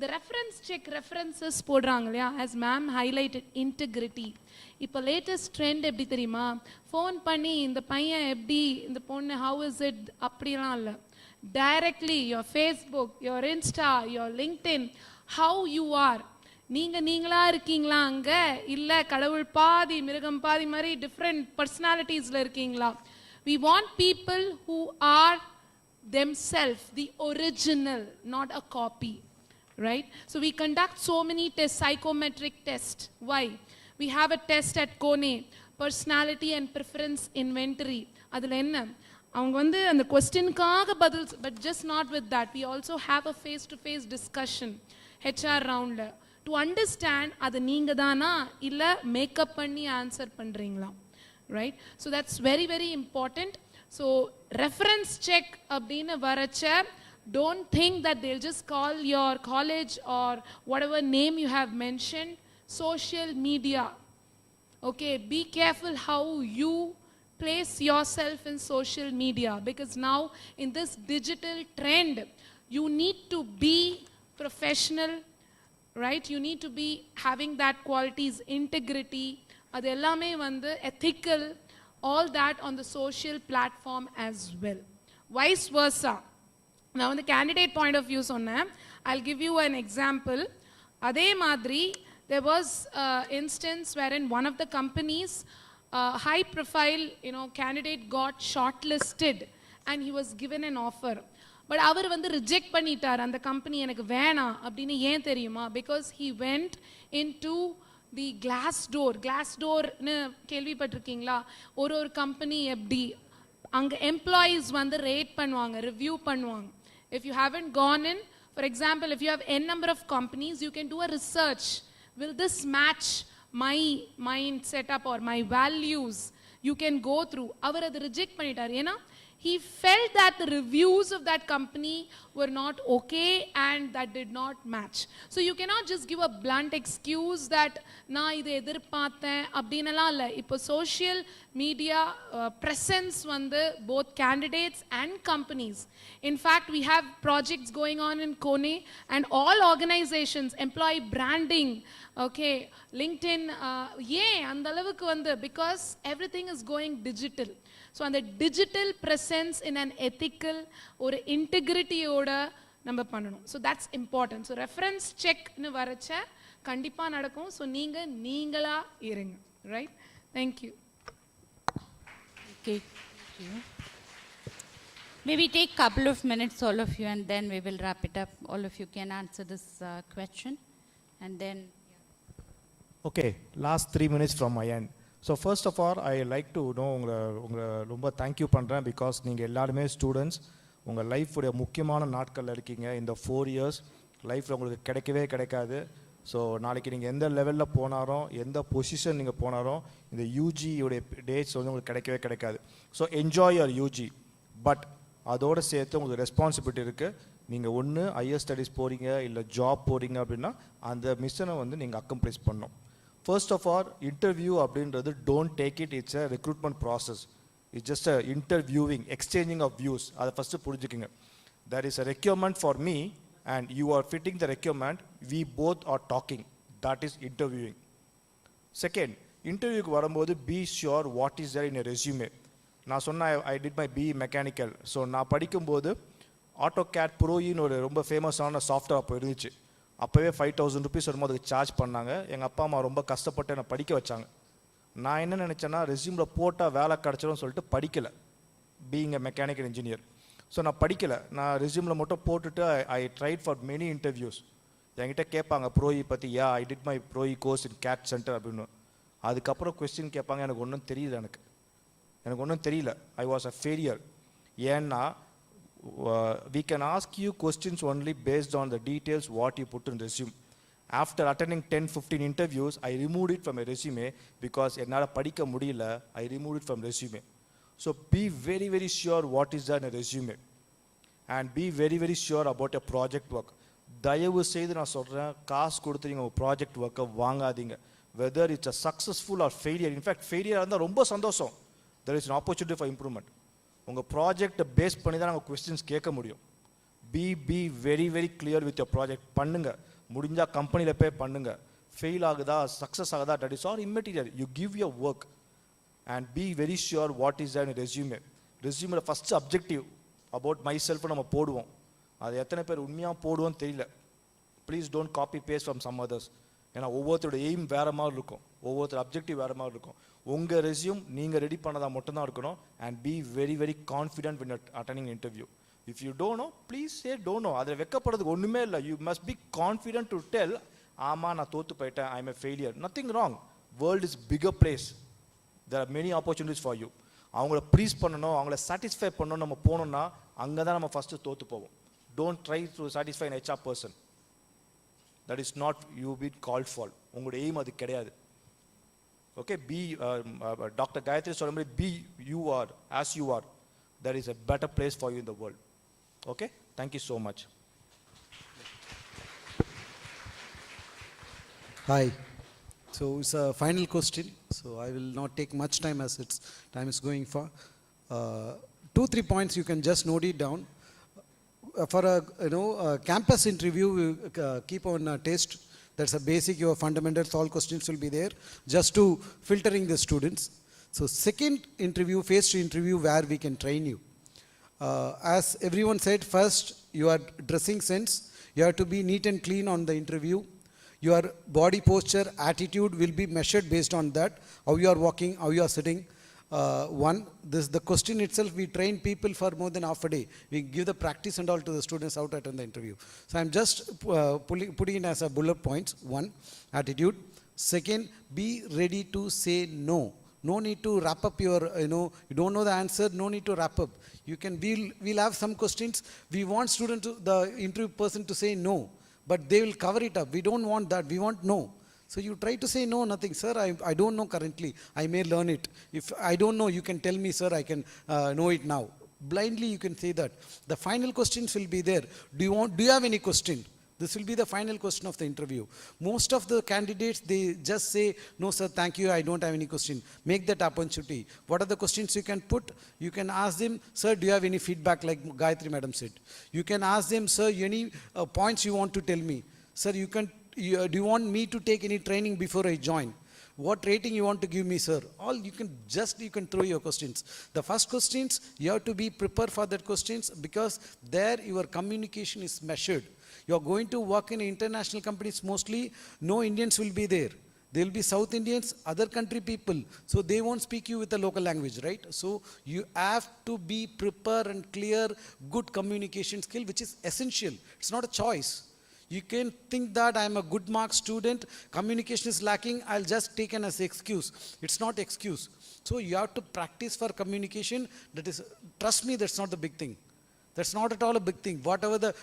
the reference check, references போடுறாங்க இல்லையா, as ma'am highlighted, integrity. இப்போ latest trend எப்படி தெரியுமா, phone பண்ணி இந்த பையன் எப்படி, இந்த பொண்ணு how is it அப்படிலாம் இல்லை. directly your Facebook, your Insta, your LinkedIn, how you are, நீங்களா இருக்கீங்களா அங்க, இல்ல கடவுள் பாதி மிருகம் பாதி மாதிரி டிஃப்ரெண்ட் பர்சனாலிட்டிஸ்ல இருக்கீங்களா. we want people who are themselves, the original, not a copy, right? So we conduct so many tests, psychometric tests. Why? We have a test at Kone, personality and preference inventory. அதில் என்ன, அவங்க வந்து அந்த கொஸ்டினுக்காக பதில், but just not with that. We also have a face-to-face discussion, HR round, to understand அது நீங்கள் தானா இல்லை மேக்கப் பண்ணி ஆன்சர் பண்ணுறீங்களா, right? So that's very, very important. So reference check அப்படின்னு வரச்ச, don't think that they'll just call your college or whatever name you have mentioned. Social media, okay, be careful how you place yourself in social media, because now in this digital trend you need to be professional, right? You need to be having that qualities, integrity, அது எல்லாமே வந்து ethical, all that on the social platform as well. Vice versa. நான் வந்து candidate point of view சொன்னேன். I'll give you an example. அதே மாதிரி there was an instance wherein one of the companies, high profile candidate got shortlisted and he was given an offer. But அவர் வந்து reject பண்ணிட்டார், அந்த company எனக்கு வேணாம் அப்படின்னு. ஏன் தெரியுமா? Because he went into the glass doorனு கேள்விப்பட்டிருக்கீங்களா? ஒரு கம்பெனி எப்படி அங்கே எம்ப்ளாயீஸ் வந்து ரேட் பண்ணுவாங்க, ரிவ்யூ பண்ணுவாங்க. If you haven't gone in, for example, if you have n number of companies, you can do a research. Will this match my mind setup or my values? You can go through. அவர் அதை reject பண்ணிட்டார். ஏன்னா he felt that the reviews of that company were not okay and that did not match. So you cannot just give a blunt excuse that நான் இதை எதிர்பார்த்தேன் அப்படின்னுலாம் இல்லை. இப்போ social media presence வந்து both candidates and companies. In fact, we have projects going on in Kone and all organizations, employee branding, okay, LinkedIn, ஏன் அந்த அளவுக்கு வந்து, because everything is going digital. So அந்த digital presence in an ethical ஒரு இன்டெகிரிட்டியோட நம்ம பண்ணணும். So that's important. So reference செக்னு வரச்ச கண்டிப்பாக நடக்கும். ஸோ நீங்களா இருங்க, right? Thank you. Okay. Maybe take a couple of minutes, all of you, and then we will wrap it up. All of you can answer this question, and then. Okay, last 3 minutes from my end. So first of all I like to know உங்களை ரொம்ப thank you பண்ணுறேன். Because நீங்கள் எல்லாருமே students, உங்கள் லைஃபுடைய முக்கியமான நாட்களில் இருக்கீங்க. இந்த 4 years லைஃப்பில் உங்களுக்கு கிடைக்கவே கிடைக்காது. ஸோ நாளைக்கு நீங்கள் எந்த லெவலில் போனாலும், எந்த பொசிஷன் நீங்கள் போனாலும், இந்த யூஜியோடைய டேட்ஸ் வந்து உங்களுக்கு கிடைக்கவே கிடைக்காது. So enjoy your UG. But அதோடு சேர்த்து உங்களுக்கு ரெஸ்பான்சிபிலிட்டி இருக்குது. நீங்கள் ஒன்று ஹையர் ஸ்டடீஸ் போகிறீங்க இல்லை ஜாப் போகிறீங்க அப்படின்னா அந்த மிஷனை வந்து நீங்கள் அக்கம்ப்ளீட் பண்ணணும். First of all, interview அப்படின்றது don't take it, it's a recruitment process. It's just a interviewing, exchanging of views. அதை first புரிஞ்சுக்கிங்க. There is a requirement for me and you are fitting the requirement, we both are talking. That is interviewing. Second, இன்டர்வியூக்கு வரும்போது be sure what is there in a resume. நான் சொன்னேன் I did my BE mechanical. So நான் படிக்கும்போது AutoCAD Pro-ன்னு ஒரு ரொம்ப ஃபேமஸான software அப்போ இருந்துச்சு. அப்போவே 5,000 rupees வரும்போது அதுக்கு சார்ஜ் பண்ணாங்க. எங்கள் அப்பா அம்மா ரொம்ப கஷ்டப்பட்டு என்னை படிக்க வச்சாங்க. நான் என்ன நினச்சேன்னா ரெஸ்யூமில் போட்டால் வேலை கிடச்சிடும்னு சொல்லிட்டு படிக்கலை, being a mechanical engineer. So நான் படிக்கலை, நான் ரெஸ்யூமில் மட்டும் போட்டுட்டு I tried for many interviews. என்கிட்ட கேட்பாங்க ப்ரோஇ பற்றி, I did my ProE course in CAD centre அப்படின்னு. அதுக்கப்புறம் கொஸ்டின் கேட்பாங்க, எனக்கு ஒன்றும் தெரியல, எனக்கு ஒன்றும் தெரியல. I was a failure. ஏன்னா we can ask you questions only based on the details what you put in resume. After attending 10-15 interviews, I removed it from a resume because என்னால் படிக்க முடியல. I removed it from resume. So be very very sure what is there in a resume and be very very sure about your project work. தயவு செய்து நான் சொல்கிறேன், காசு கொடுத்து நீங்கள் உங்கள் ப்ராஜெக்ட் ஒர்க்கை வாங்காதீங்க. Whether it's a successful or failure. In fact failure இருந்தால் ரொம்ப சந்தோஷம். There is an opportunity for improvement. உங்கள் ப்ராஜெக்டை பேஸ் பண்ணி தான் நாங்கள் கொஸ்டின்ஸ் கேட்க முடியும். Be very very clear with your project. பண்ணுங்கள், முடிஞ்சால் கம்பெனியில் போய் பண்ணுங்கள். ஃபெயில் ஆகுதா சக்ஸஸ் ஆகுதா that is all immaterial. You give your work and be very sure what is that in resume. ரெஸ்யூமில் first objective about myself நம்ம போடுவோம். அது எத்தனை பேர் உண்மையாக போடுவோன்னு தெரியல. Please don't copy paste from some others. ஏன்னா ஒவ்வொருத்தரோட எய்ம் வேறு மாதிரி இருக்கும், ஒவ்வொருத்தர் அப்ஜெக்டிவ் வேறு மாதிரி இருக்கும். உங்கள் ரெஸ்யூம் நீங்கள் ரெடி பண்ணதாக மட்டும்தான் இருக்கணும். And be very very confident when you're attending interview. If you don't know, please say don't know. அதில் வெக்கப்படுறதுக்கு ஒன்றுமே இல்லை. You must be confident to tell, ஆமாம் நான் தோற்று போயிட்டேன், I am a failure. Nothing wrong. World is bigger place. There are many opportunities for you. அவங்கள please பண்ணணும், அவங்கள சாட்டிஸ்ஃபை பண்ணணும். நம்ம போனோம்னா அங்கே தான் நம்ம ஃபஸ்ட்டு தோற்று போவோம். Don't try to satisfy an HR person. That is not you been called for. உங்களோட எய்ம் அது கிடையாது. Okay, be Dr. Gayatri சொல்ற மாதிரி be you are as you are. There is a better place for you in the world. Okay, thank you so much. Hi. So it's a final question. So I will not take much time as its time is going for. 2-3 points you can just note it down. For a campus interview, keep on test. That's a basic, your fundamentals, all questions will be there just to filtering the students. So second interview, phase 2 interview, where we can train you. As everyone said, first your dressing sense, you have to be neat and clean on the interview. Your body posture, attitude will be measured based on that, how you are walking, how you are sitting. The question itself, we train people for more than half a day. We give the practice and all to the students out at the interview. So I'm just putting it as a bullet points. 1, attitude. Second, be ready to say no. No need to wrap up your, you don't know the answer, no need to wrap up. We'll have some questions. We want the interview person to say no, but they will cover it up. We don't want that, we want no. So you try to say no, nothing. Sir, I don't know currently. I may learn it. If I don't know, you can tell me, sir, I can know it now. Blindly you can say that. The final questions will be there. Do you have any question? This will be the final question of the interview. Most of the candidates, they just say, no sir, thank you, I don't have any question. Make that opportunity. What are the questions you can put? You can ask them, sir, do you have any feedback, like Gayatri madam said. You can ask them, sir, any points you want to tell me. Sir, do you want me to take any training before I join? What rating you want to give me, sir? All you can throw your questions. The first questions, you have to be prepared for that questions, because there your communication is measured. You are going to work in international companies, mostly no Indians will be there. There will be South Indians, other country people. So they won't speak you with the local language, right? So you have to be prepared and clear, good communication skill, which is essential. It's not a choice. You can think that I am a good mark student, communication is lacking, I'll just take it as excuse. It's not excuse. So you have to practice for communication. That is, trust me, that's not the big thing. That's not at all a big thing. Whatever the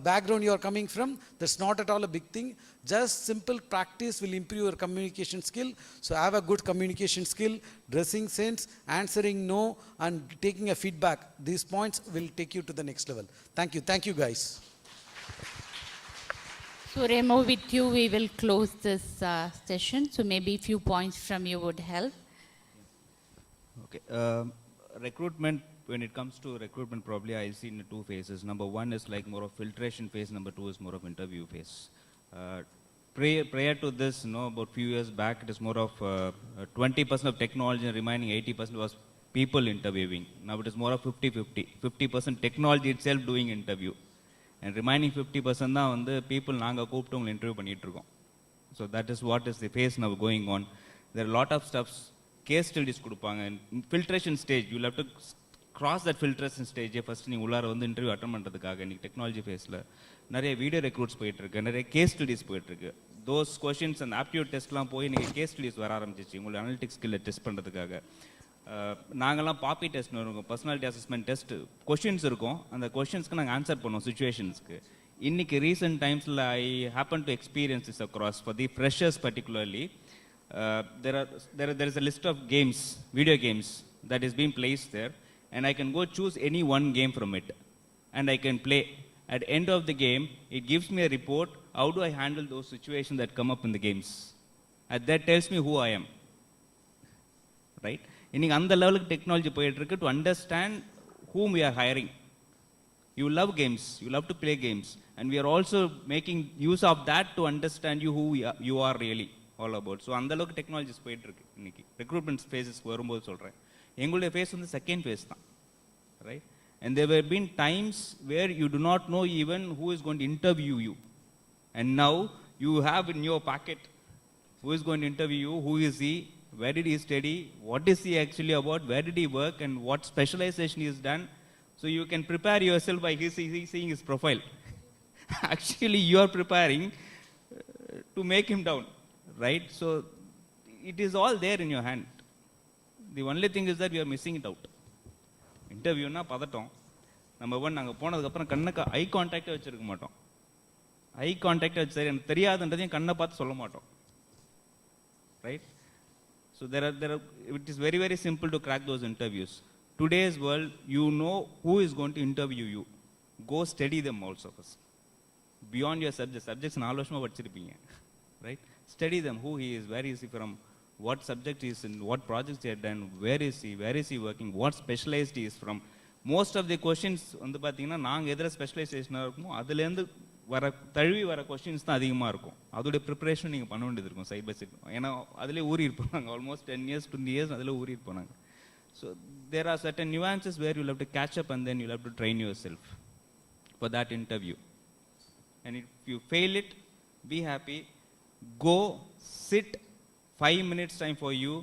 background you are coming from, that's not at all a big thing. Just simple practice will improve your communication skill. So have a good communication skill, dressing sense, answering no, and taking a feedback. These points will take you to the next level. Thank you guys. So Remo, with you, we will close this session. So maybe a few points from you would help. Okay. Recruitment, when it comes to recruitment, probably I'll see in two phases. Number one is like more of filtration phase. Number two is more of interview phase. Prior to this, about few years back, it is more of 20% of technology and remaining 80% was people interviewing. Now it is more of 50-50. 50% technology itself doing interview. And remaining 50% தான் வந்து people நாங்கள் கூப்பிட்டு உங்களை interview பண்ணிட்டு இருக்கோம். So that is what is the phase now going on. There are a lot of stuffs, case studies கொடுப்பாங்க. Filtration stage, you'll have to cross that filtration stage. First நீங்கள் உள்ளார வந்து இன்டர்வியூ அட்டன் பண்ணுறதுக்காக இன்னைக்கு technology ஃபேஸில் நிறைய video recruits போயிட்டுருக்கு, நிறைய கேஸ் ஸ்டடிஸ் போயிட்டுருக்கு. தோஸ் கொஷின்ஸ் அந்த ஆப்டியூட் டெஸ்ட்லாம் போய் நீங்கள் கேஸ் ஸ்டடிஸ் வர ஆரம்பிச்சிச்சு உங்களை அனலிட்டிக்ஸ் ஸ்கில்லை டெஸ்ட் பண்ணுறதுக்காக. நாங்கள்லாம் பாப்பி டெஸ்ட்னு இருக்கும், பர்சனாலிட்டி அசஸ்மெண்ட் டெஸ்ட் கொஷின்ஸ் இருக்கும். அந்த கொஷின்ஸ்க்கு நாங்கள் ஆன்சர் பண்ணுவோம் சுச்சுவேஷன்ஸ்க்கு. இன்னைக்கு ரீசெண்ட் டைம்ஸில் I happen to experience this across for the freshers particularly. there is a list of games, video games that is being placed there, and I can go choose any one game from it and I can play. At the end of the game, it gives me a report, how do I handle those situations that come up in the games. And that tells me who I am. Right? இன்னைக்கு அந்த லெவலுக்கு technology போயிட்டு இருக்கு to understand whom we are hiring. You love games, you love to play games, and we are also making use of that to understand you who you are really all about. So அந்த அளவுக்கு technologies போயிட்டு இருக்கு இன்னைக்கு recruitment ஃபேஸஸ்க்கு வரும்போது சொல்கிறேன். எங்களுடைய face வந்து second phase தான், right? And there have been times where you do not know even who is going to interview you. And now you have in your packet who is going to interview you, who is he, where did he study, what is he actually about, where did he work, and what specialization he has done. So you can prepare yourself by seeing his profile. Actually, you are preparing to make him down, right? So it is all there in your hand. The only thing is that you are missing it out. இன்டர்வியூனா பதட்டம். Number one, நாங்கள் போனதுக்கப்புறம் கண்ணுக்கு ஐ கான்டாக்டே வச்சுருக்க மாட்டோம். ஐ கான்டாக்டை வச்சு சரி எனக்கு தெரியாதுன்றதையும் கண்ணை பார்த்து சொல்ல மாட்டோம், right? So it is very very simple to crack those interviews. Today's world, you know who is going to interview you. Go study them also first. Beyond your subjects 4 வருஷமாக படிச்சிருப்பீங்க, right? Study them, who he is, where is he from, what subject he is in, what projects he had done, where is he working, what specialized he is from. Most of the questions வந்து பார்த்தீங்கன்னா நாங்கள் எதில் ஸ்பெஷலைசேஷனாக இருக்குமோ அதுலேருந்து தழுவி வர questions தான் அதிகமாக இருக்கும். அதோடைய ப்ரிப்பரேஷன் நீங்கள் பண்ண வேண்டியது இருக்கும் சைட் பை சைட். ஏன்னா அதிலே ஊறி இருப்போம் நாங்கள், ஆல்மோஸ்ட் 10 years 20 years அதில் ஊறி இருப்போம் நாங்கள். So there are certain nuances where you'll have to catch up and then you'll have to train yourself for that interview. And if you fail it, be happy, go sit 5 minutes time for you,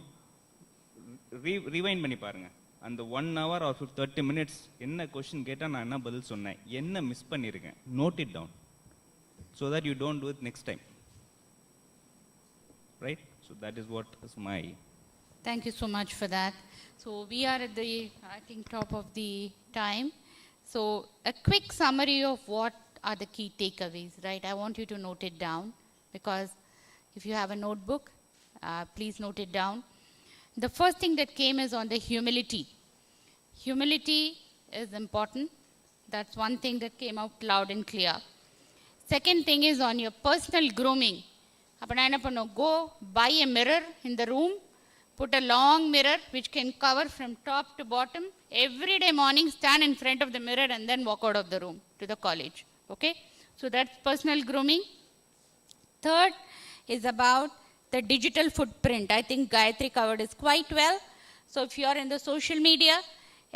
rewind பண்ணி பாருங்க. அந்த 1 hour or 30 minutes என்ன question கேட்டால் நான் என்ன பதில் சொன்னேன், என்ன மிஸ் பண்ணியிருக்கேன், note it down so that you don't do it next time, right? So that is what is my... Thank you so much for that. So we are at the, I think, top of the time. So a quick summary of what are the key takeaways, right? I want you to note it down, because if you have a notebook, please note it down. The first thing that came is on the humility. Humility is important. That's one thing that came out loud and clear. Second thing is on your personal grooming. Go buy a mirror in the room, put a long mirror which can cover from top to bottom. Every day morning, stand in front of the mirror and then walk out of the room to the college. Okay? So that's personal grooming. Third is about the digital footprint. I think Gayatri covered this quite well. So if you are in the social media,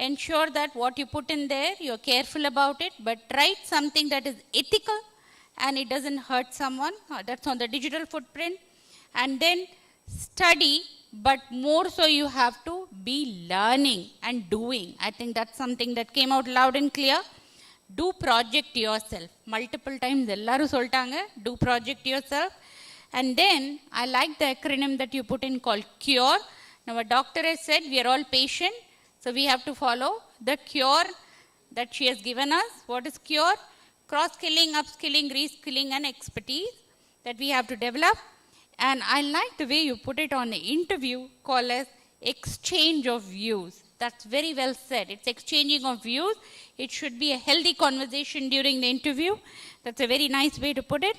ensure that what you put in there, you're careful about it, but write something that is ethical and it doesn't hurt someone. That's on the digital footprint. And then study, but more so you have to be learning and doing. I think that's something that came out loud and clear. Do project yourself. Multiple times, ellaru soltaanga, do project yourself. And then, I like the acronym that you put in called CURE. Now, a doctor has said we are all patient, so we have to follow the CURE that she has given us. What is CURE? Cross-skilling, upskilling, reskilling, and expertise that we have to develop. And I like the way you put it on the interview, called as exchange of views. That's very well said. It's exchanging of views. It should be a healthy conversation during the interview. That's a very nice way to put it.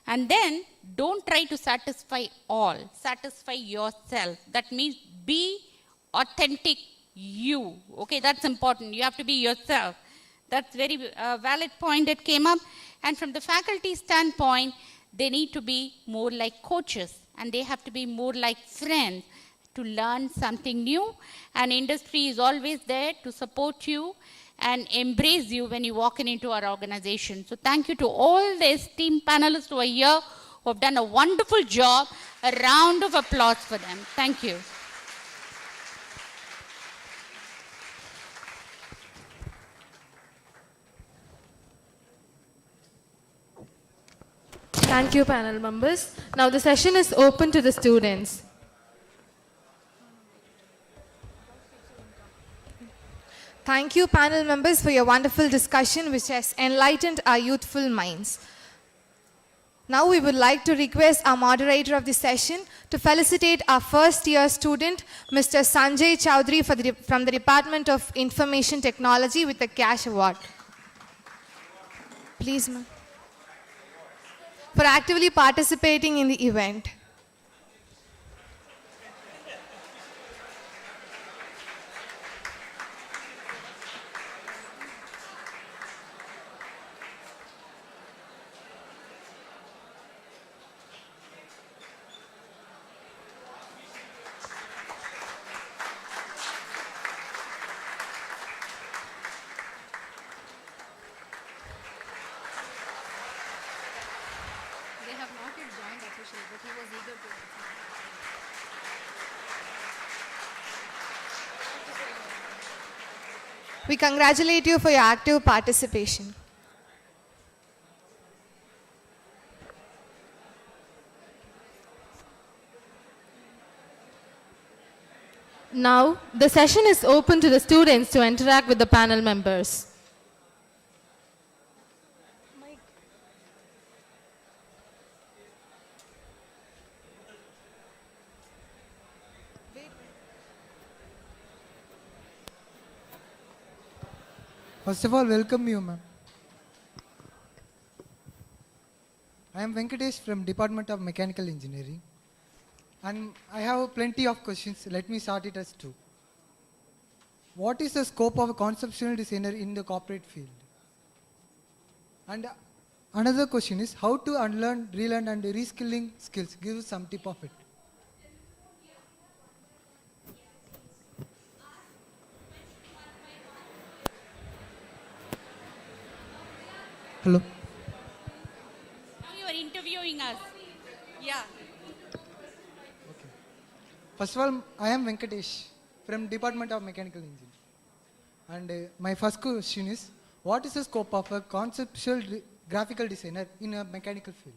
And then don't try to satisfy all, satisfy yourself. That means be authentic you. Okay, that's important. You have to be yourself. That's very valid point that came up. And from the faculty standpoint, they need to be more like coaches and they have to be more like friends to learn something new. And industry is always there to support you and embrace you when you walk into our organization. So thank you to all the esteemed panelists who are here, who have done a wonderful job. A round of applause for them. Thank you. Thank you, panel members. Now the session is open to the students. Thank you, panel members, for your wonderful discussion which has enlightened our youthful minds. Now we would like to request our moderator of the session to felicitate our first year student, Mr. Sanjay Chowdhury from the Department of Information Technology with the Cash Award. Please, ma'am. For actively participating in the event. They have not yet joined officially, but he was eager to. We congratulate you for your active participation. Now the session is open to the students to interact with the panel members. First of all, welcome you, ma'am. I am Venkatesh from Department of Mechanical Engineering. And I have plenty of questions. Let me start it as two. What is the scope of a conceptual designer in the corporate field? And another question is how to unlearn, relearn and reskilling skills. Give us some tip of it. Hello. Now you are interviewing us. Yeah. First of all, I am Venkatesh from Department of Mechanical Engineering. And my first question is, what is the scope of a conceptual graphical designer in a mechanical field?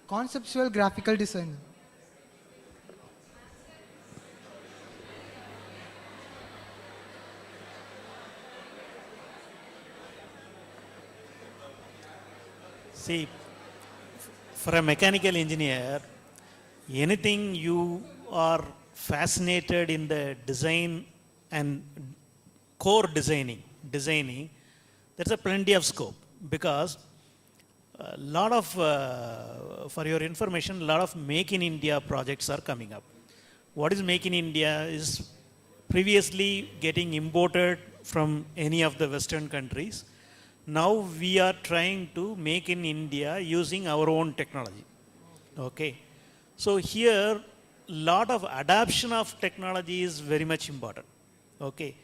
Conceptual graphical designer. See, for a mechanical engineer, anything you are fascinated in the design and core designing, there's a plenty of scope because a lot of, for your information, a lot of Make in India projects are coming up. What is Make in India is previously getting imported from any of the Western countries. Now we are trying to make in India using our own technology. Okay. So here, lot of adoption of technology is very much important. Okay.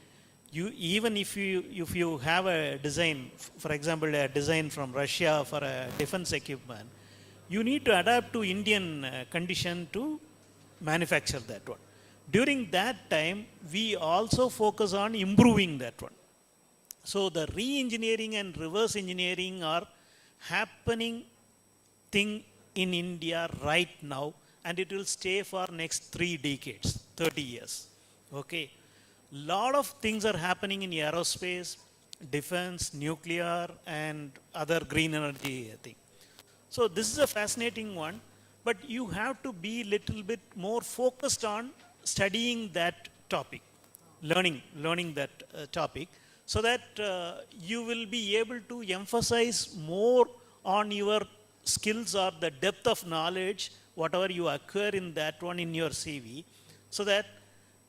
Even if you have a design, for example, a design from Russia for a defense equipment, you need to adapt to Indian condition to manufacture that one. During that time, we also focus on improving that one. So the re-engineering and reverse engineering are happening thing in India right now, and it will stay for next 3 decades, 30 years. Okay. Lot of things are happening in aerospace, defense, nuclear, and other green energy thing. So this is a fascinating one, but you have to be little bit more focused on studying that topic, learning that topic, so that you will be able to emphasize more on your skills or the depth of knowledge, whatever you acquire in that one in your CV, so that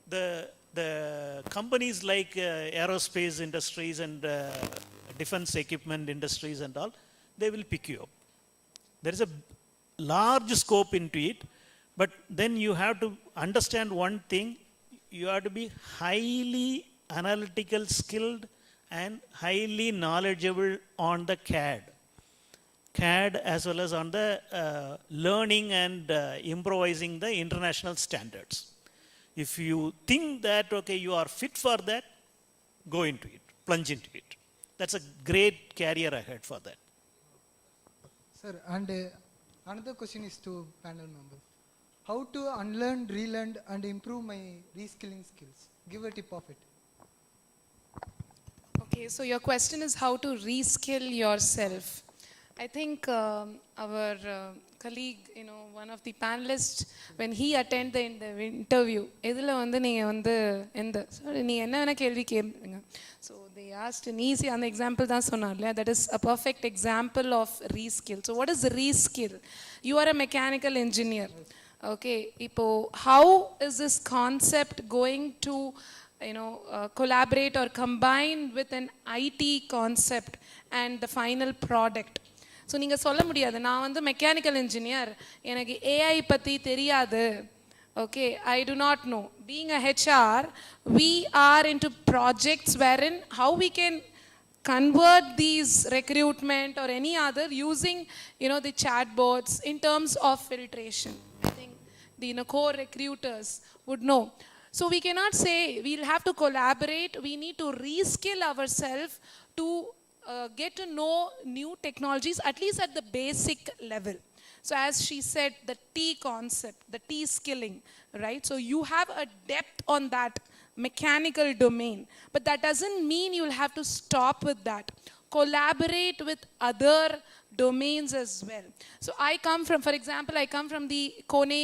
the companies like aerospace industries and defense equipment industries and all, they will pick you up. There is a large scope into it, but then you have to understand one thing: you have to be highly analytical skilled and highly knowledgeable on the CAD as well as on the learning and improvising the international standards. If you think that, okay, you are fit for that, go into it, plunge into it. That's a great career ahead for that. Sir, and another question is to panel members. How to unlearn, relearn, and improve my reskilling skills? Give a tip of it. Okay, so your question is how to reskill yourself. I think our colleague, one of the panelists, when he attended the interview, எதில் வந்து நீங்கள் வந்து நீங்கள் என்ன வேணால் கேள்வி கேளுங்க. So they asked an easy, அந்த example தான் சொன்னார் இல்லையா, that is a perfect example of reskill. So what is reskill? You are a mechanical engineer. Okay, இப்போ how is this concept going to collaborate or combine with an IT concept and the final product? So நீங்கள் சொல்ல முடியாது, நான் வந்து mechanical engineer, எனக்கு AI பற்றி தெரியாது. Okay, I do not know. Being a HR, we are into projects wherein how we can convert these recruitment or any other using, the chatbots in terms of filtration. I think the core recruiters would know. So we cannot say we'll have to collaborate. We need to reskill ourselves to get to know new technologies, at least at the basic level. So as she said, the T concept, the T skilling, right? So you have a depth on that mechanical domain, but that doesn't mean you'll have to stop with that. Collaborate with other domains as well. So I come from, for example, I come from the Kone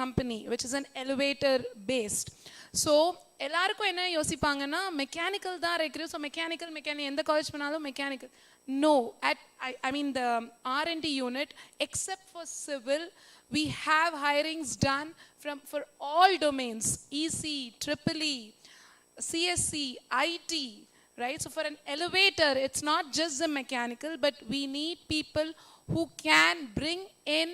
company, which is an elevator based. So எல்லாருக்கும் என்ன யோசிப்பாங்கன்னா mechanical தான் இருக்கிறோம், so mechanical எந்த college பண்ணாலும் mechanical. No, I mean the R&D unit, except for civil, we have hirings done for all domains, EC, EEE, CSC, IT, right? So for an elevator, it's not just the mechanical, but we need people who can bring in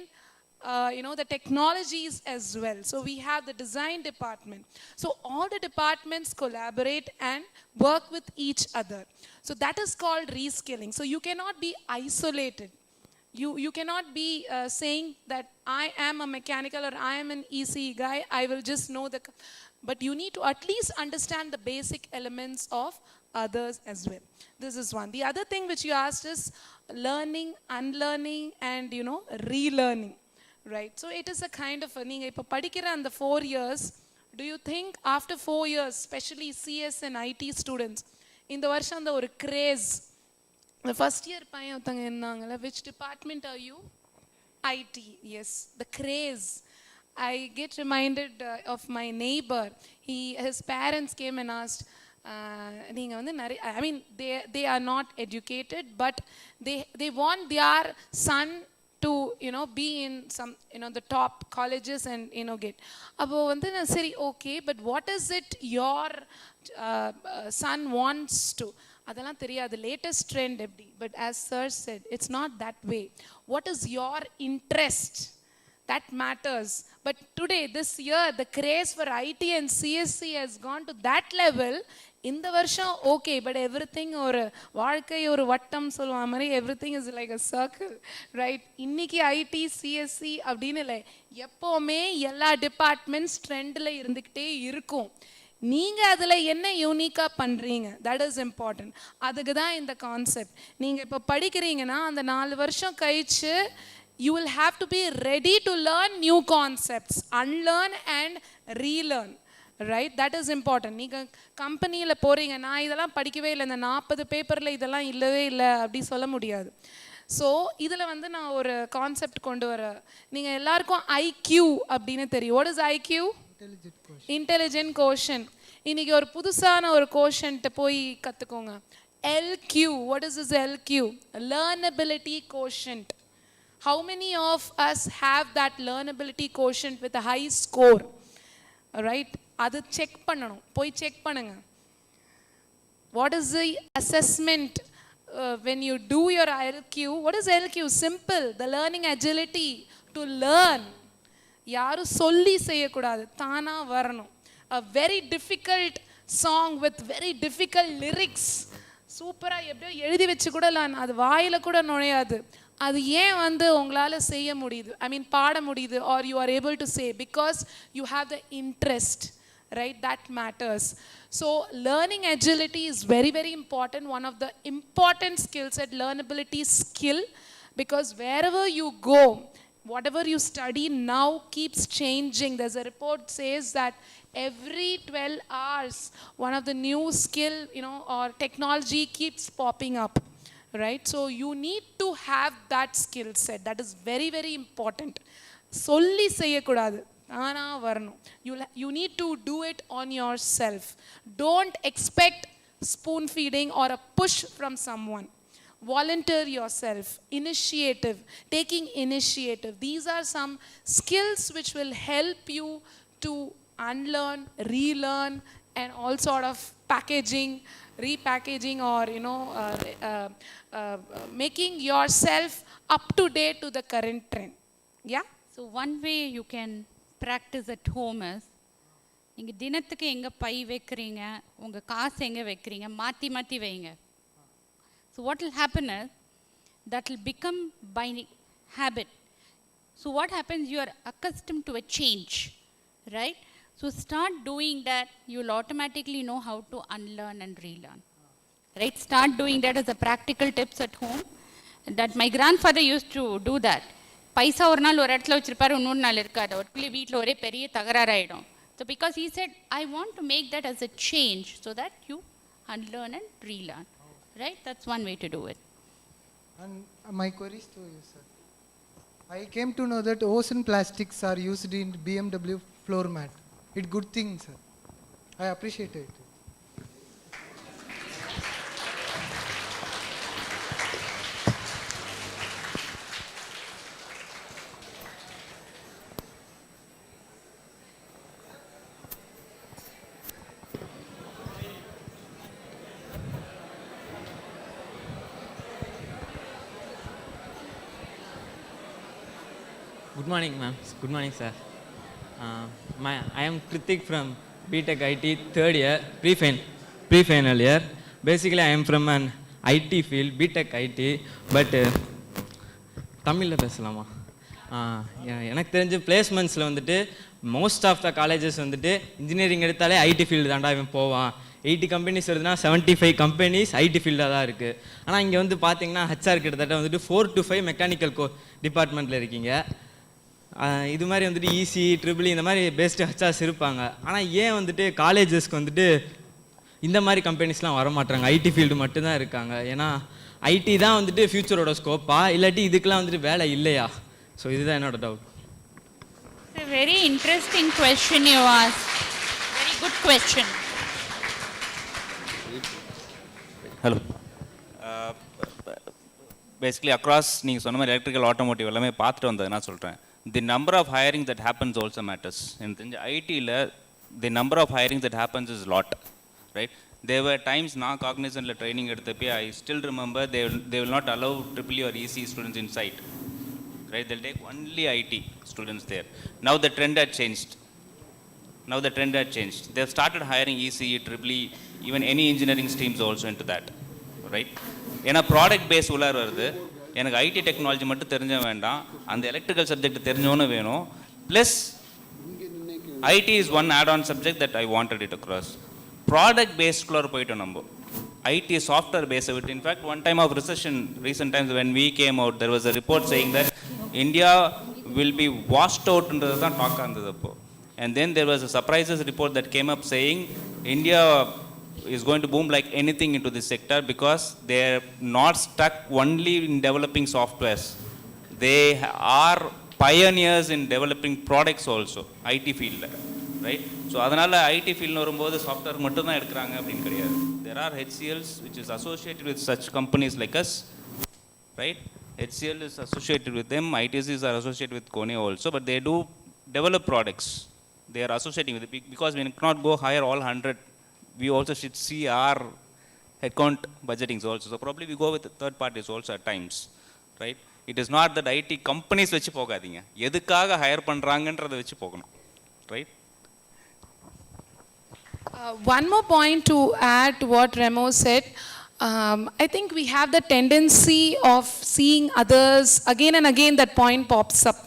the technologies as well. So we have the design department. So all the departments collaborate and work with each other. So that is called reskilling. So you cannot be isolated. You cannot be saying that I am a mechanical or I am an EC guy, I will just know but you need to at least understand the basic elements of others as well. This is one. The other thing which you asked is learning, unlearning, and relearning. Right, so it is a kind of நீங்க இப்போ படிக்கிற அந்த 4 years, do you think after 4 years, especially CS and IT students, இந்த வருஷம் அந்த ஒரு craze, the first year பையன் ஒருத்தங்க இருந்தாங்கல்ல, which department are you? IT, yes, the craze. I get reminded of my neighbor. His parents came and asked, நீங்க வந்து நிறைய, I mean they are not educated, but they want their son to be in some the top colleges and get. அப்போ வந்து நான் சரி okay, but what is it your son wants to, அதெல்லாம் தெரியாது, latest trend எப்படி. But as sir said, it's not that way. What is your interest? That matters. But today, this year, the craze for IT and CSC has gone to that level. இந்த வருஷம் okay, but everything ஒரு வாழ்க்கை ஒரு வட்டம் சொல்லுவா மாதிரி everything is like a circle, right? இன்னைக்கு ID CSC அப்படின்னு இல்லை, எப்போவுமே எல்லா டிபார்ட்மெண்ட்ஸ் ட்ரெண்டில் இருந்துக்கிட்டே இருக்கும். நீங்கள் அதில் என்ன யூனிக்காக பண்ணுறீங்க, தட் இஸ் இம்பார்ட்டன்ட். அதுக்கு தான் இந்த கான்செப்ட். நீங்கள் இப்போ படிக்கிறீங்கன்னா அந்த 4 வருஷம் கழிச்சு you will have to be ready to learn new concepts, unlearn and relearn, right? That is important. நீங்கள் கம்பெனியில் போகிறீங்க, நான் இதெல்லாம் படிக்கவே இல்லை, இந்த 40 பேப்பரில் இதெல்லாம் இல்லவே இல்லை அப்படி சொல்ல முடியாது. ஸோ இதில் வந்து நான் ஒரு கான்செப்ட் கொண்டு வர, நீங்கள் எல்லாருக்கும் ஐக்யூ அப்படின்னு தெரியும். What is IQ? Intelligent quotient. இன்றைக்கி ஒரு புதுசான ஒரு கோஷன்ட்டு போய் கற்றுக்கோங்க. LQ. What is this LQ? Learnability quotient. How many of us have that learnability quotient with a high score? All right? Adu check pananum. Poi check panunga. What is the assessment when you do your LQ? What is LQ? Simple. The learning agility to learn. Yaru solli seyyakudadu. Thana varanum. A very difficult song with very difficult lyrics. சூப்பராக எப்படியோ எழுதி வச்சு கூட அது வாயில் கூட நுழையாது. அது ஏன் வந்து உங்களால் செய்ய முடியுது, ஐ மீன் பாட முடியுது, are you are able to say, because you have the interest, right? That matters. So learning agility is very, very important. One of the important skills at learnability skill, because wherever you go, whatever you study now keeps changing. There's a report says that every 12 hours one of the new skill, or technology keeps popping up, right? So you need to have that skill set. That is very, very important. Solli seyyakudadu, ana varanum. You need to do it on yourself. Don't expect spoon feeding or a push from someone. Volunteer yourself. Initiative, taking initiative. These are some skills which will help you to unlearn, relearn, and all sort of packaging, repackaging, or making yourself up to date to the current trend. Yeah. So one way you can practice at home is, நீங்கள் தினத்துக்கு எங்கே by வைக்கிறீங்க, உங்கள் காசு எங்கே வைக்கிறீங்க, மாற்றி மாற்றி வைங்க. So what will happen is, that will become by habit. So what happens, you are accustomed to a change, right? So start doing that, you will automatically know how to unlearn and relearn, right? Start doing that as a practical tips at home. That my grandfather used to do that. பைசா ஒரு நாள் ஒரு இடத்துல வச்சிருப்பாரு, இன்னொரு நாள் இருக்காது, ஒருக்குள்ளே வீட்டில் ஒரே பெரிய தகராறாயிடும். So because he said, I want to make that as a change so that you unlearn and relearn, right? That's one way to do it. And my queries to you, sir. I came to know that ocean plastics are used in BMW floor mat. It's good thing, sir. I appreciate it. Good morning, ma'am. Good morning, sir. I am Kritik from BTech IT third year, pre-final year. Basically, I am from an IT field, BTech IT, but தமிழில் பேசலாமா? எனக்கு தெரிஞ்ச பிளேஸ்மெண்ட்ஸில் வந்துட்டு most of the colleges வந்துட்டு engineering எடுத்தாலே IT field தாண்டா இவன் போவான். 80 கம்பெனிஸ் வருதுன்னா 75 கம்பெனிஸ் ஐடி ஃபீல்டாக தான் இருக்குது. ஆனால் இங்கே வந்து பார்த்தீங்கன்னா ஹெச்ஆர் கிட்டத்தட்ட வந்துட்டு 4 to 5 மெக்கானிக்கல் டிபார்ட்மெண்ட்டில் இருக்கீங்க. இது மாதிரி வந்துட்டு இசி ட்ரிபிள் இந்த மாதிரி பெஸ்ட்டு ஹெச்ஆர்ஸ் இருப்பாங்க. ஆனால் ஏன் வந்துட்டு காலேஜஸ்க்கு வந்துட்டு இந்த மாதிரி கம்பெனிஸ்லாம் வரமாட்டாங்க, ஐடி ஃபீல்டு மட்டும்தான் இருக்காங்க? ஏன்னா ஐடி தான் வந்துட்டு ஃப்யூச்சரோட ஸ்கோப்பா, இல்லாட்டி இதுக்கெலாம் வந்துட்டு வேலை இல்லையா? ஸோ இதுதான் என்னோட doubt. It's a very interesting question you asked. Very good question. Hello. Basically across நீங்கள் சொன்ன மாதிரி எலக்ட்ரிக்கல் ஆட்டோமோட்டிவ் எல்லாமே பார்த்துட்டு வந்தது நான் சொல்கிறேன். The number of hiring that happens also matters. In IT, the number of hiring that happens is a lot, right? There were times na cognizant training eduthappe, I still remember they will not allow EE or EC students inside, right? They'll take only IT students there. Now the trend had changed. They've started hiring ECE, EE, even any engineering streams also into that, right? ஏன்னா product base உள்ளார வருது. எனக்கு ID technology மட்டும் தெரிஞ்ச வேண்டாம், அந்த electrical subject தெரிஞ்சவனு வேணும். Plus IT is one add on subject that I wanted it across. Product பேஸ்க்குள்ளார போயிட்டோம் நம்ம. ஐடி சாஃப்ட்வேர் பேஸை விட்டு, in fact one time of recession recent times when we came out there was a report saying that India will be washed அவுட்ன்றது தான் டாக்காக இருந்தது அப்போ. And then there was a surprises report that came up saying India is going to boom like anything into this sector because they are not stuck only in developing softwares. They are pioneers in developing products also, IT field, right? So adanal IT field nu varumbodhu software mattum dhaan edukkranga appdin kediyadu. there are HCLs which is associated with such companies like us, right? HCL is associated with them, ITCs are associated with Kone also, but they do develop products. They are associating with it because we cannot go hire all 100. We also should see our headcount budgetings also. So probably we go with third parties also at times, right? It is not that IT companies வச்சு போகாதீங்க, எதுக்காக higher பண்றாங்கன்றதை வச்சு போகணும், right? One more point to add to what Remo said. I think we have the tendency of seeing others again and again. That point pops up.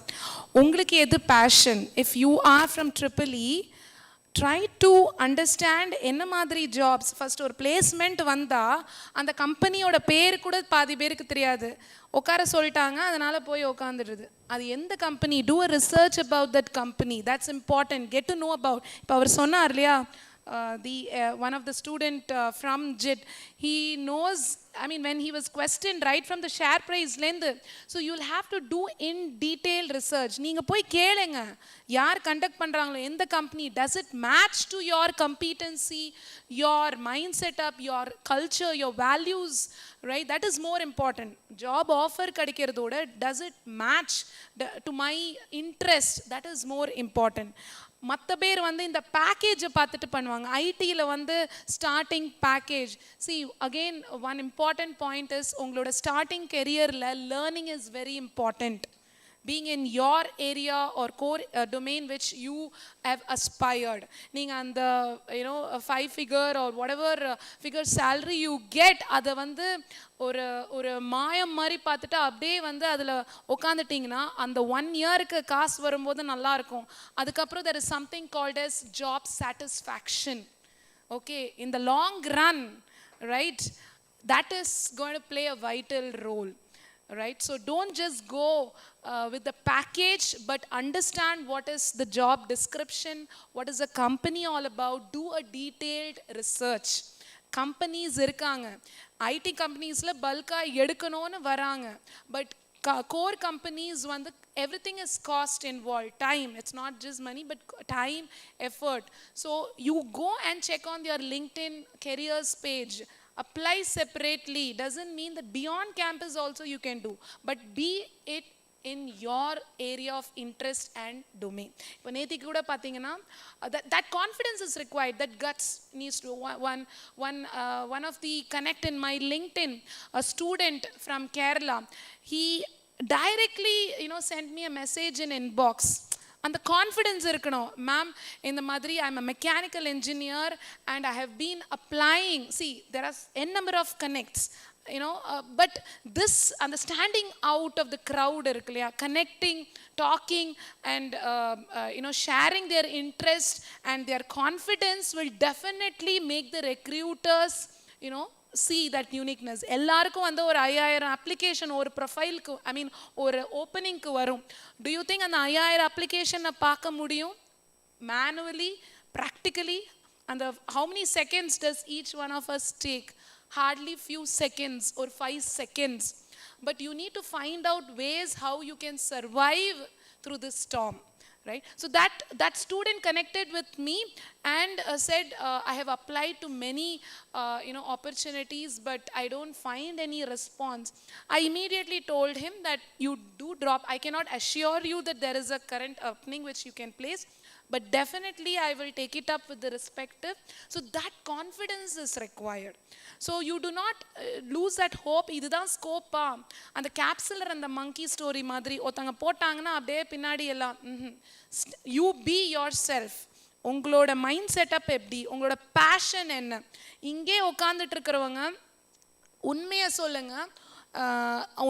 உங்களுக்கு எது passion? If you are from EEE, try to understand என்ன மாதிரி jobs. First ஒரு placement வந்தா அந்த கம்பெனியோட பேர் கூட பாதி பேருக்கு தெரியாது. உட்கார சொல்லிட்டாங்க, அதனால போய் உட்காந்துடுது. அது எந்த company? Do a research about that company. That's important. Get to know about. இப்போ அவர் சொன்னார் இல்லையா, one of the student from JIT, he knows, I mean, when he was questioned right from the share price length, so you'll have to do in detail research. நீங்க போய் கேளுங்க, யார் conduct பண்றாங்களோ எந்த company, does it match to your competency, your mind setup, your culture, your values, right? That is more important. Job offer கிடைக்கிறதோட does it match to my interest, that is more important. மற்ற பேர் வந்து இந்த பேக்கேஜை பார்த்துட்டு பண்ணுவாங்க. ஐடியில் வந்து starting package. See again one important point is, உங்களோட starting கெரியரில் learning is very important. Being in your area or core domain which you have aspired. நீங்கள் அந்த 5 figure or whatever figure salary you get, அதை வந்து ஒரு மாயம் மாதிரி பார்த்துட்டு அப்படியே வந்து அதில் உட்காந்துட்டிங்கன்னா அந்த 1 yearக்கு காசு வரும்போது நல்லாயிருக்கும். அதுக்கப்புறம் there is something called as job satisfaction. Okay, in the long run, right, that is going to play a vital role. Right, so don't just go with the package, but understand what is the job description, what is the company all about. Do a detailed research. Companies irukanga, IT companiesla bulka edukanoonu varanga, but core companies vandu everything is cost involved, time. It's not just money but time, effort. So you go and check on your LinkedIn careers page. Apply separately doesn't mean that beyond campus also you can do, but be it in your area of interest and domain. இப்போ நேத்திக்கு கூட பார்த்தீங்கன்னா that confidence is required, that guts needs to. One of the connect in my LinkedIn, a student from Kerala, he directly sent me a message in inbox. அந்த confidence இருக்கணும். Ma'am, இந்த மாதிரி I am a mechanical engineer and I have been applying. See there are N number of connects, but this அந்த standing out of the crowd இருக்கு இல்லையா, connecting, talking and sharing their interest and their confidence will definitely make the recruiters see that uniqueness. எல்லாருக்கும் வந்து ஒரு 5000 application ஒரு ப்ரொஃபைலுக்கு, ஐ மீன் ஒரு ஓப்பனிங்க்கு வரும். To you think அந்த 5000 அப்ளிகேஷனை பார்க்க முடியும் மேனுவலி, ப்ராக்டிக்கலி? அந்த how many seconds does each one of us take? Hardly few seconds or 5 seconds. But you need to find out ways how you can survive through this storm. Right, so that student connected with me and said, I have applied to many opportunities, but I don't find any response. I immediately told him that you do drop. I cannot assure you that there is a current opening which you can place, but definitely I will take it up with the respective. So that confidence is required. So you do not lose that hope. இதுதான் ஸ்கோப்பா? அந்த capsular அந்த மங்கி story மாதிரி ஒருத்தங்க போட்டாங்கன்னா அப்படியே பின்னாடி எல்லாம். You be your self. உங்களோட மைண்ட் செட்டப் எப்படி, உங்களோட பேஷன் என்ன? இங்கே உட்காந்துட்டு இருக்கிறவங்க உண்மையை சொல்லுங்க,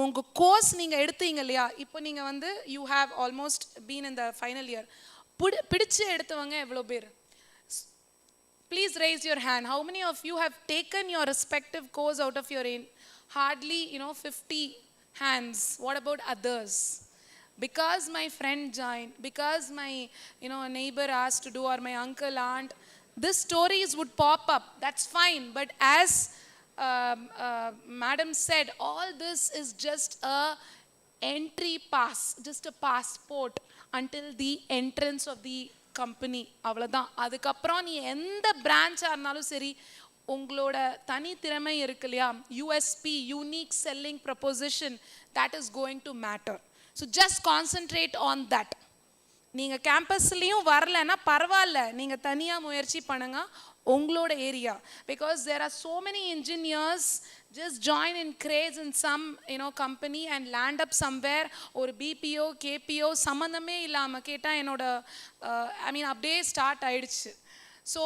உங்கள் கோர்ஸ் நீங்கள் எடுத்தீங்க இல்லையா, இப்போ நீங்கள் வந்து you have almost been in the final year, பிடிச்சு எடுத்தவங்க எவ்வளோ பேர்? Please raise your hand. How many of you have taken your respective course out of your own? Hardly 50 hands. What about others? Because my friend joined, because my neighbor asked to do, or my uncle, aunt, these stories would pop up. That's fine. But as madam said, all this is just a entry pass, just a passport until the entrance of the company. அவ்வளோதான். அதுக்கப்புறம் நீ எந்த பிரான்ச்சாக இருந்தாலும் சரி, உங்களோட தனித்திறமை இருக்கு இல்லையா, USP, unique selling proposition, that is going to matter. So just concentrate on that. நீங்கள் கேம்பஸ்லேயும் வரலைன்னா பரவாயில்ல, நீங்கள் தனியாக முயற்சி பண்ணுங்க உங்களோட area. Because there are so many engineers just join in craze in some company and land up somewhere. ஒரு பிபிஓ கேபிஓ சம்மந்தமே இல்லாமல் கேட்டால் என்னோட அப்படியே ஸ்டார்ட் ஆயிடுச்சு. So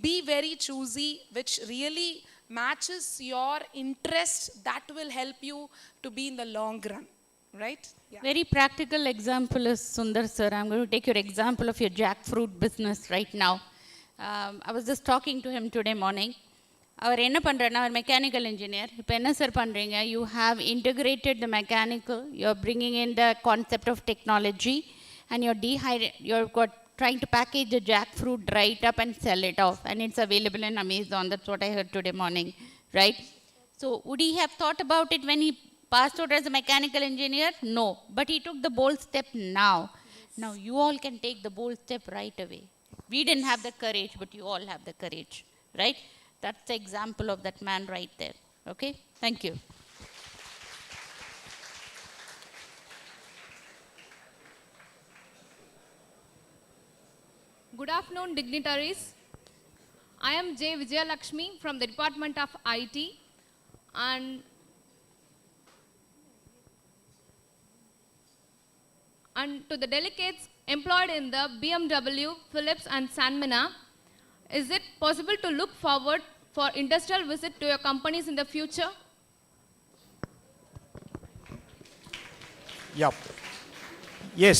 be very choosy which really matches your interest. That will help you to be in the long run, right? Yeah. Very practical example is Sundar sir. I'm going to take your example of your jackfruit business right now. I was just talking to him today morning. அவர் என்ன பண்ணுறாருன்னா, அவர் mechanical engineer. இப்போ என்ன sir பண்ணுறீங்க, you have integrated the mechanical, you're bringing in the concept of technology and you're got trying to package the jackfruit right up and sell it off, and it's available in Amazon. That's what I heard today morning, right? So would he have thought about it when he passed out as a mechanical engineer? No, but he took the bold step now. Now you all can take the bold step right away. We didn't have the courage, but you all have the courage, right? That's the example of that man right there. Okay, thank you. Good afternoon, dignitaries. I am J. Vijayalakshmi from the Department of IT, and to the delegates employed in the BMW, Philips and Sanmina, is it possible to look forward for industrial visit to your companies in the future? Yep. Yes.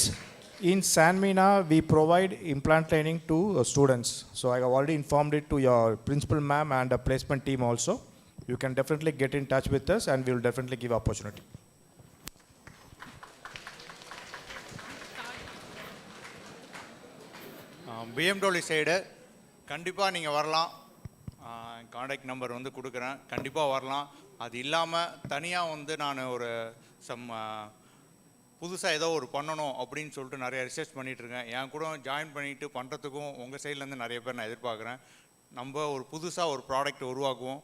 In Sanmina, we provide implant training to students. So I have already informed it to your principal ma'am and the placement team also. You can definitely get in touch with us and we will definitely give opportunity. BMW side கண்டிப்பாக நீங்கள் வரலாம். Contact number வந்து கொடுக்குறேன், கண்டிப்பாக வரலாம். அது இல்லாமல் தனியாக வந்து நான் ஒரு புதுசாக ஏதோ ஒரு பண்ணணும் அப்படின்னு சொல்லிட்டு நிறைய ரிசர்ச் பண்ணிகிட்ருக்கேன். என் கூட ஜாயின் பண்ணிவிட்டு பண்ணுறதுக்கும் உங்கள் சைட்லேருந்து நிறைய பேர் நான் எதிர்பார்க்குறேன். நம்ம ஒரு புதுசாக ஒரு ப்ராடக்ட் உருவாக்குவோம்.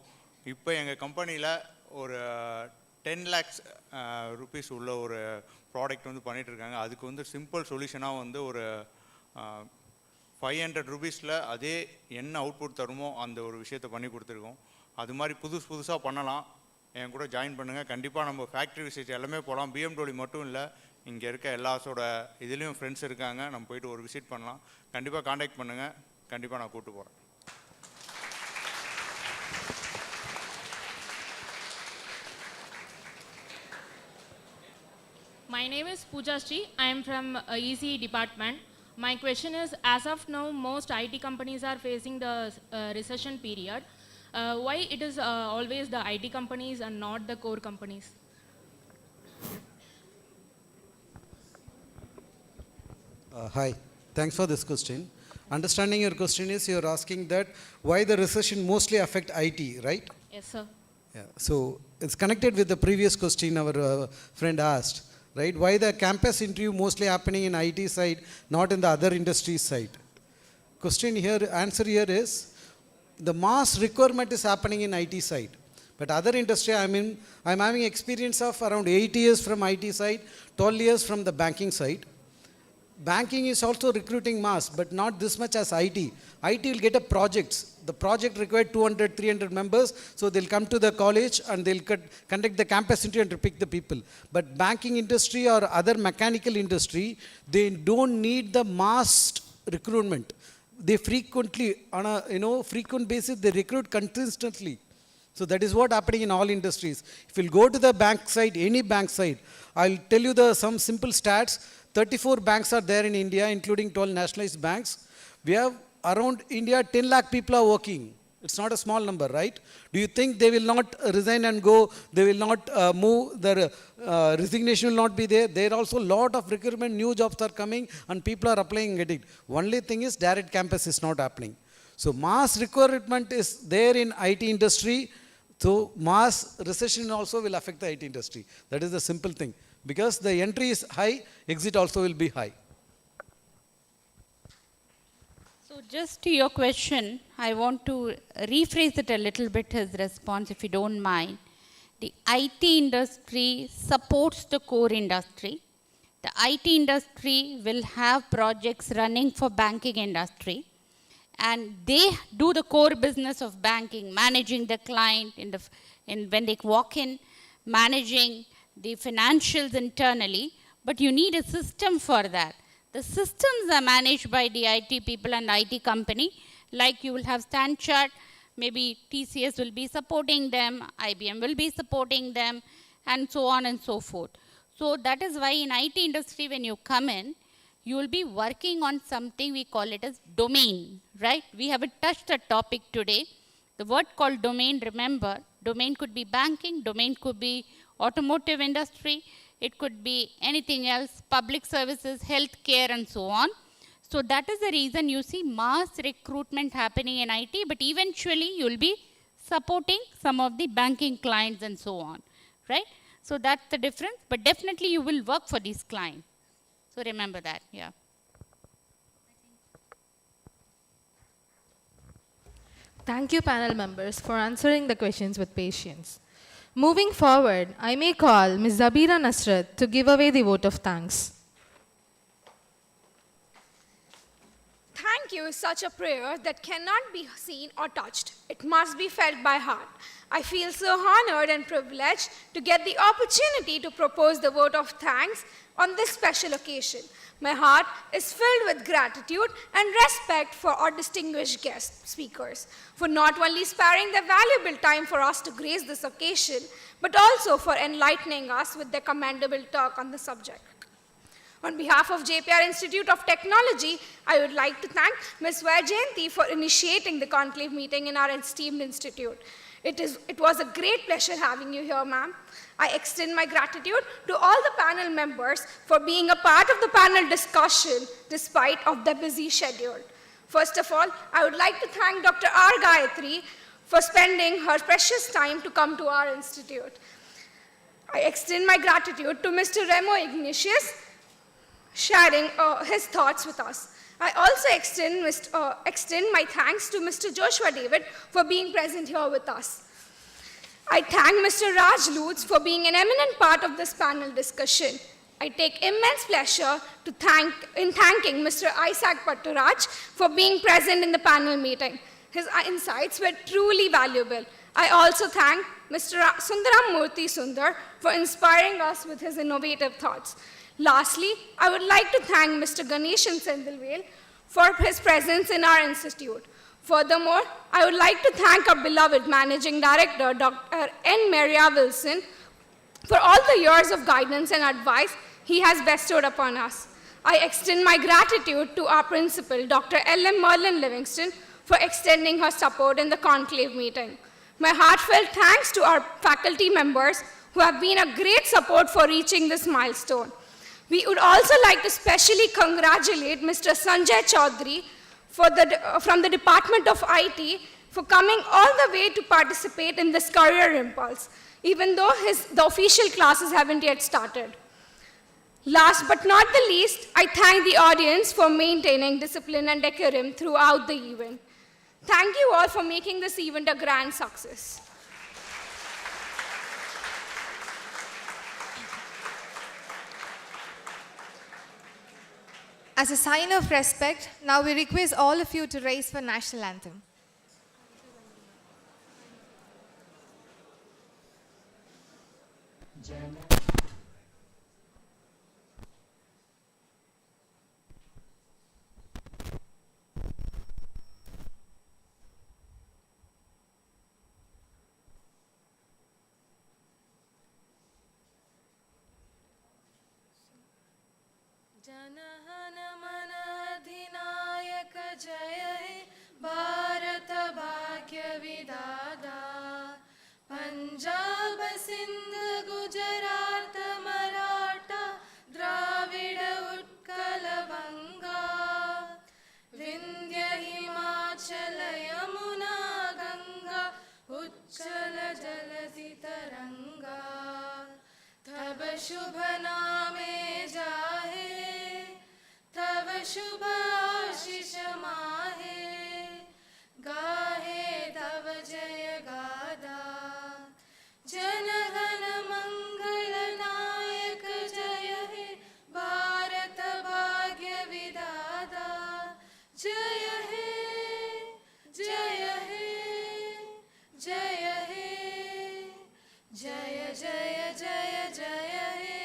இப்போ எங்கள் கம்பெனியில் ஒரு 10 lakhs rupees உள்ள ஒரு ப்ராடக்ட் வந்து பண்ணிகிட்ருக்காங்க. அதுக்கு வந்து சிம்பிள் சொல்யூஷனாக வந்து ஒரு 500 rupeesல அதே என்ன அவுட்புட் தருமோ அந்த ஒரு விஷயத்தை பண்ணி கொடுத்துருக்கோம். அது மாதிரி புதுசாக பண்ணலாம். என் கூட ஜாயின் பண்ணுங்கள். கண்டிப்பாக நம்ம ஃபேக்ட்ரி விசிட் எல்லாமே போகலாம். BMW மட்டும் இல்லை, இங்கே இருக்க எல்லாத்தோட இதுலேயும் ஃப்ரெண்ட்ஸ் இருக்காங்க. நம்ம போயிட்டு ஒரு விசிட் பண்ணலாம். கண்டிப்பாக காண்டாக்ட் பண்ணுங்கள். கண்டிப்பாக நான் கூப்பிட்டு போகிறேன். My name is Pooja Sri. I am from ECE department. My question is, as of now, most IT companies are facing the recession period. Why it is always the IT companies and not the core companies? Hi, thanks for this question. Understanding your question is you're asking that why the recession mostly affect IT, right? Yes, sir. Yeah. So it's connected with the previous question our friend asked, right? Why the campus interview mostly happening in IT side, not in the other industry side? Answer here is, the mass requirement is happening in IT side. But other industry, I'm having experience of around 8 years from IT side, 12 years from the banking side. Banking is also recruiting mass, but not this much as IT. IT will get a projects. The project required 200, 300 members, so they'll come to the college and they'll conduct the campus interview and pick the people. But banking industry or other mechanical industry, they don't need the mass recruitment. They frequently, on a frequent basis, they recruit consistently. So that is what happening in all industries. If you'll go to the bank side, any bank side, I'll tell you some simple stats. 34 banks are there in India, including 12 nationalized banks. We have around India 10 lakh people are working. It's not a small number, right? Do you think they will not resign and go? They will not move? Their resignation will not be there. There are also a lot of recruitment, new jobs are coming and people are applying and getting. Only thing is direct campus is not happening. So mass recruitment is there in IT industry. So mass recession also will affect the IT industry. That is the simple thing. Because the entry is high, exit also will be high. So So just to your question, I want to rephrase it a little bit, his response, if you don't mind. The IT industry supports the core industry. The IT industry will have projects running for banking industry, and they do the core business of banking, managing the client when they walk in, managing the financials internally, but you need a system for that. The systems are managed by the IT people and IT company, like you will have StanChart, maybe TCS will be supporting them, IBM will be supporting them, and so on and so forth. So that is why in IT industry, when you come in, you will be working on something we call it as domain, right? We haven't touched the topic today. The word called domain, remember, domain could be banking, domain could be automotive industry, it could be anything else, public services, healthcare, and so on. So that is the reason you see mass recruitment happening in IT, but eventually you will be supporting some of the banking clients and so on, right? So that's the difference, but definitely you will work for these clients. So remember that, yeah. Thank you, panel members, for answering the questions with patience. Moving forward, I may call Ms. Zabira Nasrat to give away the vote of thanks. Thank you is such a prayer that cannot be seen or touched. It must be felt by heart. I feel so honored and privileged to get the opportunity to propose the vote of thanks on this special occasion. My heart is filled with gratitude and respect for our distinguished guest speakers, for not only sparing their valuable time for us to grace this occasion, but also for enlightening us with their commendable talk on the subject. On behalf of Jeppiaar Institute of Technology, I would like to thank Ms. Vaijayanti for initiating the conclave meeting in our esteemed institute. It was a great pleasure having you here, ma'am. I extend my gratitude to all the panel members for being a part of the panel discussion despite of their busy schedule. First of all, I would like to thank Dr. R. Gayatri for spending her precious time to come to our institute. I extend my gratitude to Mr. Remo Ignatius sharing his thoughts with us. I also extend my thanks to Mr. Joshua David for being present here with us. I thank Mr. Raj Lutz for being an eminent part of this panel discussion. I take immense pleasure in thanking Mr. Isaac Patturaj for being present in the panel meeting. His insights were truly valuable. I also thank Mr. Sundaram Murthy Sundar for inspiring us with his innovative thoughts. Lastly, I would like to thank Mr. Ganeshan Sendilvel for his presence in our institute. Furthermore, I would like to thank our beloved Managing Director, Dr. N. Maria Wilson, for all the years of guidance and advice he has bestowed upon us. I extend my gratitude to our principal, Dr. L.M. Merlin Livingston, for extending her support in the conclave meeting. My heartfelt thanks to our faculty members who have been a great support for reaching this milestone. We would also like to specially congratulate Mr. Sanjay Chaudhary from the Department of IT for coming all the way to participate in this Career Impulse, even though the official classes haven't yet started. Last but not the least, I thank the audience for maintaining discipline and decorum throughout the event. Thank you all for making this event a grand success. As a sign of respect, now we request all of you to rise for national anthem. जनहनमनाधिनायक जय हे भारत भाग्य विधाता पंजाब सिंध गुजरात मराठा द्राविड उत्कल बंगा विंध्य हिमाचल यमुना गंगा उच्चल जलधि तरंगा तब शुभ नामे जाहे तब शुभ आशीष माहे जनगण मंगल नायक जय हे भारत भाग्य विधाता जय हे जय हे जय हे जय जय जय जय हे.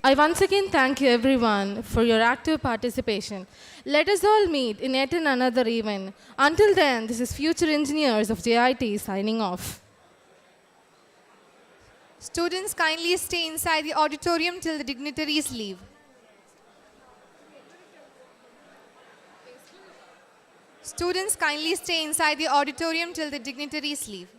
I once again thank you everyone for your active participation. Let us all meet in yet another event. Until then, this is Future Engineers of JIT signing off. Students, kindly stay inside the auditorium till the dignitaries leave. Students, kindly stay inside the auditorium till the dignitaries leave.